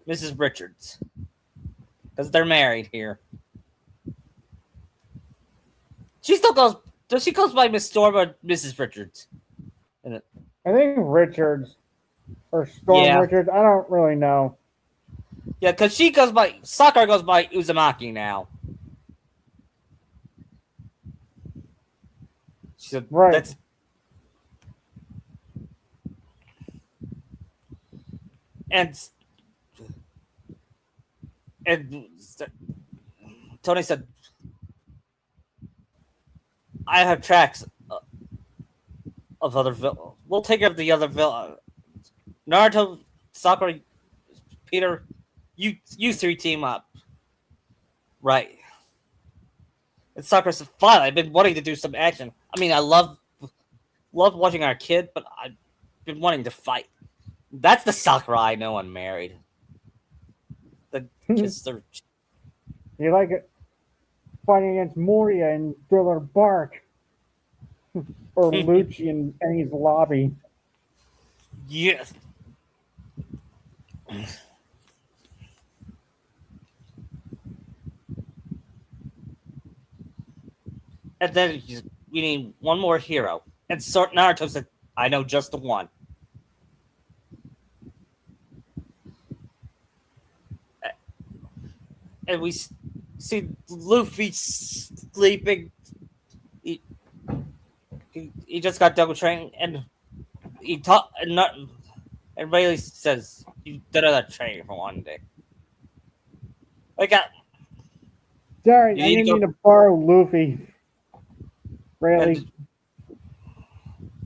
Richards. Mrs. Richards, because they're married here. She still goes. Does she goes by Miss Storm or Mrs. Richards? I think Richards or Storm Yeah. Richards. I don't really know. Yeah, because she goes by Sakura goes by Uzumaki now. She said, Right. That's and and Tony said, "I have tracks of other villains. We'll take care of the other villains. Naruto, Sakura, Peter, you three team up, right?" And Sakura said, "Fine. I've been wanting to do some action. I mean, I love watching our kid, but I've been wanting to fight. That's the Sakura I know and married. The kiss their You like it fighting against Moria and Thriller Bark or Lucci in Annie's lobby. yes." And then we need one more hero. And Naruto said, "I know just the one." And we see Luffy sleeping. He just got double training, and he taught and not. And Rayleigh says, "You did that training for one day." I got Sorry, You I need to didn't go- need to borrow Luffy. Really?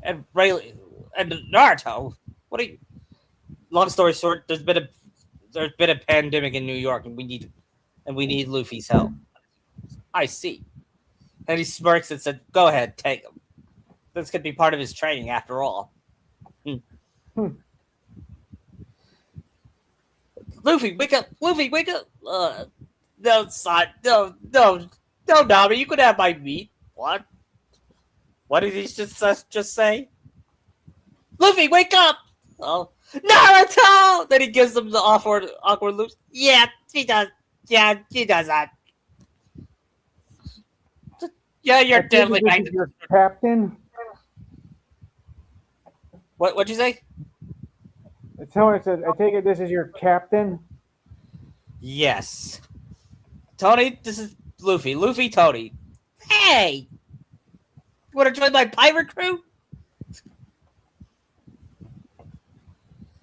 and Rayleigh and Naruto. What are you? Long story short, there's been a pandemic in New York, and we need Luffy's help. I see. And he smirks and said, "Go ahead, take him. This could be part of his training after all." Hmm. Luffy, wake up! Luffy, wake up! No, son, no, Nami, you could have my meat. What? What did he just say? Luffy, wake up! Oh, Naruto! Then he gives them the awkward looks. Yeah, she does. Yeah, she does that. Yeah, you're I think definitely this right. is your captain. What'd you say? Tony says, I take it this is your captain. Yes. Tony, this is Luffy. Luffy, Tony. Hey! You want to join my pirate crew?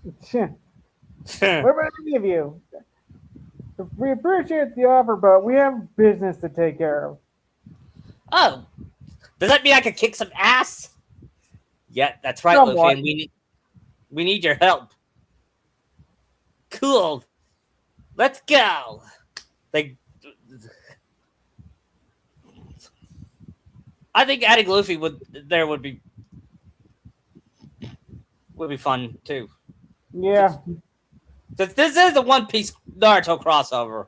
What about any of you? We appreciate the offer, but we have business to take care of. Oh. Does that mean I can kick some ass? Yeah, that's right, Somewhat. Luffy, and we need your help. Cool. Let's go. I think adding Luffy would be fun too. Yeah, Since this is a One Piece Naruto crossover.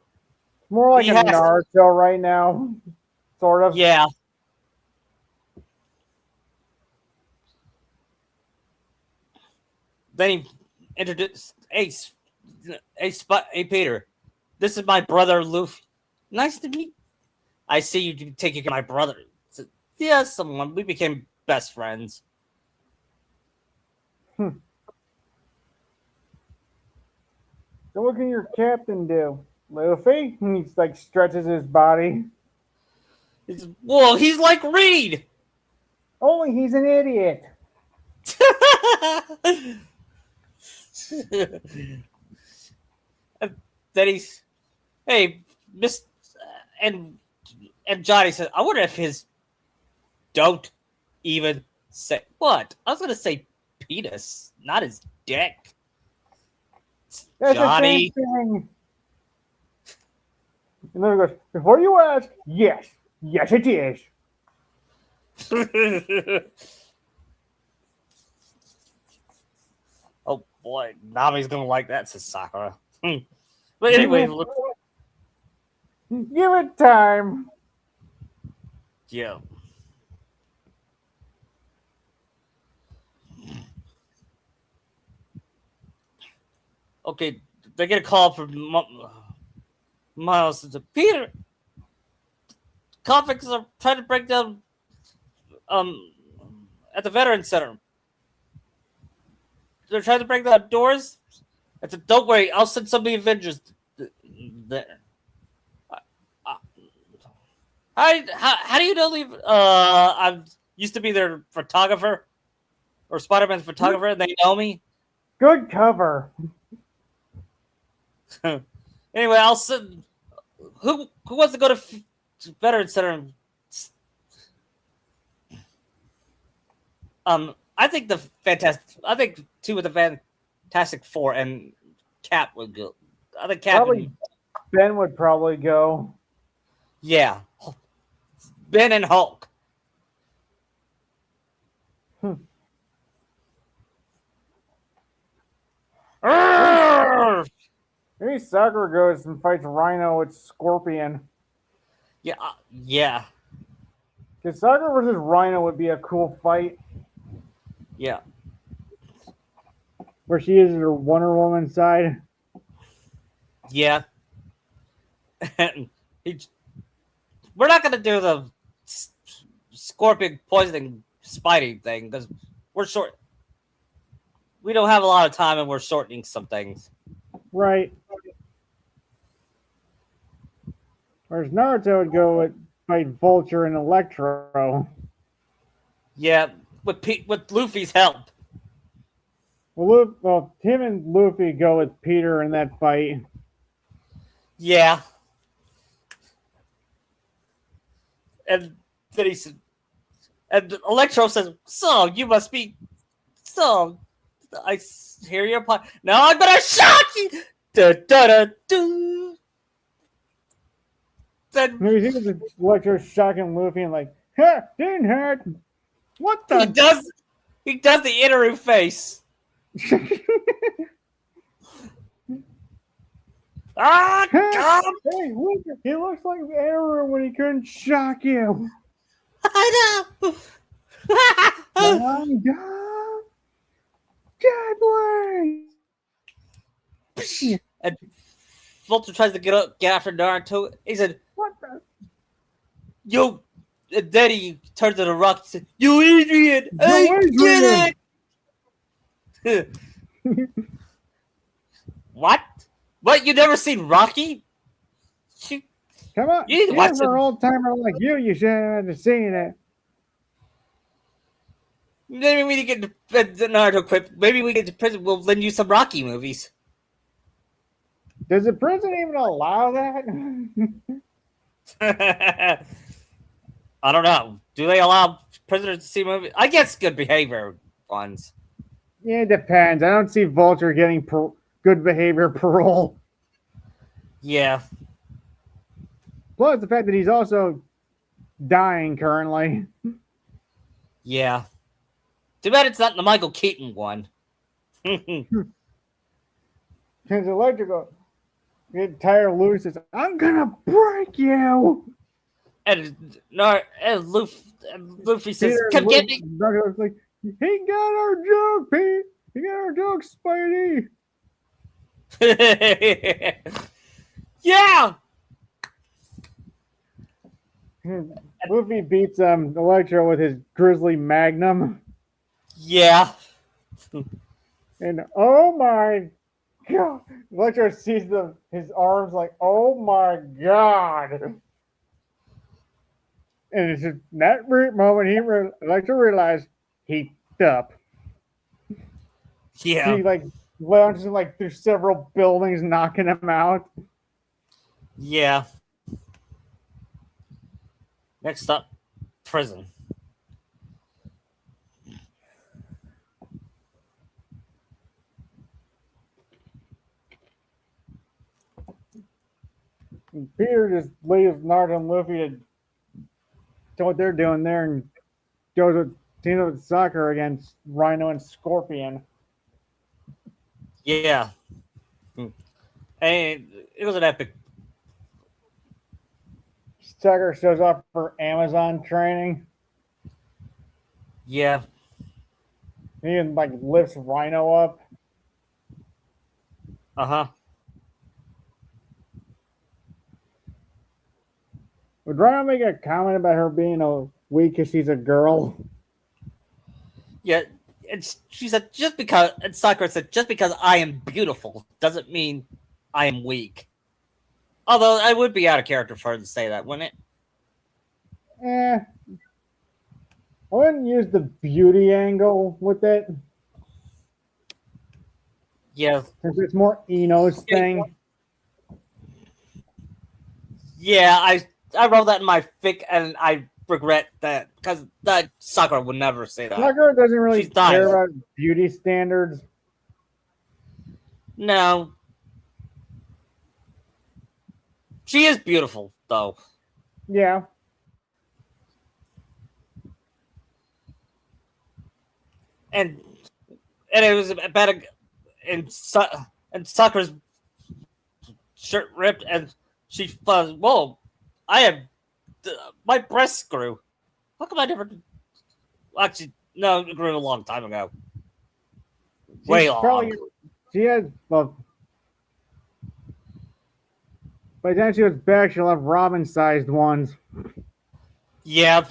more like He a has to- Naruto right now, sort of. Yeah. Then he introduced hey Peter, this is my brother Luffy. Nice to meet. I see you taking care of my brother. Yeah, someone we became best friends. So what can your captain do? Luffy? He's like stretches his body. Whoa, he's like Reed. Only he's an idiot. Then he's, hey, Miss, and and Johnny said, I wonder if his don't even say what? I was gonna say penis, not his dick. That's Johnny. the same thing. And then he goes, before you ask, yes. Yes, it is. Oh boy, Nami's gonna like that, says Sakura. But anyway, look, Give it time. yeah. Okay, they get a call from Miles. Peter, convicts are trying to break down at the Veterans Center. They're trying to break down doors. I said, don't worry, I'll send some of the Avengers there. How do you know? I used to be their photographer or Spider-Man's photographer, and they know me. Good cover. Anyway, I'll send. Who wants to go to Veterans Center? I think the fantastic. I think two of the Fantastic Four and Cap would go. I think Cap. Probably Ben would probably go. Yeah, Ben and Hulk. Maybe Sakura goes and fights Rhino with Scorpion. Yeah, yeah, Because Sakura versus Rhino would be a cool fight. yeah. Where she is her Wonder Woman side. Yeah. We're not gonna do the Scorpion poisoning Spidey thing because we're short. We don't have a lot of time and we're shortening some things. Right. Whereas Naruto would go with fight Vulture and Electro. Yeah, with Luffy's help. Well, him and Luffy go with Peter in that fight. Yeah. And then he said, and Electro says, "So you must be, so I hear your part. Now I'm gonna shock you." Da da da da. Then You think the Electro shocking Luffy and like, huh, didn't hurt. What the? he does the Inaru face. Ah, God! Hey, look, he looks like Arrow when he couldn't shock you. I know. My God, Deadly! And Vulture tries to get after Naruto. He said, What the? "Yo," and then he turned to the Rock and said, "You Adrian, I get it." What? What? You never seen Rocky? Come on, You need to watch for an old timer like you should have seen it. Maybe we need to get the Naruto quip. Maybe we get to prison. We'll lend you some Rocky movies. Does the prison even allow that? I don't know. Do they allow prisoners to see movies? I guess good behavior ones. Yeah, it depends. I don't see Vulture getting good behavior parole. Yeah. Plus the fact that he's also dying currently. Yeah. Too bad it's not the Michael Keaton one. Because Electrical get tired of Luffy says, I'm gonna break you. And Luffy says, Peter "Come get me." Like, he got our joke, Pete. He got our joke, Spidey. Yeah. Luffy beats Electro with his Grizzly Magnum. Yeah. And oh my God. Electro sees his arms like, oh my god. And it's just that moment Electro realized he f***ed up. Yeah. He like launches him like through several buildings, knocking him out. Yeah. Next up, prison. And Peter just leaves Naruto and Luffy to what they're doing there and goes with teams up with Sakura against Rhino and Scorpion. Yeah. And it was an epic. Sakura shows up for Amazon training. Yeah. He even like lifts Rhino up. Uh-huh. Would Rhino make a comment about her being weak because she's a girl? Yeah. She said and Sakura said, just because I am beautiful doesn't mean I am weak. Although I would be out of character for her to say that, wouldn't it? I wouldn't use the beauty angle with it. Yeah. Since it's more Ino's thing. Yeah, I wrote that in my fic, and I regret that because that Sakura would never say that. Sakura doesn't really She's dying. care about beauty standards. No, she is beautiful though. Yeah. And it was about and Sakura's shirt ripped, and she whoa, I have my breasts grew. How come I never? Actually, no, it grew a long time ago. Way long. She has well. By the time she was back, she'll have Robin-sized ones. Yep.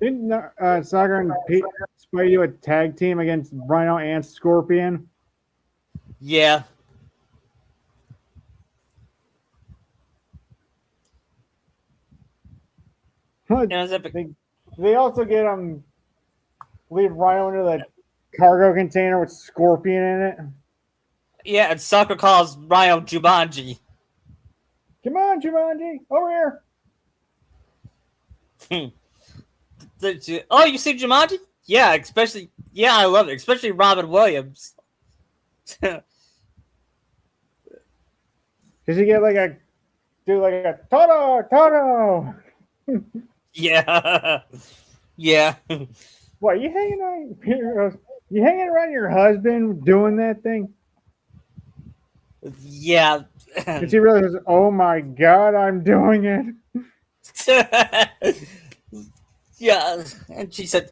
Didn't Sakura and Pete Spidey do a tag team against Rhino and Scorpion? Yeah. It was epic. They also get leave Rhino into the cargo container with Scorpion in it. Yeah, and Sakura calls Ryo Jumanji. Come on, Jumanji, over here. Oh, you see Jumanji? Yeah, I love it, especially Robin Williams. Does he get do a Toto? Yeah. Yeah. What, you hanging around your husband doing that thing? Yeah. And she realizes, oh my god, I'm doing it. Yeah. And she said,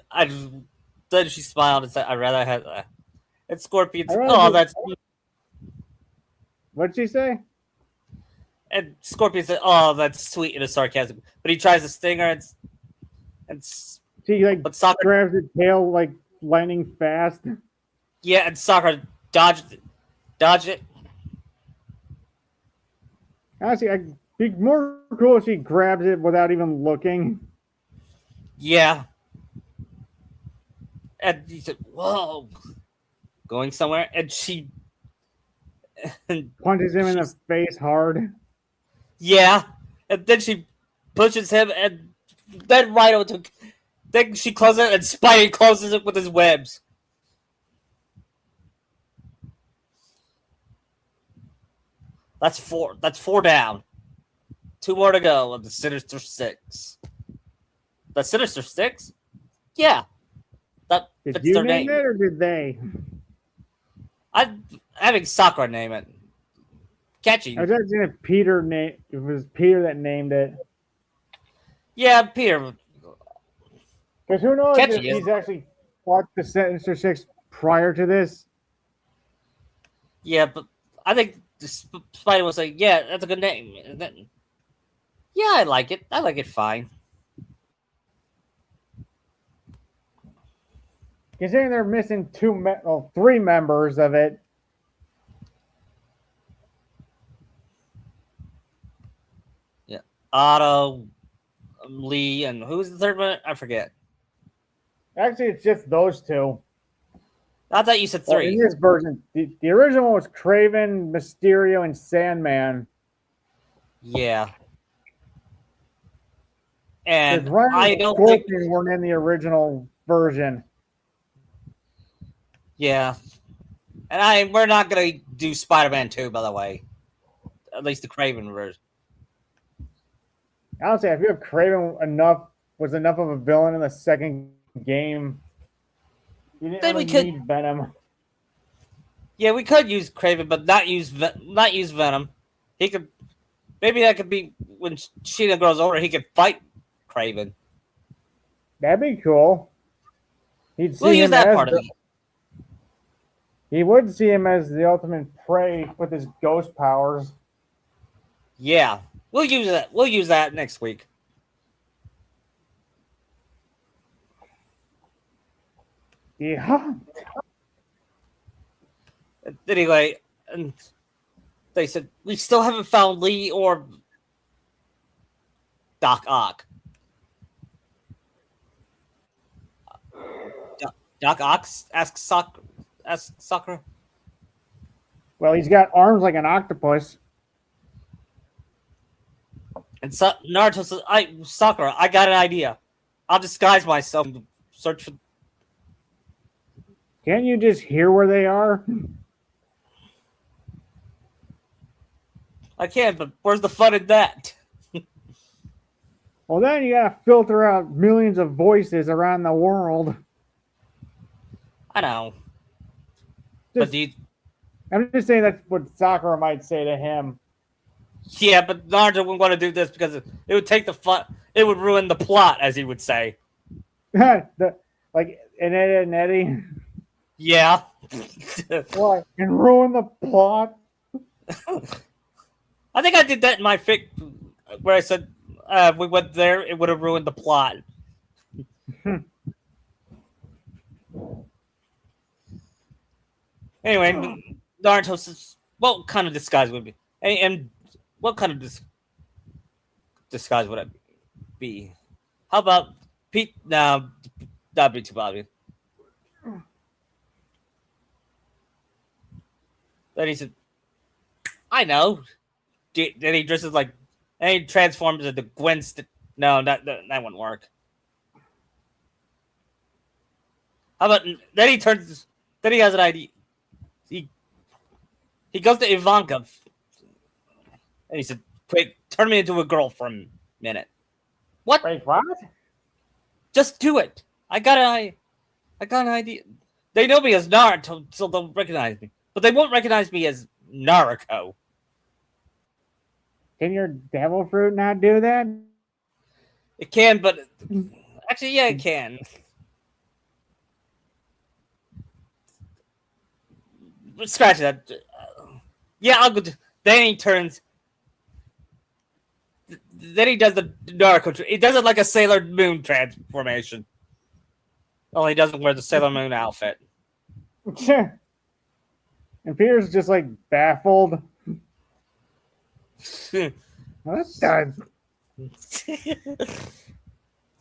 then she smiled and said, I'd rather have that. And Scorpion said, that's. What'd she say? And Scorpion said, oh, that's sweet in a sarcasm. But he tries to sting her and she grabs her tail like lightning fast. Yeah, and Sakura dodged it. Honestly, it'd be more cool if she grabs it without even looking. Yeah. And he said, whoa. Going somewhere. And she punches him in the face hard. Yeah. And then she pushes him, and then Rhino took. Then she closes it, and Spidey closes it with his webs. That's four. That's 4 down. 2 more to go of the Sinister Six. The Sinister Six? Yeah. Did you name it, or did they? I'm having Sakura name it. Catchy. I was actually going to Peter name. It was Peter that named it. Yeah, Peter. Because who knows if he's actually fought the Sinister Six prior to this? Yeah, but I think the Spider was like, yeah, that's a good name. Yeah, I like it. I like it fine. Considering they're missing three members of it. Yeah, Otto, Lee, and who's the third one? I forget. Actually, it's just those two. I thought you said Well, three. in this version, the original was Craven, Mysterio, and Sandman. Yeah. And Ryan I and don't Scorpion think. weren't in the original version. Yeah. And we're not gonna do Spider-Man 2, by the way. At least the Craven version. Honestly, I feel Craven was enough of a villain in the second game. You didn't Then really we could. need Venom. Yeah, we could use Craven, but not use Venom. He could. Maybe that could be when Sheena grows older. He could fight Craven. That'd be cool. He'd We'll see use him that as part of it. he would see him as the ultimate prey with his ghost powers. Yeah, we'll use that. We'll use that next week. Yeah. Anyway, and they said we still haven't found Lee or Doc Ock. Doc Ock asks Sakura. Well, he's got arms like an octopus. And Naruto says, Sakura, I got an idea. I'll disguise myself and search for. Can't you just hear where they are? I can, but where's the fun in that? Well, then you gotta filter out millions of voices around the world. I know. Just, but I'm just saying that's what Sakura might say to him. Yeah, but Naruto wouldn't want to do this because it would take the fun. It would ruin the plot, as he would say. Like an Eddie and Eddie. Yeah. What? And ruin the plot? I think I did that in my fic where I said we went there, it would have ruined the plot. Anyway, Naruto says, what kind of disguise would it be? And what kind of disguise would it be? How about Pete? No, that'd be too obvious. Then he said, I know. Then he dresses like, and he transforms into Gwen. No, that wouldn't work. How about, then he turns, then he has an idea. He goes to Ivanka. And he said, quick, turn me into a girl for a minute. What? Wait, what? Just do it. I got an idea. They know me as Naruto, so they'll recognize me. But they won't recognize me as Naruto. Can your devil fruit not do that? It can, but actually, yeah, it can. Scratch that. Yeah, I'll go. Then he turns. Then he does the Naruto. He does it like a Sailor Moon transformation. Only he doesn't wear the Sailor Moon outfit. And Peter's just like baffled. What does?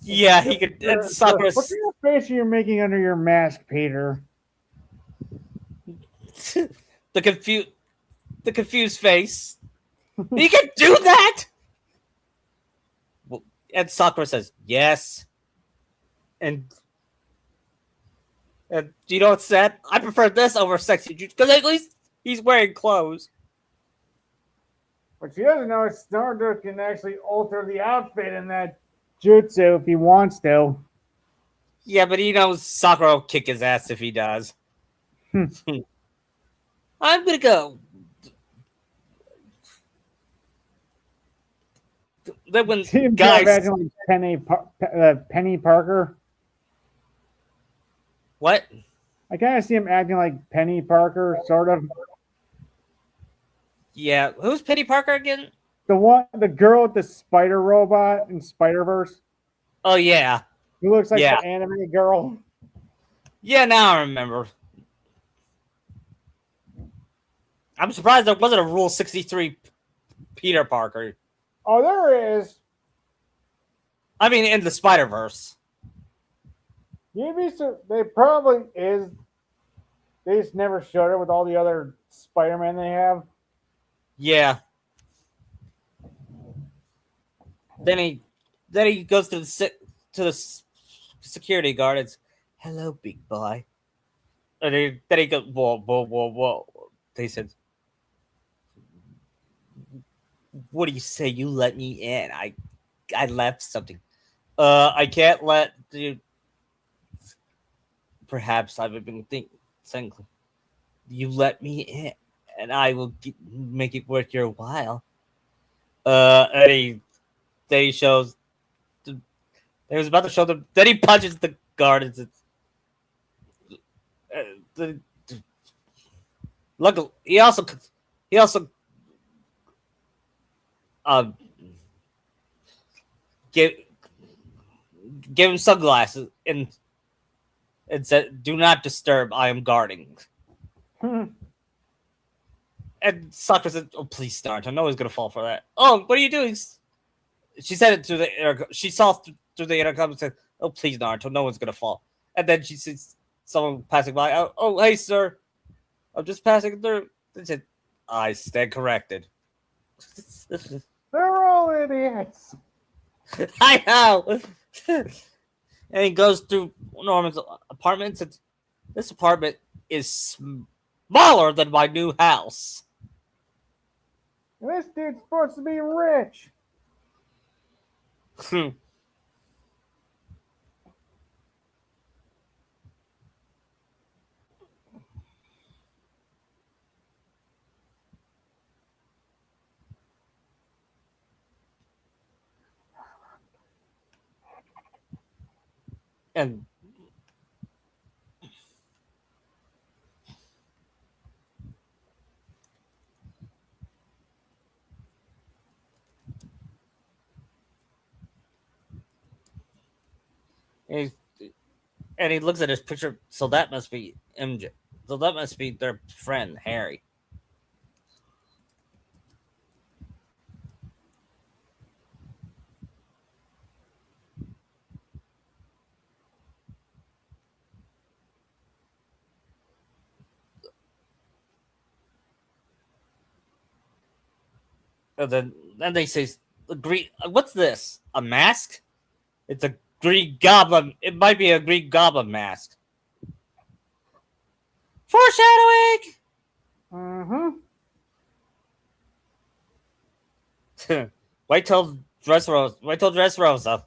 Yeah, he could. It's Sakura. What kind of face are you making under your mask, Peter? the confused face. He can do that. Well, and Sakura says yes. And do you know what's sad? I prefer this over sexy because at least he's wearing clothes. What she doesn't know is Naruto can actually alter the outfit in that jutsu if he wants to. Yeah, but he knows Sakura will kick his ass if he does. I'm gonna go. Then when guys, like Penny Parker. What? I kind of see him acting like Penny Parker, sort of. Yeah, who's Penny Parker again? The girl with the spider robot in Spider-Verse. Oh yeah, Who looks like the anime girl. Yeah, now I remember. I'm surprised there wasn't a Rule 63 Peter Parker. Oh, there is. I mean, in the Spider Verse. They probably is. They just never showed it with all the other Spider-Man they have. Yeah. Then he goes to the security guard. It's hello, big boy. And then he goes whoa whoa whoa whoa. They said, "What do you say? You let me in? I left something. I can't let you. Perhaps I've been saying you let me in, and I will make it worth your while." And then he shows. He was about to show them. Then he punches the guard. And says, the, luckily, he also uh, gave him sunglasses and said, "Do not disturb. I am guarding." And Sakura said, "Oh, please, Naruto. No one's gonna fall for that." "Oh, what are you doing?" She said it through the intercom. She saw through the intercom and said, "Oh, please, Naruto. No one's gonna fall." And then she sees someone passing by. "Oh, hey, sir. I'm just passing through." They said, "I stand corrected." They're all idiots. I know. And he goes through Norman's apartment. And this apartment is smaller than my new house. And this dude's supposed to be rich. and and he looks at his picture. So that must be MJ. So that must be their friend Harry. And then they say, "Green. What's this? A mask? It's a Green Goblin. It might be a Green Goblin mask." Foreshadowing. Mm-hmm. Wait till Dressrosa. Wait till Dressrosa.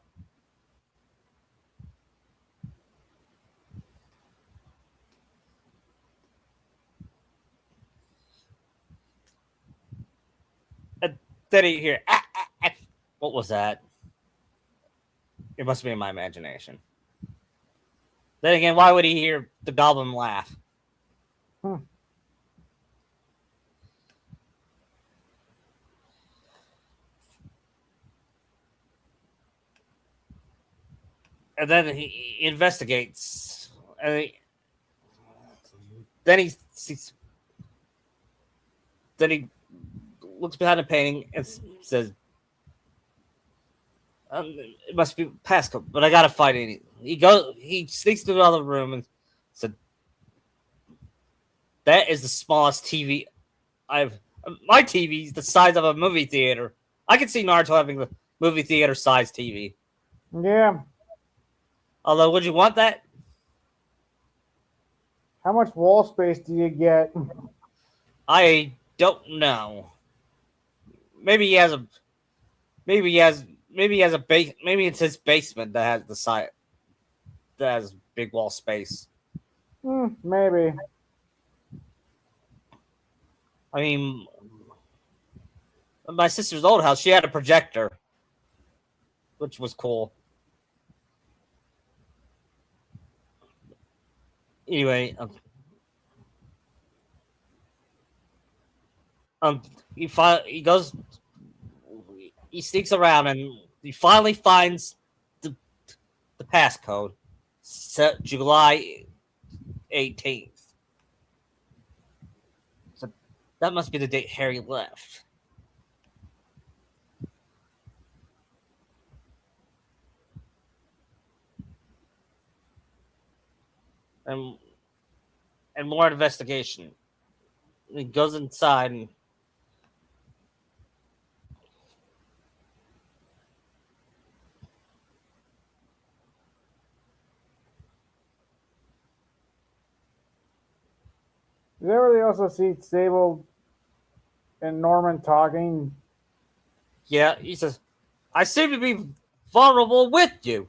And then he hear. What was that? It must be in my imagination. Then again, why would he hear the goblin laugh? And then he investigates. And then he sees. Then he looks behind the painting and says, "It must be passcode, but I gotta find it." He sneaks to the other room and said, "That is the smallest TV I've. My TV is the size of a movie theater. I can see Naruto having the movie theater size TV. Yeah. Although, would you want that?" How much wall space do you get? I don't know. Maybe he has a. Maybe he has. Maybe he has a base. Maybe it's his basement that has the side. That has big wall space. Maybe. I mean, my sister's old house, she had a projector, which was cool. Anyway, um, he goes, he sneaks around, and he finally finds the passcode. July 18th. So that must be the date Harry left. And more investigation. He goes inside and Is that where they also see Sable and Norman talking? yeah, he says, "I seem to be vulnerable with you.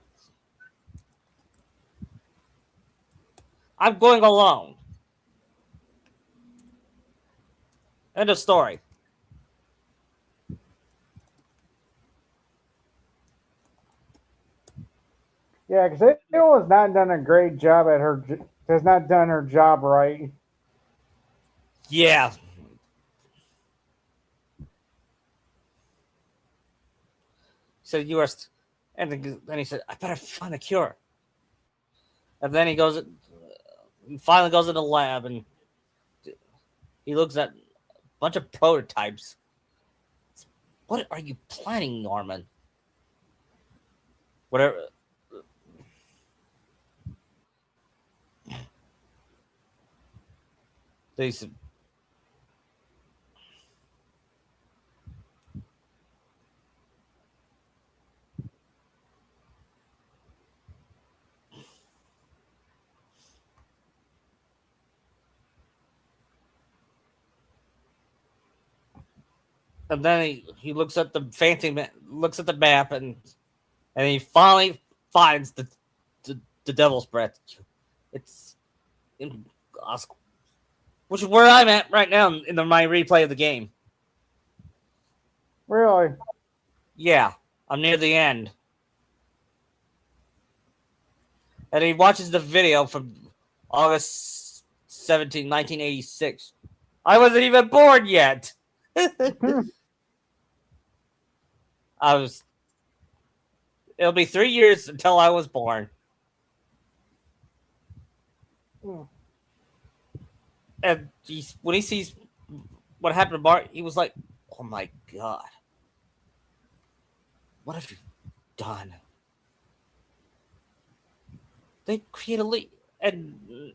I'm going alone." End of story. Yeah, because Sable has not done a great job at her. Has not done her job right. Yeah. He said, "You are," and then he said, "I better find a cure." And then he finally goes in the lab and he looks at a bunch of prototypes. What are you planning, Norman? Whatever. They said, and then he looks at the looks at the map, and he finally finds the Devil's Breath. It's in which is where I'm at right now in my replay of the game. Really? Yeah, I'm near the end. And he watches the video from August 17, 1986. I wasn't even born yet. I was. It'll be 3 years until I was born. And when he sees what happened to Bart, he was like, "Oh my god, what have you done?" They create a leak, and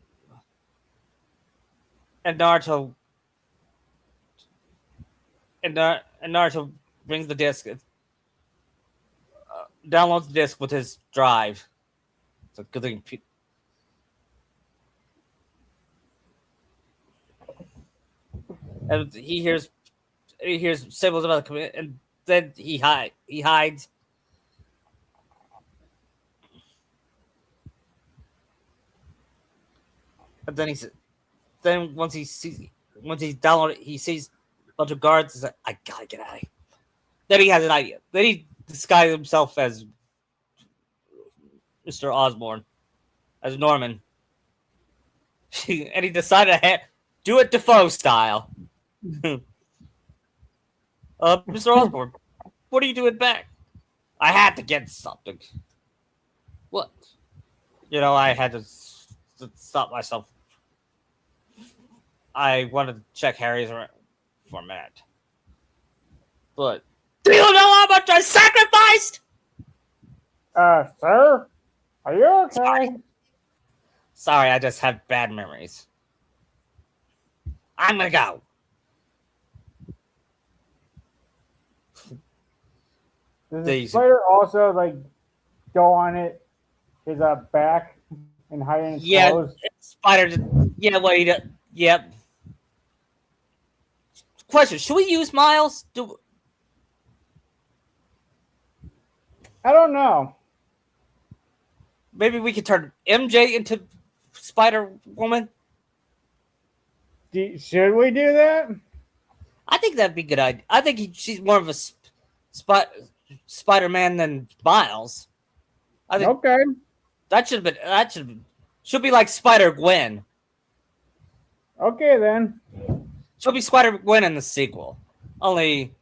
Naruto and Naruto brings the disc, downloads the disc with his drive. It's a good thing. And he hears Sable's about to come in, and then he hides. And then once he's downloaded, he sees a bunch of guards. He's like, "I gotta get out of here." Then he has an idea. Then he disguises himself as Mr. Osborne, as Norman, and he decided to do it Defoe style. Mr. Osborne, what are you doing back? I had to get something. What? I had to stop myself. I wanted to check Harry's for a minute. But do you know how much I sacrificed? Sir? Are you okay? Sorry, I just have bad memories. I'm gonna go. Does the spider also go on his back and hide in his clothes? Spider. Yeah, what he does. Yep. Question: should we use Miles? I don't know. Maybe we could turn MJ into Spider Woman. Should we do that? I think that'd be a good idea. I think she's more of a Spider-Man than Miles. I think okay. That should be like Spider Gwen. Okay then. She'll be Spider Gwen in the sequel. Only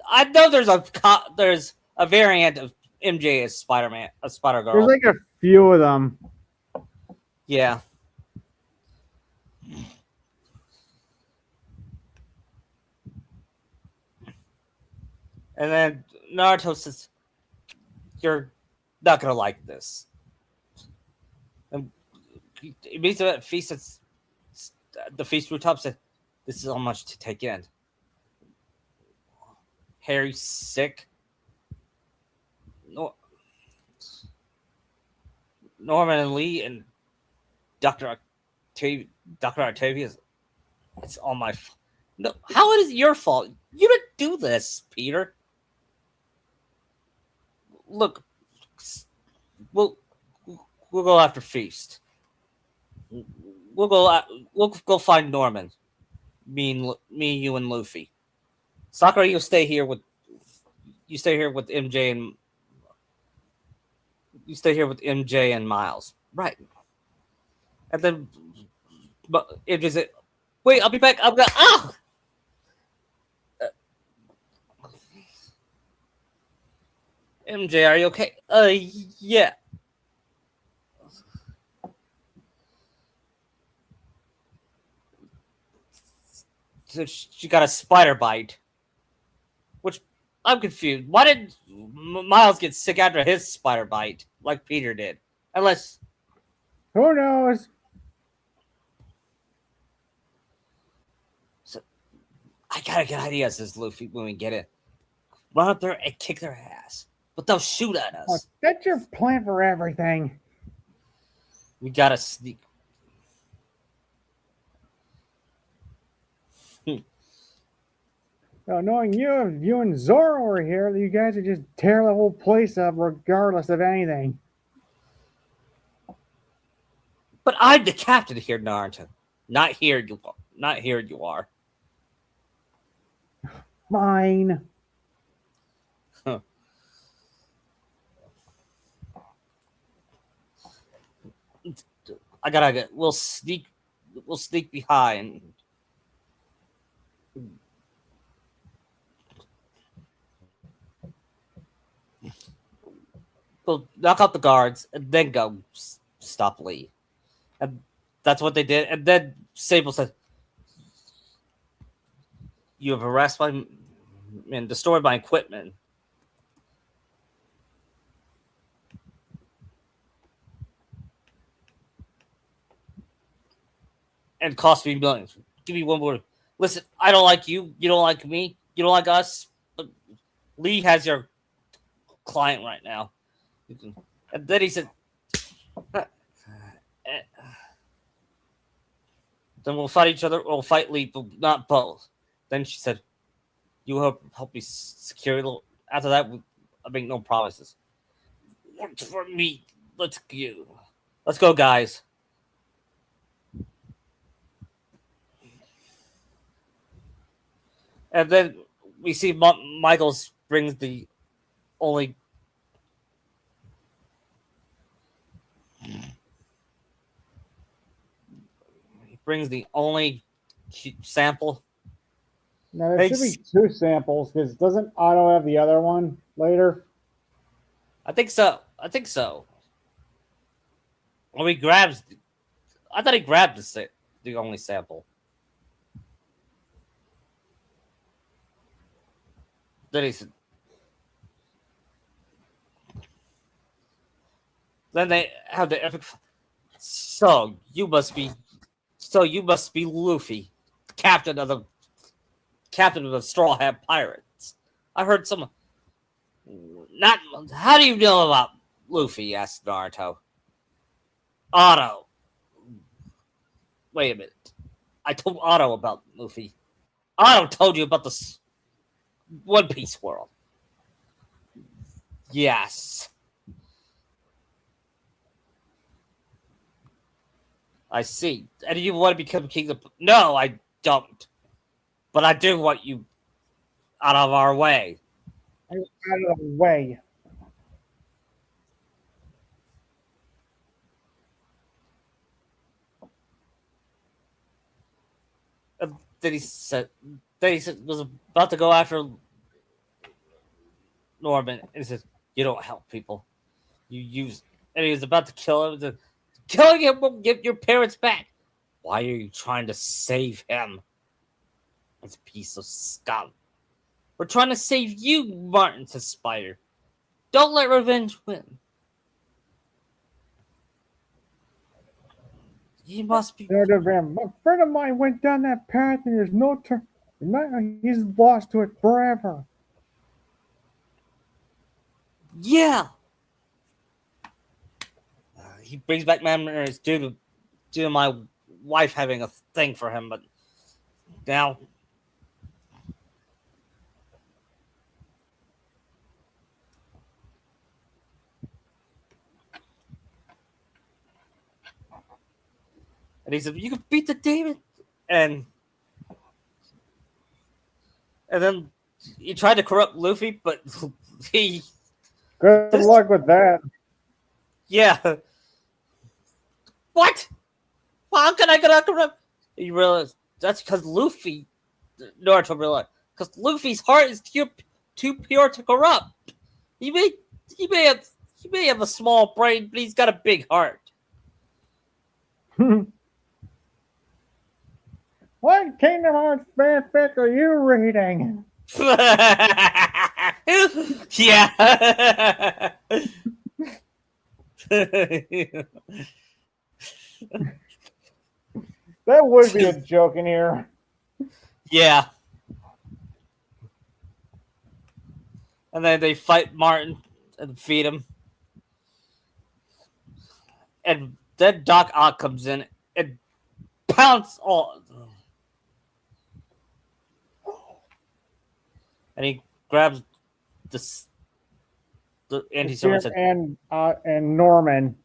I know there's a variant of MJ as Spider-Man, a Spider Girl. There's a few of them. Yeah. And then Naruto says, "You're not gonna like this." And it means that feast. The feast rooftop said, "This is how much to take in." Harry's sick. No, Norman and Lee and Doctor Doctor Octavius. It's all my. No, how is it your fault? You didn't do this, Peter. Look, we'll we'll go after feast. We'll go. We'll go find Norman. Me, you, and Luffy. Sakura, you stay here with MJ and you stay here with MJ and Miles. Right. And then, but MJ said, "Wait, I'll be back. I'm gonna." Ah! MJ, are you okay? Yeah. So she got a spider bite, which I'm confused. Why did Miles get sick after his spider bite, like Peter did? Unless Who knows? so, I gotta get ideas, says Luffy when we get it. Run up there and kick their ass, but they'll shoot at Oh, us. that's your plan for everything. We gotta sneak. Knowing you and Zoro are here, you guys would just tear the whole place up regardless of anything. But I'm the captain here, Naruto. Not here. Not here. You are. Fine. Huh. I gotta get. We'll sneak. We'll sneak behind. We'll knock out the guards and then go stop Lee. And that's what they did. And then Sable said, "You have harassed my and destroyed my equipment." And cost me millions. Give me one more. Listen, I don't like you. You don't like me. You don't like us. But Lee has your client right now. And then he said, then we'll fight each other or we'll fight Lee, but not both. Then she said, "You help me secure it." After that, I make no promises. Works for me. Let's go. Let's go, guys. And then we see Michaels brings the only. He brings the only sample. Now there should be two samples because doesn't Otto have the other one later? I think so. I think so. Well, he grabs. I thought he grabbed the only sample. Then he said. Then they have the epic. So you must be. So you must be Luffy, captain of the Straw Hat Pirates. I heard someone. Not. How do you know about Luffy? Asked Naruto. Otto. Wait a minute. I told Otto about Luffy. Otto told you about the One Piece world. Yes. I see. And you want to become king of... No, I don't. But I do want you out of our way. Out of the way. Then he said was about to go after Norman, and he said, "You don't help people. You use." And he was about to kill him. Killing him will get your parents back. Why are you trying to save him? It's a piece of scum. We're trying to save you, Martin, says Spider. Don't let revenge win. You must be... A friend of mine went down that path and there's no turn. He's lost to it forever. Yeah. He brings back memories due to my wife having a thing for him, but now... And he said, you can beat the demon. And then he tried to corrupt Luffy, but he... Good luck with that. Yeah. What? How can I get corrupt? You realize that's because Luffy... Naruto realized. Because Luffy's heart is too pure to corrupt. He may have a small brain, but he's got a big heart. What Kingdom Hearts fanfic are you reading? Yeah. That would be a joke in here. Yeah. And then they fight Martin and defeat him. And then Doc Ock comes in and pounce all. And he grabs the anti-servant and Norman.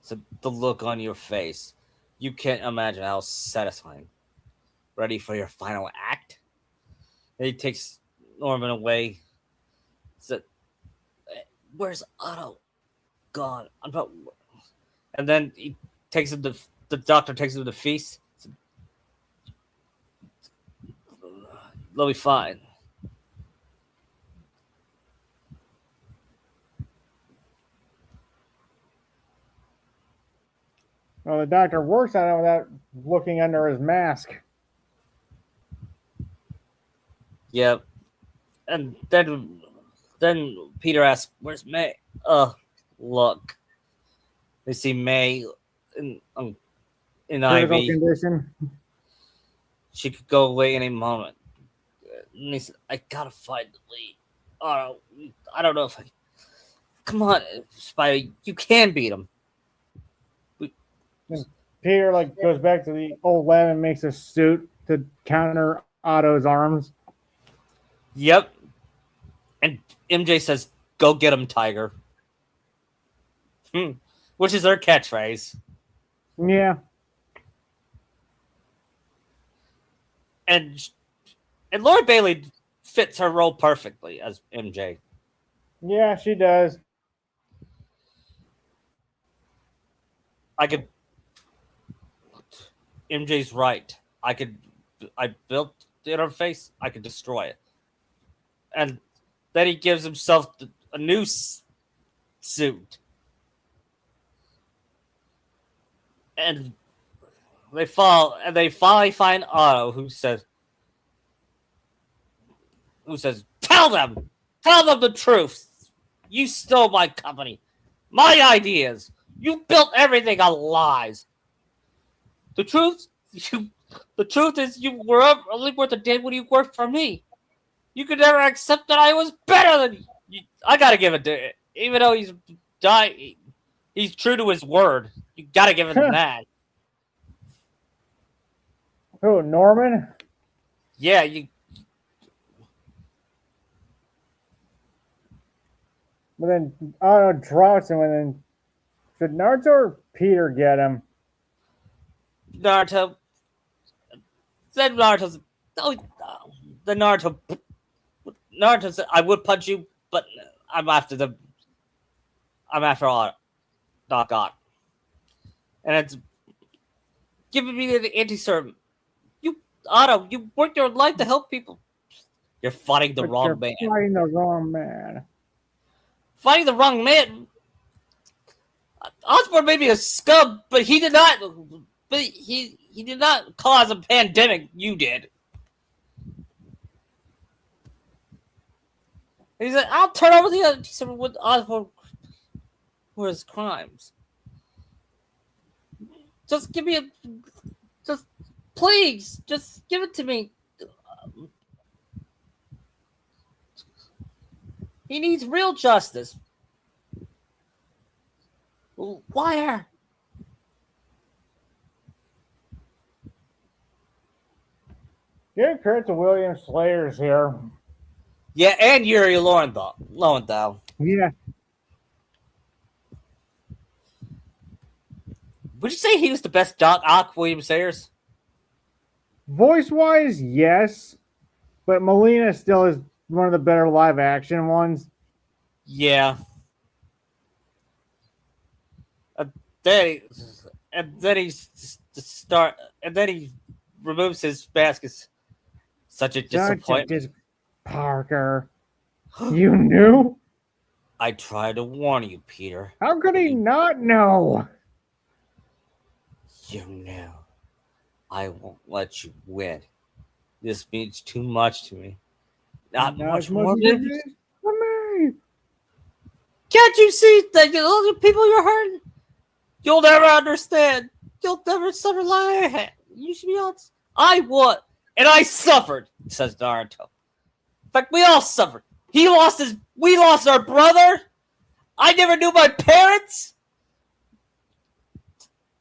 So the look on your face. You can't imagine how satisfying. Ready for your final act? And he takes Norman away. Said, where's Otto? Gone. And then he takes him to the doctor takes him to the feast. Said, they'll be fine. Well, the doctor works on it without looking under his mask. Yeah. And then Peter asks, where's May? Look. They see May in Ivy. Condition. She could go away any moment. And he said, I gotta find the lead. Oh, I don't know if I... Come on, Spider. You can beat him. Peter goes back to the old lab and makes a suit to counter Otto's arms. Yep. And MJ says, go get him, Tiger. Which is her catchphrase. Yeah. And Laura Bailey fits her role perfectly as MJ. Yeah, she does. MJ's right. I built the interface. I could destroy it. And then he gives himself a new suit. And they finally find Otto, who says, tell them the truth. You stole my company, my ideas. You built everything on lies. The truth is you were only worth a damn when you worked for me. You could never accept that I was better than you. I gotta give it to, even though he's true to his word. You gotta give it to that. Who, Norman? Yeah, you. But then Otto drops him, and then should Naruto or Peter get him? Naruto. Then Naruto's. Oh, the Naruto. Naruto said, "I would punch you, but I'm after Otto, Doc Ock, and it's giving me the anti-serum. You, Otto, you worked your life to help people. You're fighting the wrong man. Fighting the wrong man. Fighting the wrong man. Osborn may be a scum, but he did not. But he did not cause a pandemic. You did. And he said, "I'll turn over the other to with Osborn for his crimes. Just give me a, just please, just give it to me. He needs real justice. Why? Give credit to William Slayers here. Yeah, and Yuri Lowenthal. Yeah. Would you say he was the best Doc Ock, William Sayers? Voice-wise, yes. But Molina still is one of the better live-action ones. Yeah. Then he removes his mask. It's such a disappointment. Parker, you knew? I tried to warn you, Peter. How could he not know? You knew. I won't let you win. This means too much to me. Not much more to me. Can't you see that the other people you're hurting? You'll never understand. You'll never suffer like I had. You should be honest. I would, and I suffered, says Naruto. In fact, we all suffered. We lost our brother. I never knew my parents.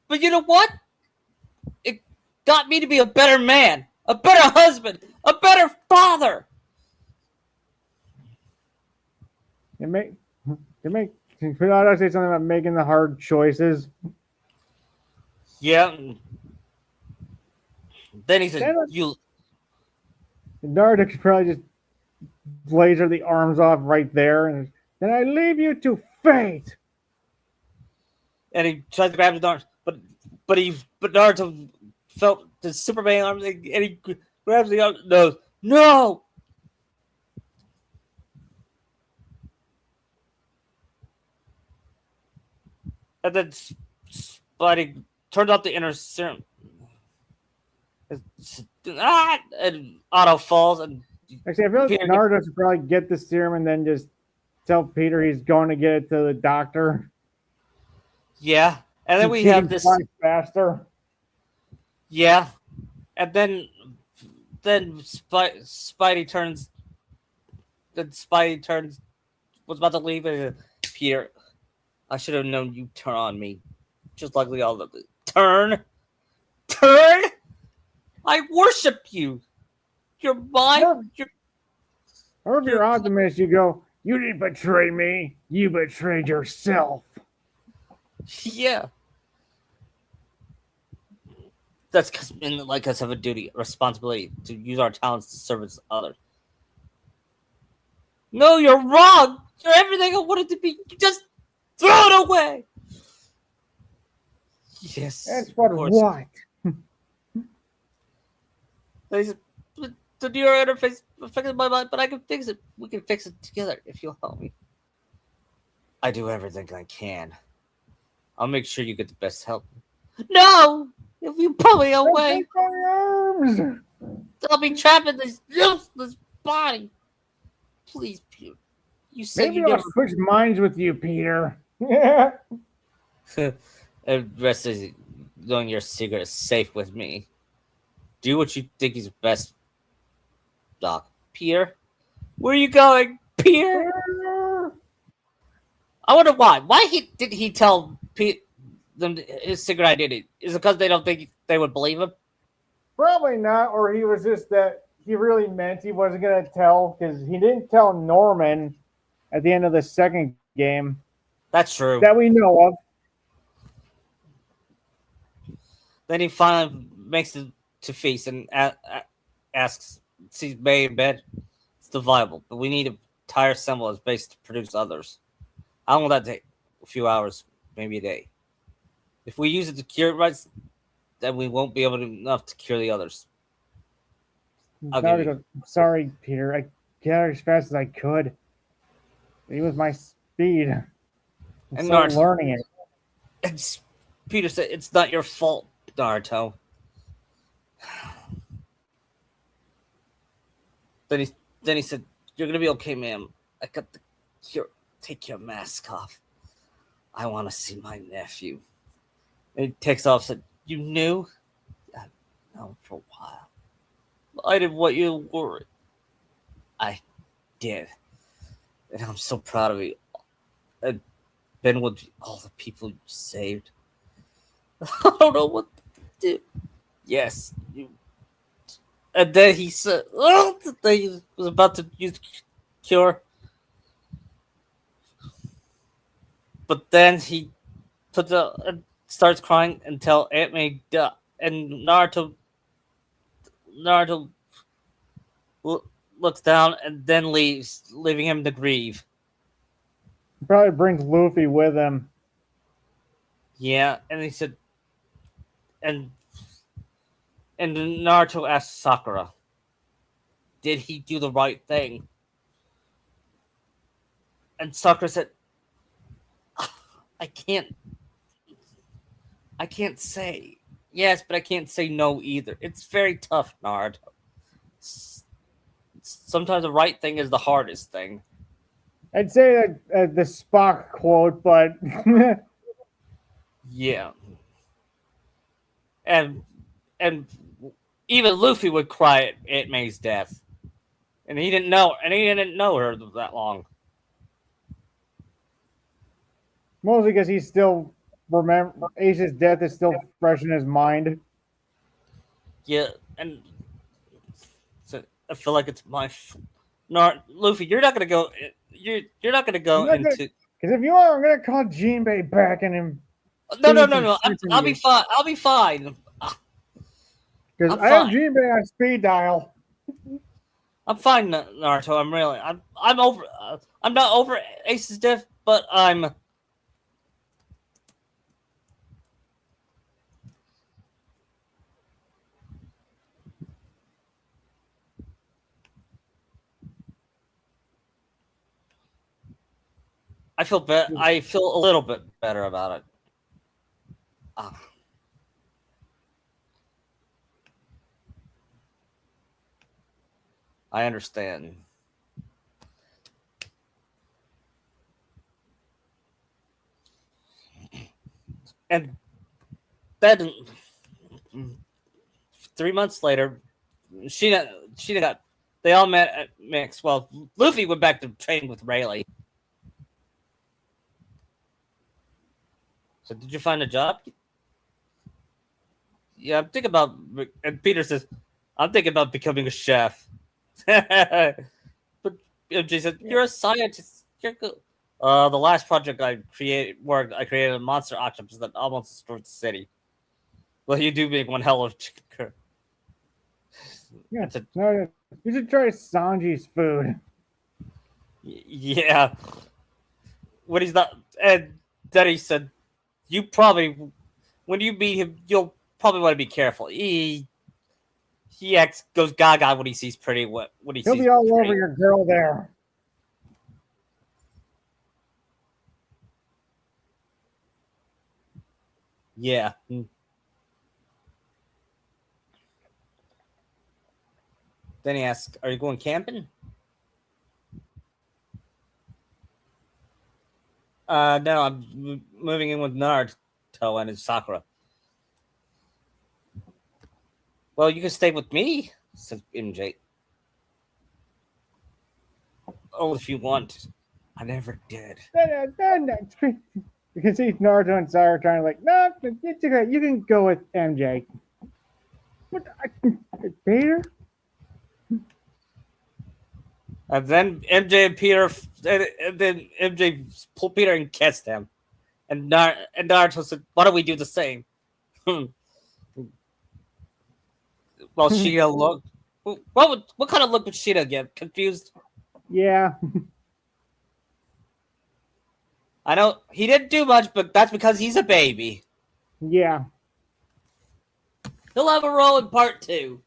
But you know what? It got me to be a better man, a better husband, a better father. Could I say something about making the hard choices? Yeah. Then he said, Naruto could probably just laser the arms off right there, and then I leave you to fate. And he tries to grab his arms, but Naruto felt the Superman arms, and he grabs the arm. No. And then Spidey turns off the inner serum. And Otto falls. And actually, I feel like Naruto should probably get the serum and then just tell Peter he's going to get it to the doctor. Yeah, and then we have this faster. Yeah, and then Spidey turns. Then Spidey turns. Was about to leave, and Peter. I should have known you'd turn on me. Just like we all turn. I worship you. You're mine. Or if you're optimist, you go, you didn't betray me. You betrayed yourself. Yeah. That's because men like us have a responsibility to use our talents to service others. No, you're wrong. You're everything I wanted to be. You just throw it away. Yes. That's what? The neural interface affected my mind, but I can fix it. We can fix it together if you'll help me. I do everything I can. I'll make sure you get the best help. No! If you pull me away, I'll be trapped in this useless body. Please, Peter. You said maybe I'll switch minds with you, Peter. Yeah. The rest is knowing your secret is safe with me. Do what you think is best, Doc. Peter? Where are you going, Peter? I wonder why. Why did he tell them his secret identity? Is it because they don't think they would believe him? Probably not, or he was just that he really meant he wasn't going to tell, because he didn't tell Norman at the end of the second game. That's true. That we know of. Then he finally makes it to feast and asks, sees May in bed. It's still viable, but we need a entire assemble as base to produce others. How long will that take? A few hours, maybe a day. If we use it to cure it right, then we won't be enough to cure the others. Sorry, Peter. I got as fast as I could. It was my speed. I'm still learning it. And Peter said, "It's not your fault, Naruto." Then he said, "You're gonna be okay, ma'am. I got the cure. Take your mask off. I want to see my nephew." And he takes off. Said, "You knew?" "I've known for a while. I did what you were. I did, and I'm so proud of you. I've been with all the people you saved. I don't know what to do." "Yes, you." And then he said, "Oh," that he was about to use the cure, but then he starts crying until Aunt May and Naruto looks down and then leaves, leaving him to grieve. He probably brings Luffy with him. Yeah, and he said, and and Naruto asked Sakura, "Did he do the right thing?" And Sakura said, "I can't, I can't say yes, but I can't say no either. It's very tough, Naruto. Sometimes the right thing is the hardest thing." I'd say the Spock quote, but Yeah, and and even Luffy would cry at Aunt May's death, and he didn't know her that long. mostly because he's still remember Ace's death is still fresh in his mind. Yeah, and so I feel like it's my. No, Luffy, you're not gonna go. You're not gonna I'm go not gonna, into. because if you are, I'm gonna call Jinbei back and him No, no, steal no, some no. shit from I'll be you. fine. I'll be fine. Because I'm I have fine. Jinbei on speed dial. I'm fine, Naruto. I'm really. I'm over. I'm not over Ace's death, but I'm. I feel better. I feel a little bit better about it. Uh, I understand. And then 3 months later, Sheena got. They all met at Mix. Well, Luffy went back to train with Rayleigh. So, did you find a job? Yeah, I'm thinking about. And Peter says, "I'm thinking about becoming a chef." But MJ said, Yeah, "You're a scientist. You're good." The last project I created a monster octopus that almost destroyed the city. Well, you do make one hell of chicken. yeah. It's a No, you should try Sanji's food. yeah. When he's not, and then he said, "You probably when you meet him, you'll probably want to be careful. He goes gaga when he sees when he He'll sees be all over pretty." your girl there. Yeah. Then he asks, "Are you going camping?" No, I'm moving in with Naruto and his Sakura. "Well, you can stay with me," says MJ. "Oh, if you want." "I never did." You can see Naruto and Sakura trying to like, no, it's okay. You can go with MJ. What? Peter? And then MJ and Peter, and then MJ pulled Peter and kissed him. And Naruto said, "Why don't we do the same?" Well, Sheeta looked. What kind of look would Sheeta give? Confused. Yeah, I know he didn't do much, but that's because he's a baby. yeah. He'll have a role in part 2.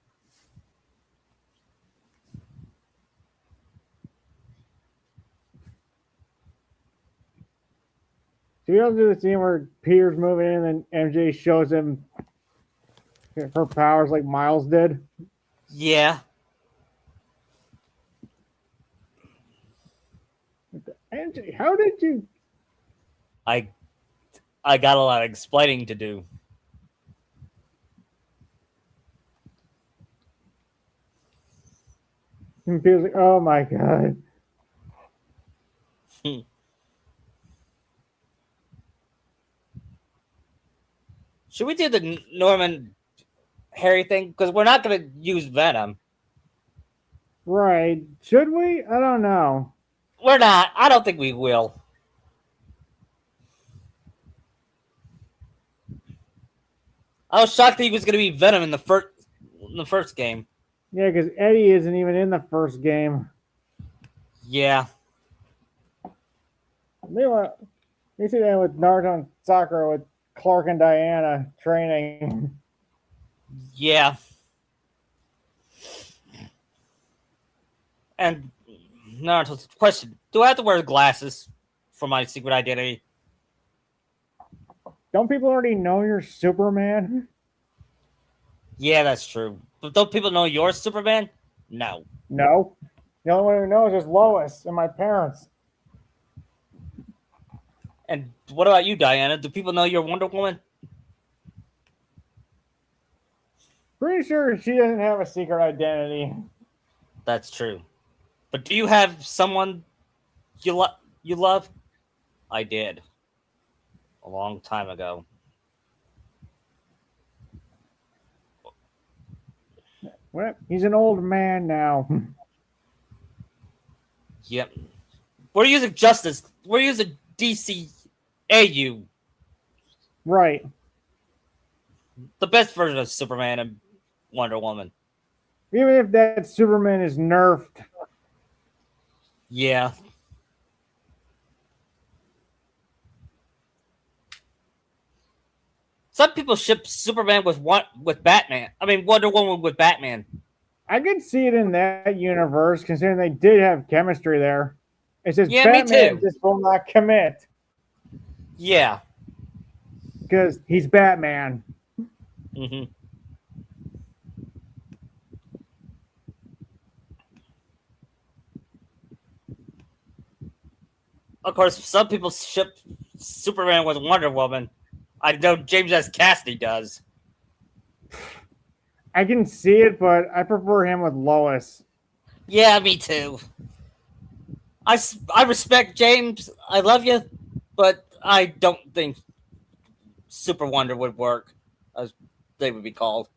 So we also do the scene where Peter's moving in and MJ shows him her powers like Miles did. Yeah. MJ, how did you? I I got a lot of explaining to do. And Peter's like, oh my god. Should we do the Norman Harry thing? Because we're not going to use Venom. Right. Should we? I don't know. We're not. I don't think we will. I was shocked that he was going to be Venom in the first game. Yeah, because Eddie isn't even in the first game. Yeah. Meanwhile, you see that with Naruto and Sakura with Clark and Diana training. Yeah. And Naruto's question: do I have to wear glasses for my secret identity? Don't people already know you're Superman? Yeah, that's true. But don't people know you're Superman? No. No. The only one who knows is Lois and my parents. And what about you, Diana? Do people know you're Wonder Woman? Pretty sure she doesn't have a secret identity. That's true. But do you have someone you love? I did. A long time ago. Well, he's an old man now. Yep. We're using Justice. We're using DCAU. Right. The best version of Superman and Wonder Woman. Even if that Superman is nerfed. Yeah. Some people ship Superman with Batman. I mean Wonder Woman with Batman. I could see it in that universe, considering they did have chemistry there. It's just Yeah, me Batman too. just will not commit Yeah. because he's Batman. Mm-hmm. Of course, some people ship Superman with Wonder Woman. I know James S. Cassidy does. I can see it, but I prefer him with Lois. Yeah, me too. I respect James. I love you, but I don't think Super Wonder would work, as they would be called.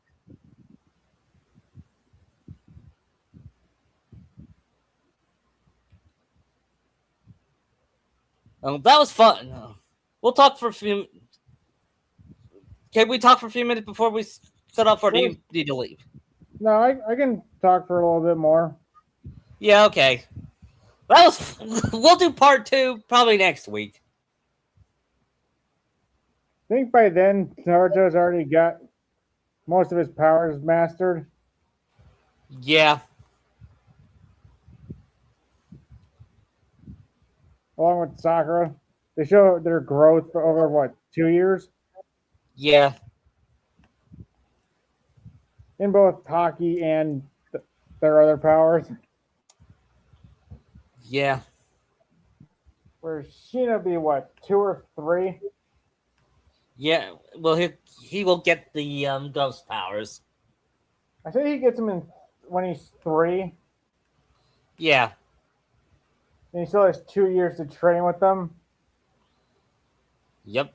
That was fun. We'll talk for a few. Can we talk for a few minutes before we set up, or do you need to leave? No, I can talk for a little bit more. Yeah, okay. That was. We'll do part 2 probably next week. I think by then Naruto's already got most of his powers mastered. Yeah. Along with Sakura. They show their growth for over what, 2 years? Yeah. In both hockey and their other powers. Yeah. Where Shinobi, what, 2 or 3? Yeah. Well, he will get the ghost powers. I say he gets them when he's 3. Yeah. And he still has 2 years to train with them. Yep.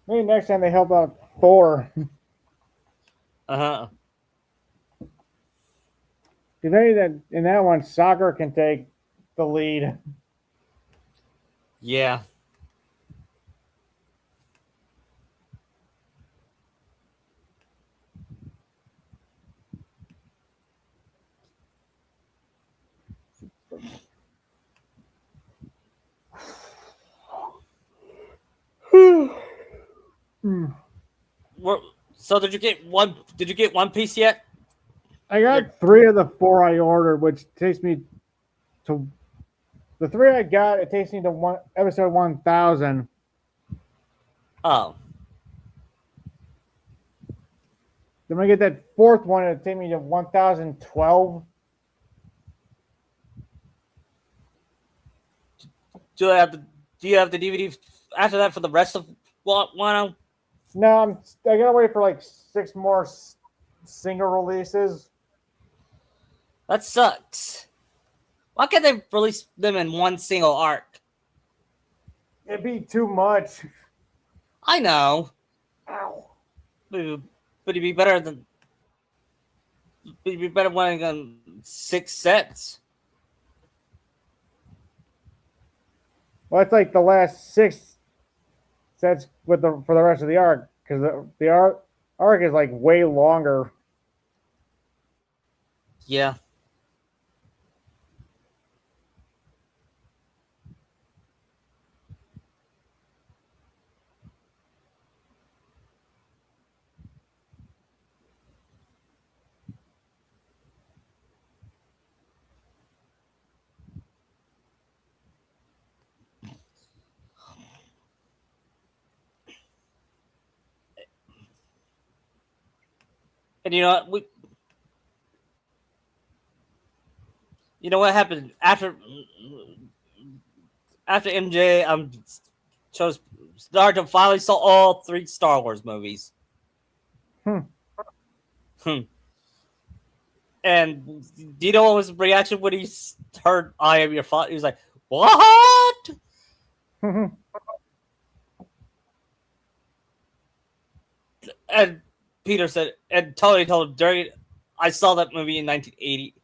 Maybe next time they help out Thor. Uh-huh. Because that in that one, Sakura can take the lead. Yeah. Hmm. So did you get one? Did you get One Piece yet? I You're, got three of the four I ordered, which takes me to the three I got. It takes me to one episode 1000. oh, Then when I get that fourth one, it'll take me to 1012. do I have the Do you have the DVD after that for the rest of Wano? No, I gotta wait for like six more single releases. That sucks. Why can't they release them in one single arc? It'd be too much. I know, Ow. but it'd be better than it'd be better when six sets. Well, it's like the last six sets with the for the rest of the arc because the arc is like way longer. Yeah. And you know what? You know what happened after MJ chose Naruto finally saw all three Star Wars movies. Hmm. Hmm. And do you know what was his reaction when he heard "I am your father"? He was like, "What?" And Peter said, and Tony told him during. I saw that movie in 1980,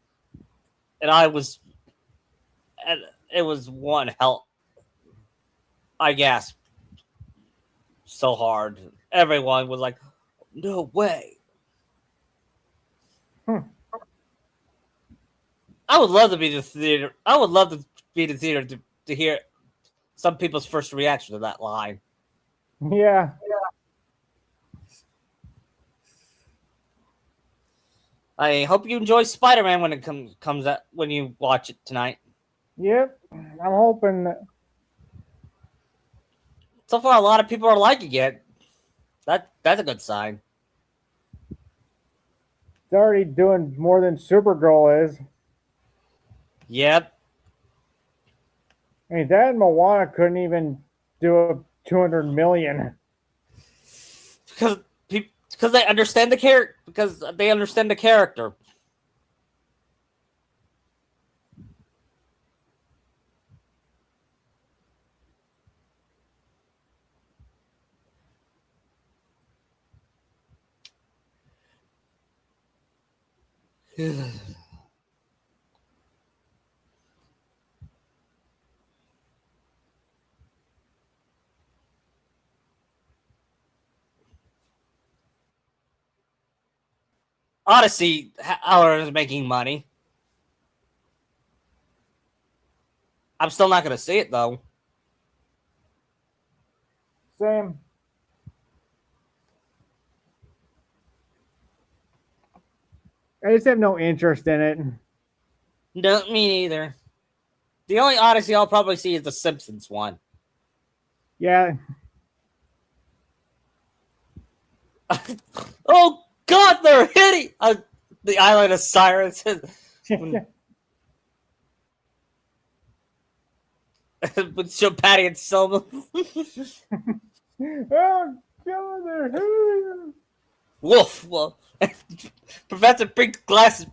and and it was one hell. I gasped so hard. Everyone was like, "No way!" I would love to be the theater. I would love to be the theater to hear some people's first reaction to that line. Yeah. I hope you enjoy Spider-Man when it comes out when you watch it tonight. Yep. I'm hoping that So far, a lot of people are liking it. That's a good sign. it's already doing more than Supergirl is. Yep, I mean, that and Moana couldn't even do a 200 million. because because they understand the character. Because they understand the character. Odyssey, however, is making money. I'm still not going to see it though. Same. I just have no interest in it. No, me neither. The only Odyssey I'll probably see is the Simpsons one. Yeah. Oh God, they're hitting the Island of Sirens. With Joe Patty and Selma. Oh, God, they're hurting. Wolf. Well, Professor Pink's glasses.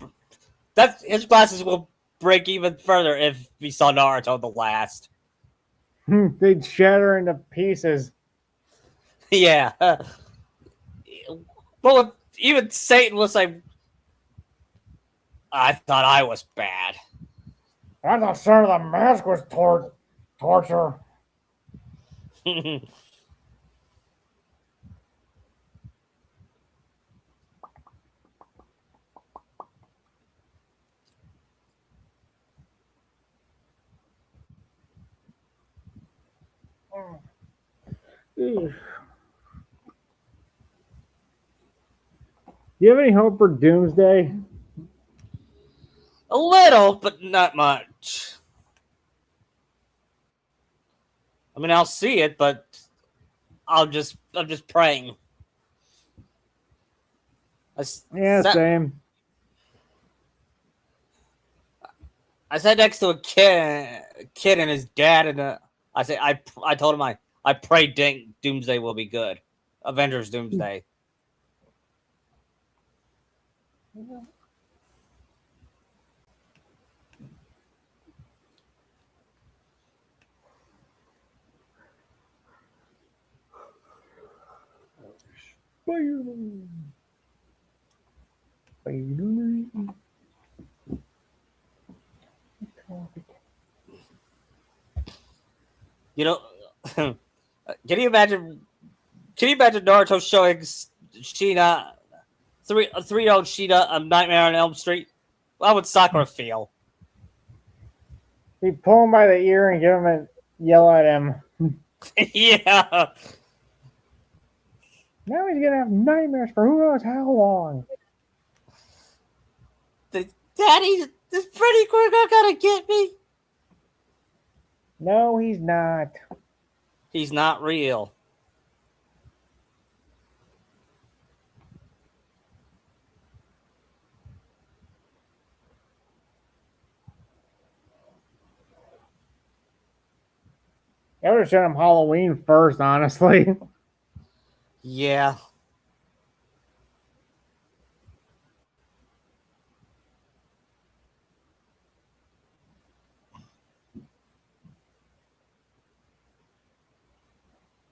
His glasses will break even further if we saw Naruto the last. They'd shatter into pieces. Yeah. Well, even Satan was like, I thought I was bad. I thought Son of the Mask was torture. Do you have any hope for Doomsday? A little, but not much. I mean, I'll see it, but I'm just praying. Yeah, same. I sat next to kid and his dad, and I told him I pray Doomsday will be good. Avengers Doomsday. Spider-Man. Spider-Man. You know, can you imagine? Can you imagine Naruto showing Sheena, 3-year-old Sheena, a Nightmare on Elm Street? How would Sakura feel? He pull him by the ear and give him a yell at him. Yeah. Now he's gonna have nightmares for who knows how long. Daddy, this pretty quick gonna get me. No, he's not. He's not real. I would have shown him Halloween first, honestly. Yeah.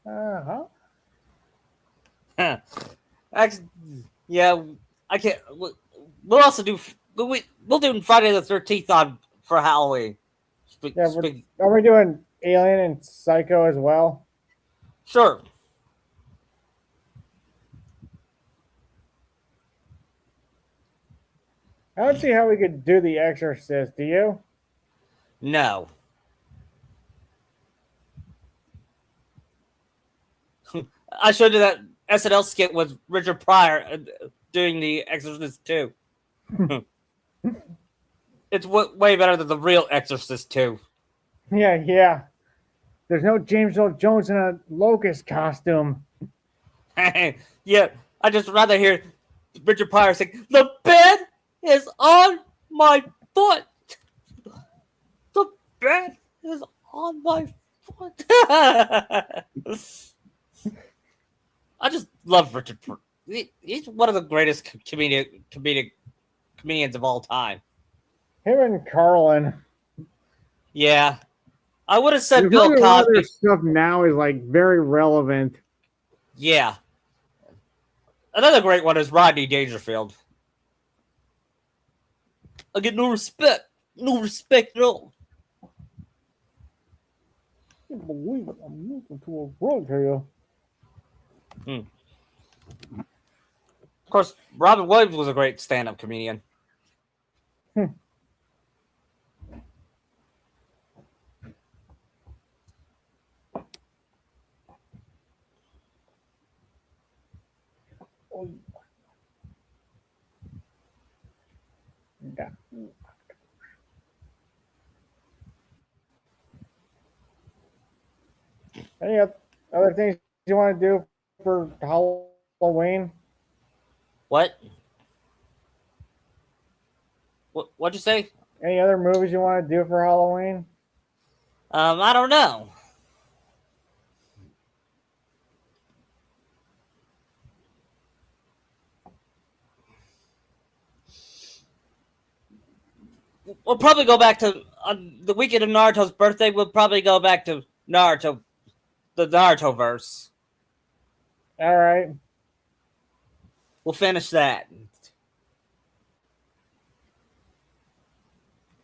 Uh-huh. Actually, yeah, I can't. We'll also do. We'll do Friday the 13th on for Halloween. Yeah, are we doing Alien and Psycho as well? Sure. I don't see how we could do The Exorcist. Do you? No. I showed you that SNL skit with Richard Pryor doing The Exorcist 2. It's way better than the real Exorcist 2. Yeah. There's no James Earl Jones in a locust costume. Yeah, I just rather hear Richard Pryor saying, "The bed is on my foot. The bed is on my foot." I just love Richard. He's one of the greatest comedians of all time. Him and Carlin. Yeah, I would have said A Bill lot of their Cosby. stuff now is like very relevant. Yeah, another great one is Rodney Dangerfield. I get no respect at all. I can't believe it. I'm moving to a world here. Of course, Robin Williams was a great stand-up comedian. Yeah. Any other things you want to do for Halloween? What? What'd you say? Any other movies you want to do for Halloween? I don't know. We'll probably go back to on the weekend of Naruto's birthday. We'll probably go back to Naruto, the Naruto verse. All right. We'll finish that.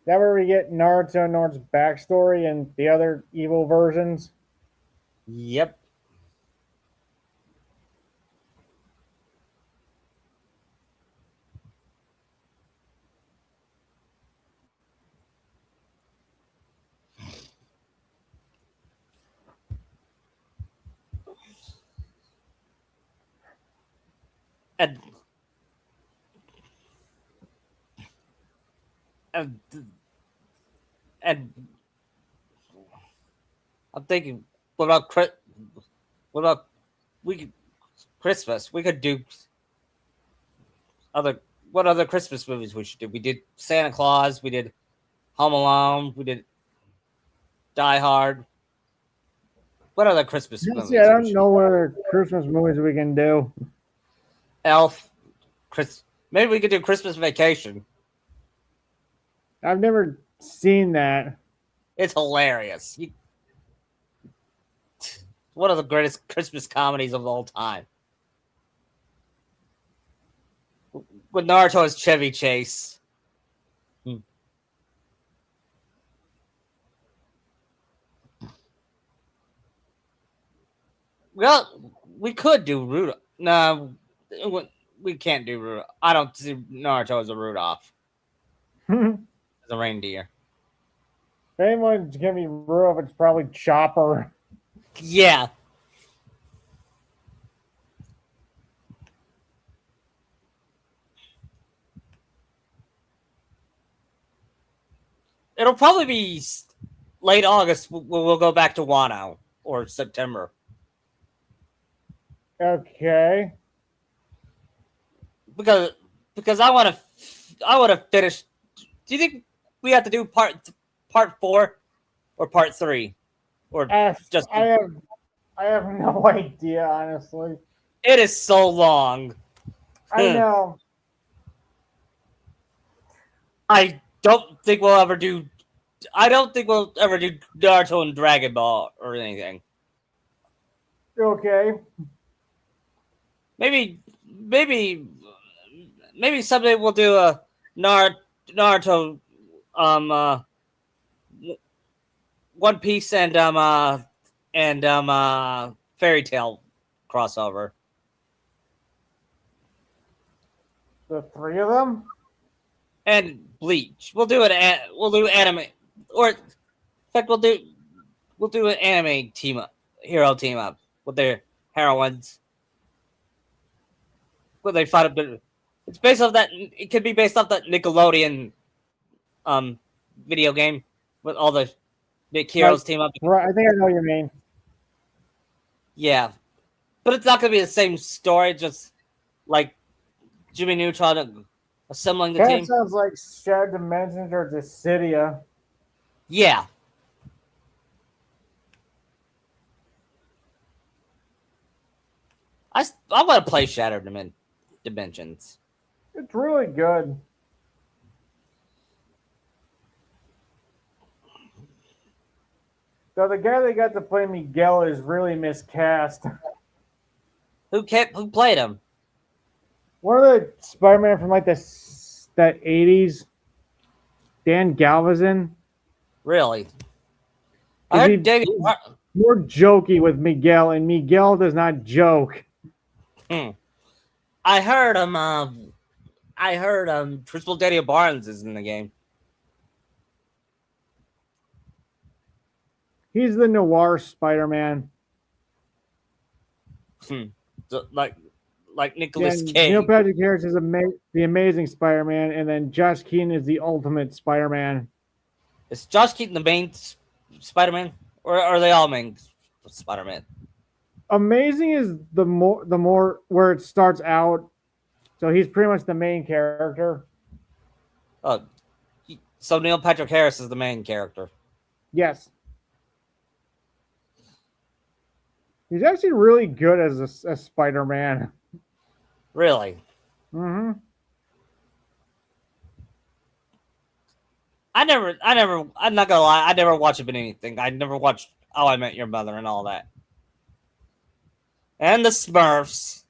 That where we get Naruto and Naruto's backstory and the other evil versions. Yep. And and and I'm thinking, what about what about we could Christmas? We could do other what other Christmas movies we should do? We did Santa Claus, we did Home Alone, we did Die Hard. What other Christmas See, I movies we don't should know what other Christmas movies we can do. Elf, Chris. Maybe we could do Christmas Vacation. I've never seen that. It's hilarious. One of the greatest Christmas comedies of all time. With Naruto as Chevy Chase. Well, we could do Rudolph. No, we can't do Rudolph. I don't see Naruto as a Rudolph. If As a reindeer. anyone's gonna be rough, it's probably Chopper. Yeah. It'll probably be late August. We'll go back to Wano or September. Okay. Because I want to finish. Do you think we have to do part 4 or part 3 or just? I have no idea, honestly. It is so long. I know. I don't think we'll ever do. I don't think we'll ever do Naruto and Dragon Ball or anything. Okay. Maybe someday we'll do a Naruto, One Piece and Fairy Tale crossover. The three of them? And Bleach. We'll do it. We'll do anime, or in fact, we'll do an anime hero team up with their heroines. Will they fight a bit? It's based off that. It could be based off that Nickelodeon, video game with all the big heroes team up. Right. I think I know what you mean. Yeah, but it's not gonna be the same story. Just like Jimmy Neutron assembling the That team. sounds like Shared Dimensions or Dissidia. Yeah. I want to play Shattered Dimensions. It's really good. So the guy that got to play Miguel is really miscast. Who played him? One of the Spider-Man from like that 80s, Dan Galvezin. Really? I heard David. More jokey with Miguel, and Miguel does not joke. I heard Principal Daniel Barnes is in the game. He's the noir Spider-Man. So, like Nicolas Cage. Neil Patrick Harris is the amazing Spider-Man, and then Josh Keaton is the ultimate Spider-Man. Is Josh Keaton the main Spider-Man, or are they all main Spider-Man? Amazing is the more where it starts out. So he's pretty much the main character. Oh, so Neil Patrick Harris is the main character. Yes. He's actually really good as a Spider-Man. Really? Mm-hmm. I'm not gonna lie, I never watched anything. I never watched How I Met Your Mother and all that. And the Smurfs.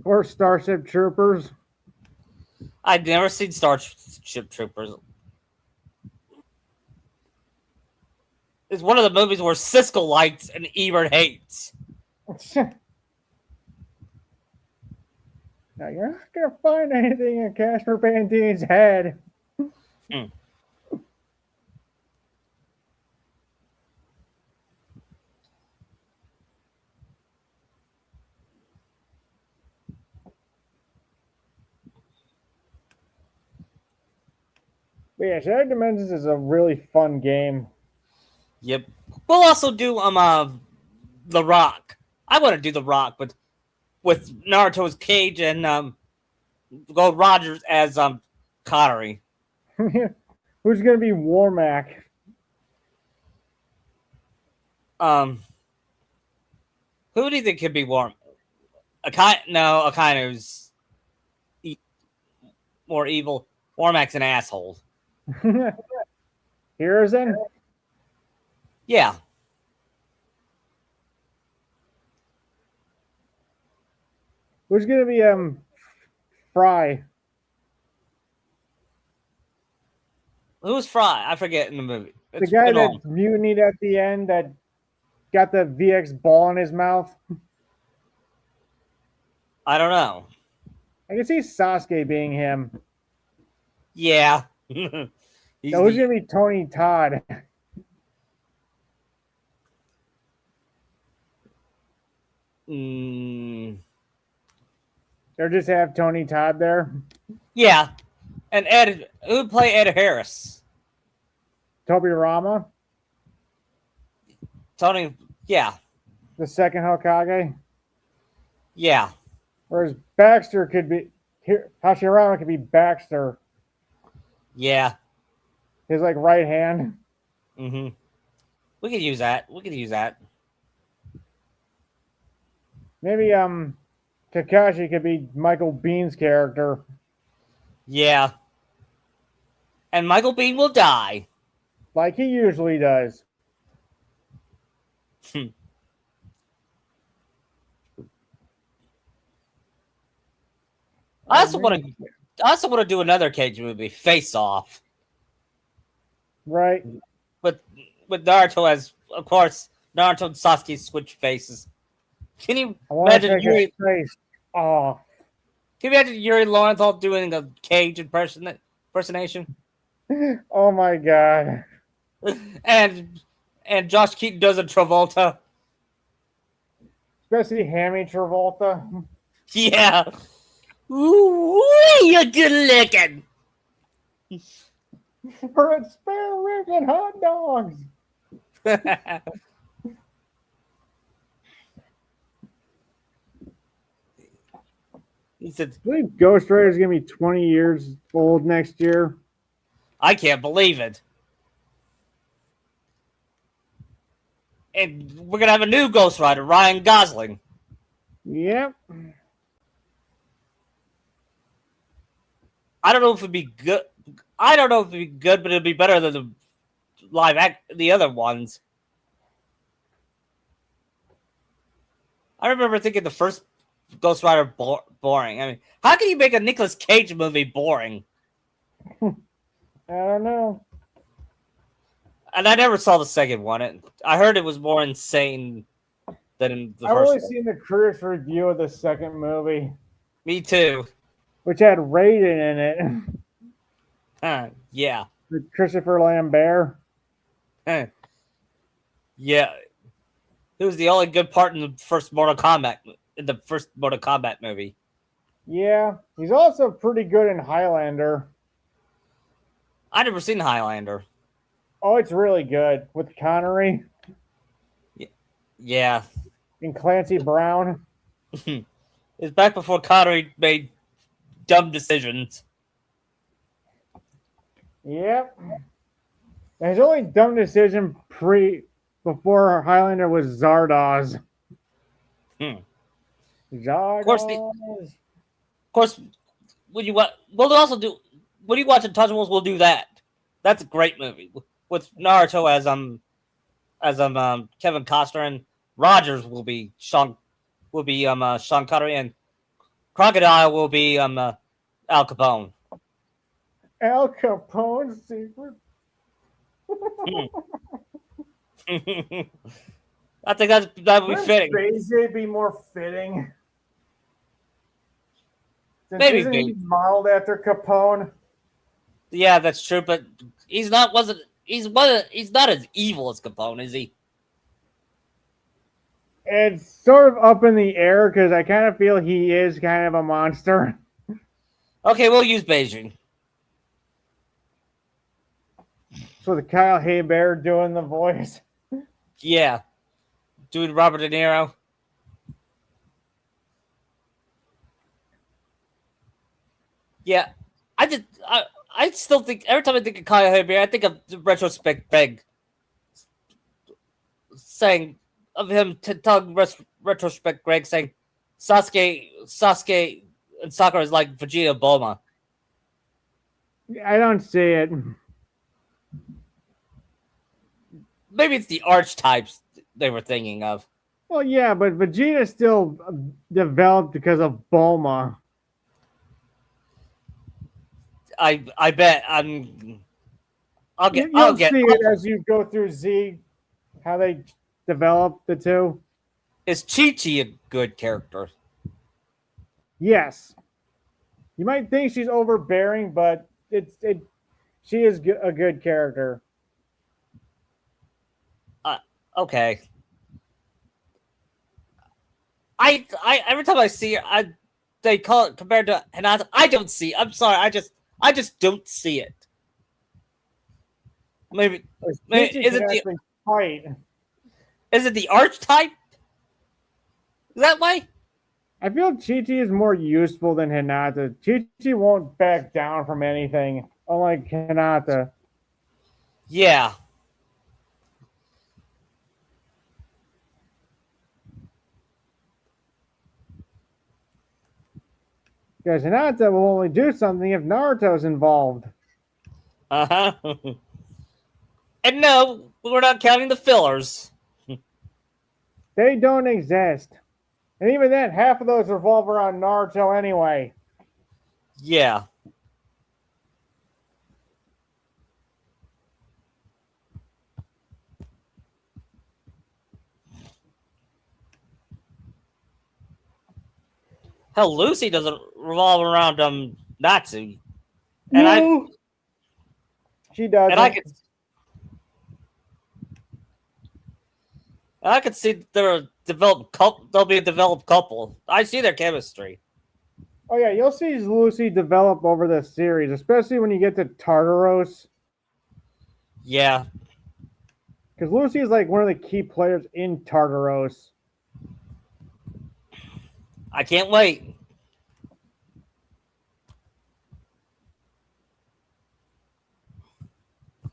Or Starship Troopers. I'd never seen Starship Troopers. It's one of the movies where Siskel likes and Ebert hates. Now you're not gonna find anything in Casper Van Dien's head. But yeah, Shattered Dimensions is a really fun game. Yep. We'll also do The Rock. I want to do The Rock, but with Naruto's Cage and Gold Rogers as Connery. Who's gonna be Warmac? Who do you think could be Warm? Akaino's more evil. Warmac's an asshole. Hiruzen? Yeah. Who's gonna be Fry? Who's Fry? I forget in the movie. The guy that mutinied at the end that got the VX ball in his mouth. I don't know. I can see Sasuke being him. Yeah. So who's gonna be Tony Todd? Or just have Tony Todd there? Yeah. And Ed, who would play Ed Harris? Toby Rama? Tony, yeah. The second Hokage? Yeah. Whereas Baxter could be, Hashirama could be Baxter. Yeah. His like right hand. We could use that. Maybe Kakashi could be Michael Bean's character. Yeah. And Michael Bean will die. Like he usually does. I also want to do another Cage movie, Face Off. Right. With Naruto as, of course, Naruto and Sasuke switch faces. Can you imagine Yuri? Face off. Can you imagine Yuri Lowenthal doing a Cage impersonation? Oh my god. And Josh Keaton does a Travolta. Especially Hammy Travolta. Yeah. Ooh, you're good looking. For a spare rib and hot dogs. He said, I believe Ghost Rider is going to be 20 years old next year. I can't believe it. And we're going to have a new Ghost Rider, Ryan Gosling. Yep. I don't know if it'd be good. But it'd be better than the other ones. I remember thinking the first Ghost Rider boring. I mean, how can you make a Nicolas Cage movie boring? I don't know. And I never saw the second one. I heard it was more insane than in the I've first only one. seen the critic's review of the second movie. Me too. Which had Raiden in it. Yeah. With Christopher Lambert. Yeah. It was the only good part in the first Mortal Kombat movie. Yeah. He's also pretty good in Highlander. I never seen Highlander. Oh, it's really good. With Connery. Yeah. And Clancy Brown. It's back before Connery made dumb decisions. Yep. And his only dumb decision before Highlander was Zardoz. Zardoz. Of course, when you we'll also do when you watch Untouchables, we'll do that. That's a great movie with Naruto as Kevin Costner, and Rogers will be Sean Connery, and Crocodile will be Al Capone. Al Capone's secret. I think that would be fitting. It'd be more fitting. Since Maybe isn't he modeled after Capone? Yeah, that's true, but he's not as evil as Capone, is he? It's sort of up in the air because I kind of feel he is kind of a monster. Okay, we'll use Beijing. So the Kyle Haybear doing the voice. Yeah, doing Robert De Niro. Yeah, I still think every time I think of Kyle Haybear, I think of the retrospect Greg saying of him telling retrospect Greg saying Sasuke and Sakura is like Vegeta Bulma. I don't see it. Maybe it's the archetypes they were thinking of. Well, yeah, but Vegeta still developed because of Bulma. I bet You'll see it as you go through Z, how they develop the two. Is Chi-Chi a good character? Yes. You might think she's overbearing, but she is a good character. Okay. I every time I see her, they call it compared to Hinata. I don't see. I'm sorry. I just don't see it. Maybe is it fight? Is it the archetype? Is that why? I feel Chi-Chi is more useful than Hinata. Chi-Chi won't back down from anything, unlike Hinata. Yeah. Because Hinata will only do something if Naruto's involved. Uh-huh. And no, we're not counting the fillers. They don't exist. And even then, half of those revolve around Naruto anyway. Yeah. Hell, Lucy doesn't revolve around Natsu. And no, she doesn't. And I could see there'll be a developed couple. I see their chemistry. Oh yeah, you'll see Lucy develop over the series, especially when you get to Tartaros. Yeah. Because Lucy is like one of the key players in Tartaros. I can't wait.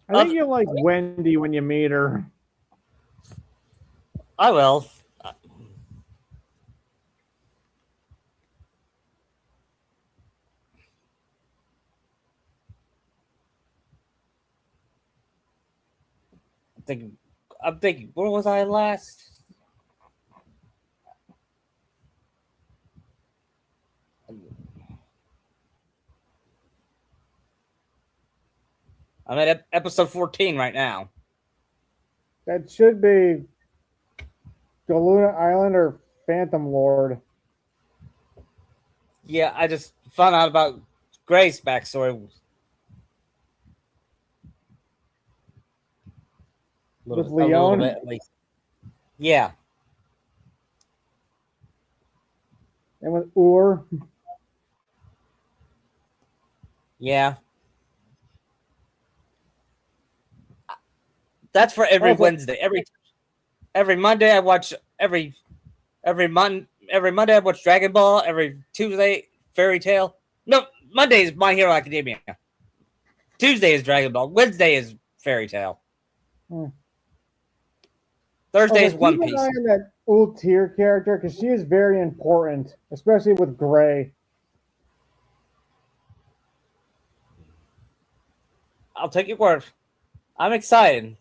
I think you'll like Wendy when you meet her. I will. I I'm thinking, where was I last? I'm at episode 14 right now. That should be Galuna Island or Phantom Lord. Yeah, I just found out about Gray's backstory. With Leon? A little bit, at least. Yeah. And with Ur. Yeah. That's for every Wednesday. Every Monday I watch every Monday I watch Dragon Ball. Every Tuesday Fairy Tail. No, Monday is My Hero Academia. Tuesday is Dragon Ball. Wednesday is Fairy Tail. Thursday is One Piece. Keep an eye on that Ultir character because she is very important, especially with Gray. I'll take your word. I'm excited.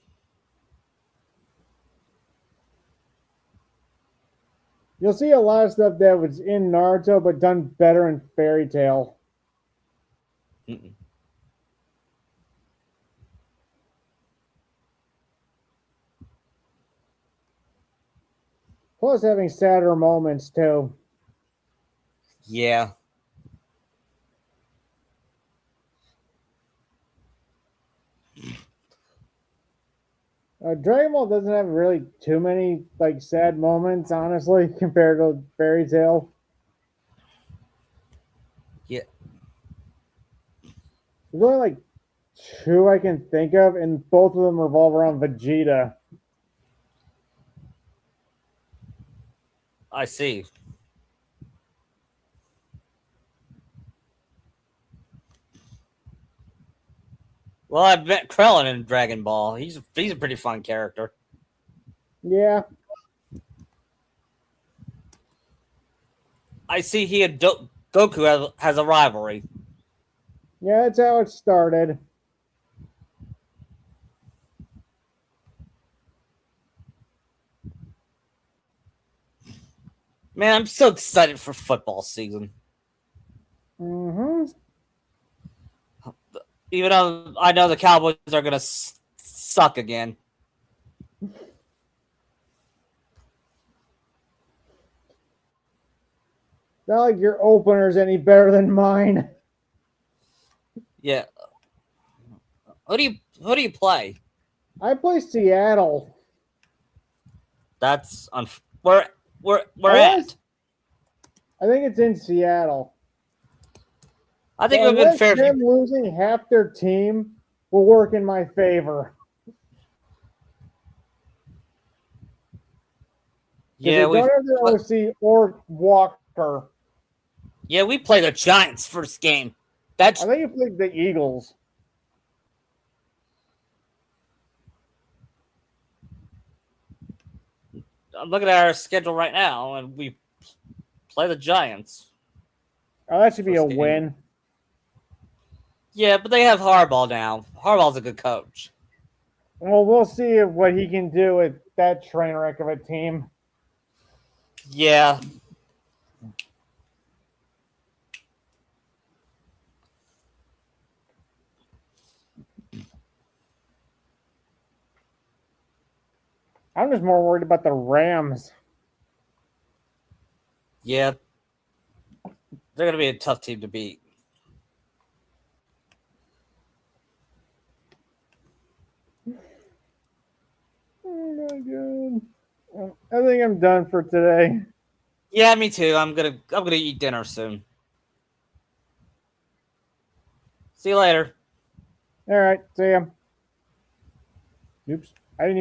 You'll see a lot of stuff that was in Naruto, but done better in Fairy Tail. Plus having sadder moments, too. Yeah. Dragon Ball doesn't have really too many like sad moments, honestly, compared to Fairy Tail. Yeah. There's only like two I can think of, and both of them revolve around Vegeta. I see. Well, I met Krillin in Dragon Ball. He's a pretty fun character. Yeah, I see he and Goku has a rivalry. yeah, that's how it started. Man, I'm so excited for football season. Mm-hmm. Even though I know the Cowboys are gonna suck again. Not like your opener's any better than mine. Yeah. Who do you play? I play Seattle. That's where we're Unless, at. I think it's in Seattle. I think So it would have been unless fair if them you. losing half their team will work in my favor. Because Yeah, they don't have their OC or Walker. we play the Giants first game. I That's think you played the Eagles. I'm looking at our schedule right now, and we play the Giants. Oh, that should be a First game. win. Yeah, but they have Harbaugh now. Harbaugh's a good coach. Well, we'll see what he can do with that train wreck of a team. Yeah. I'm just more worried about the Rams. Yeah. They're going to be a tough team to beat. Oh my god. I think I'm done for today. Yeah, me too. I'm gonna eat dinner soon. See you later. All right, see ya. Oops. I didn't even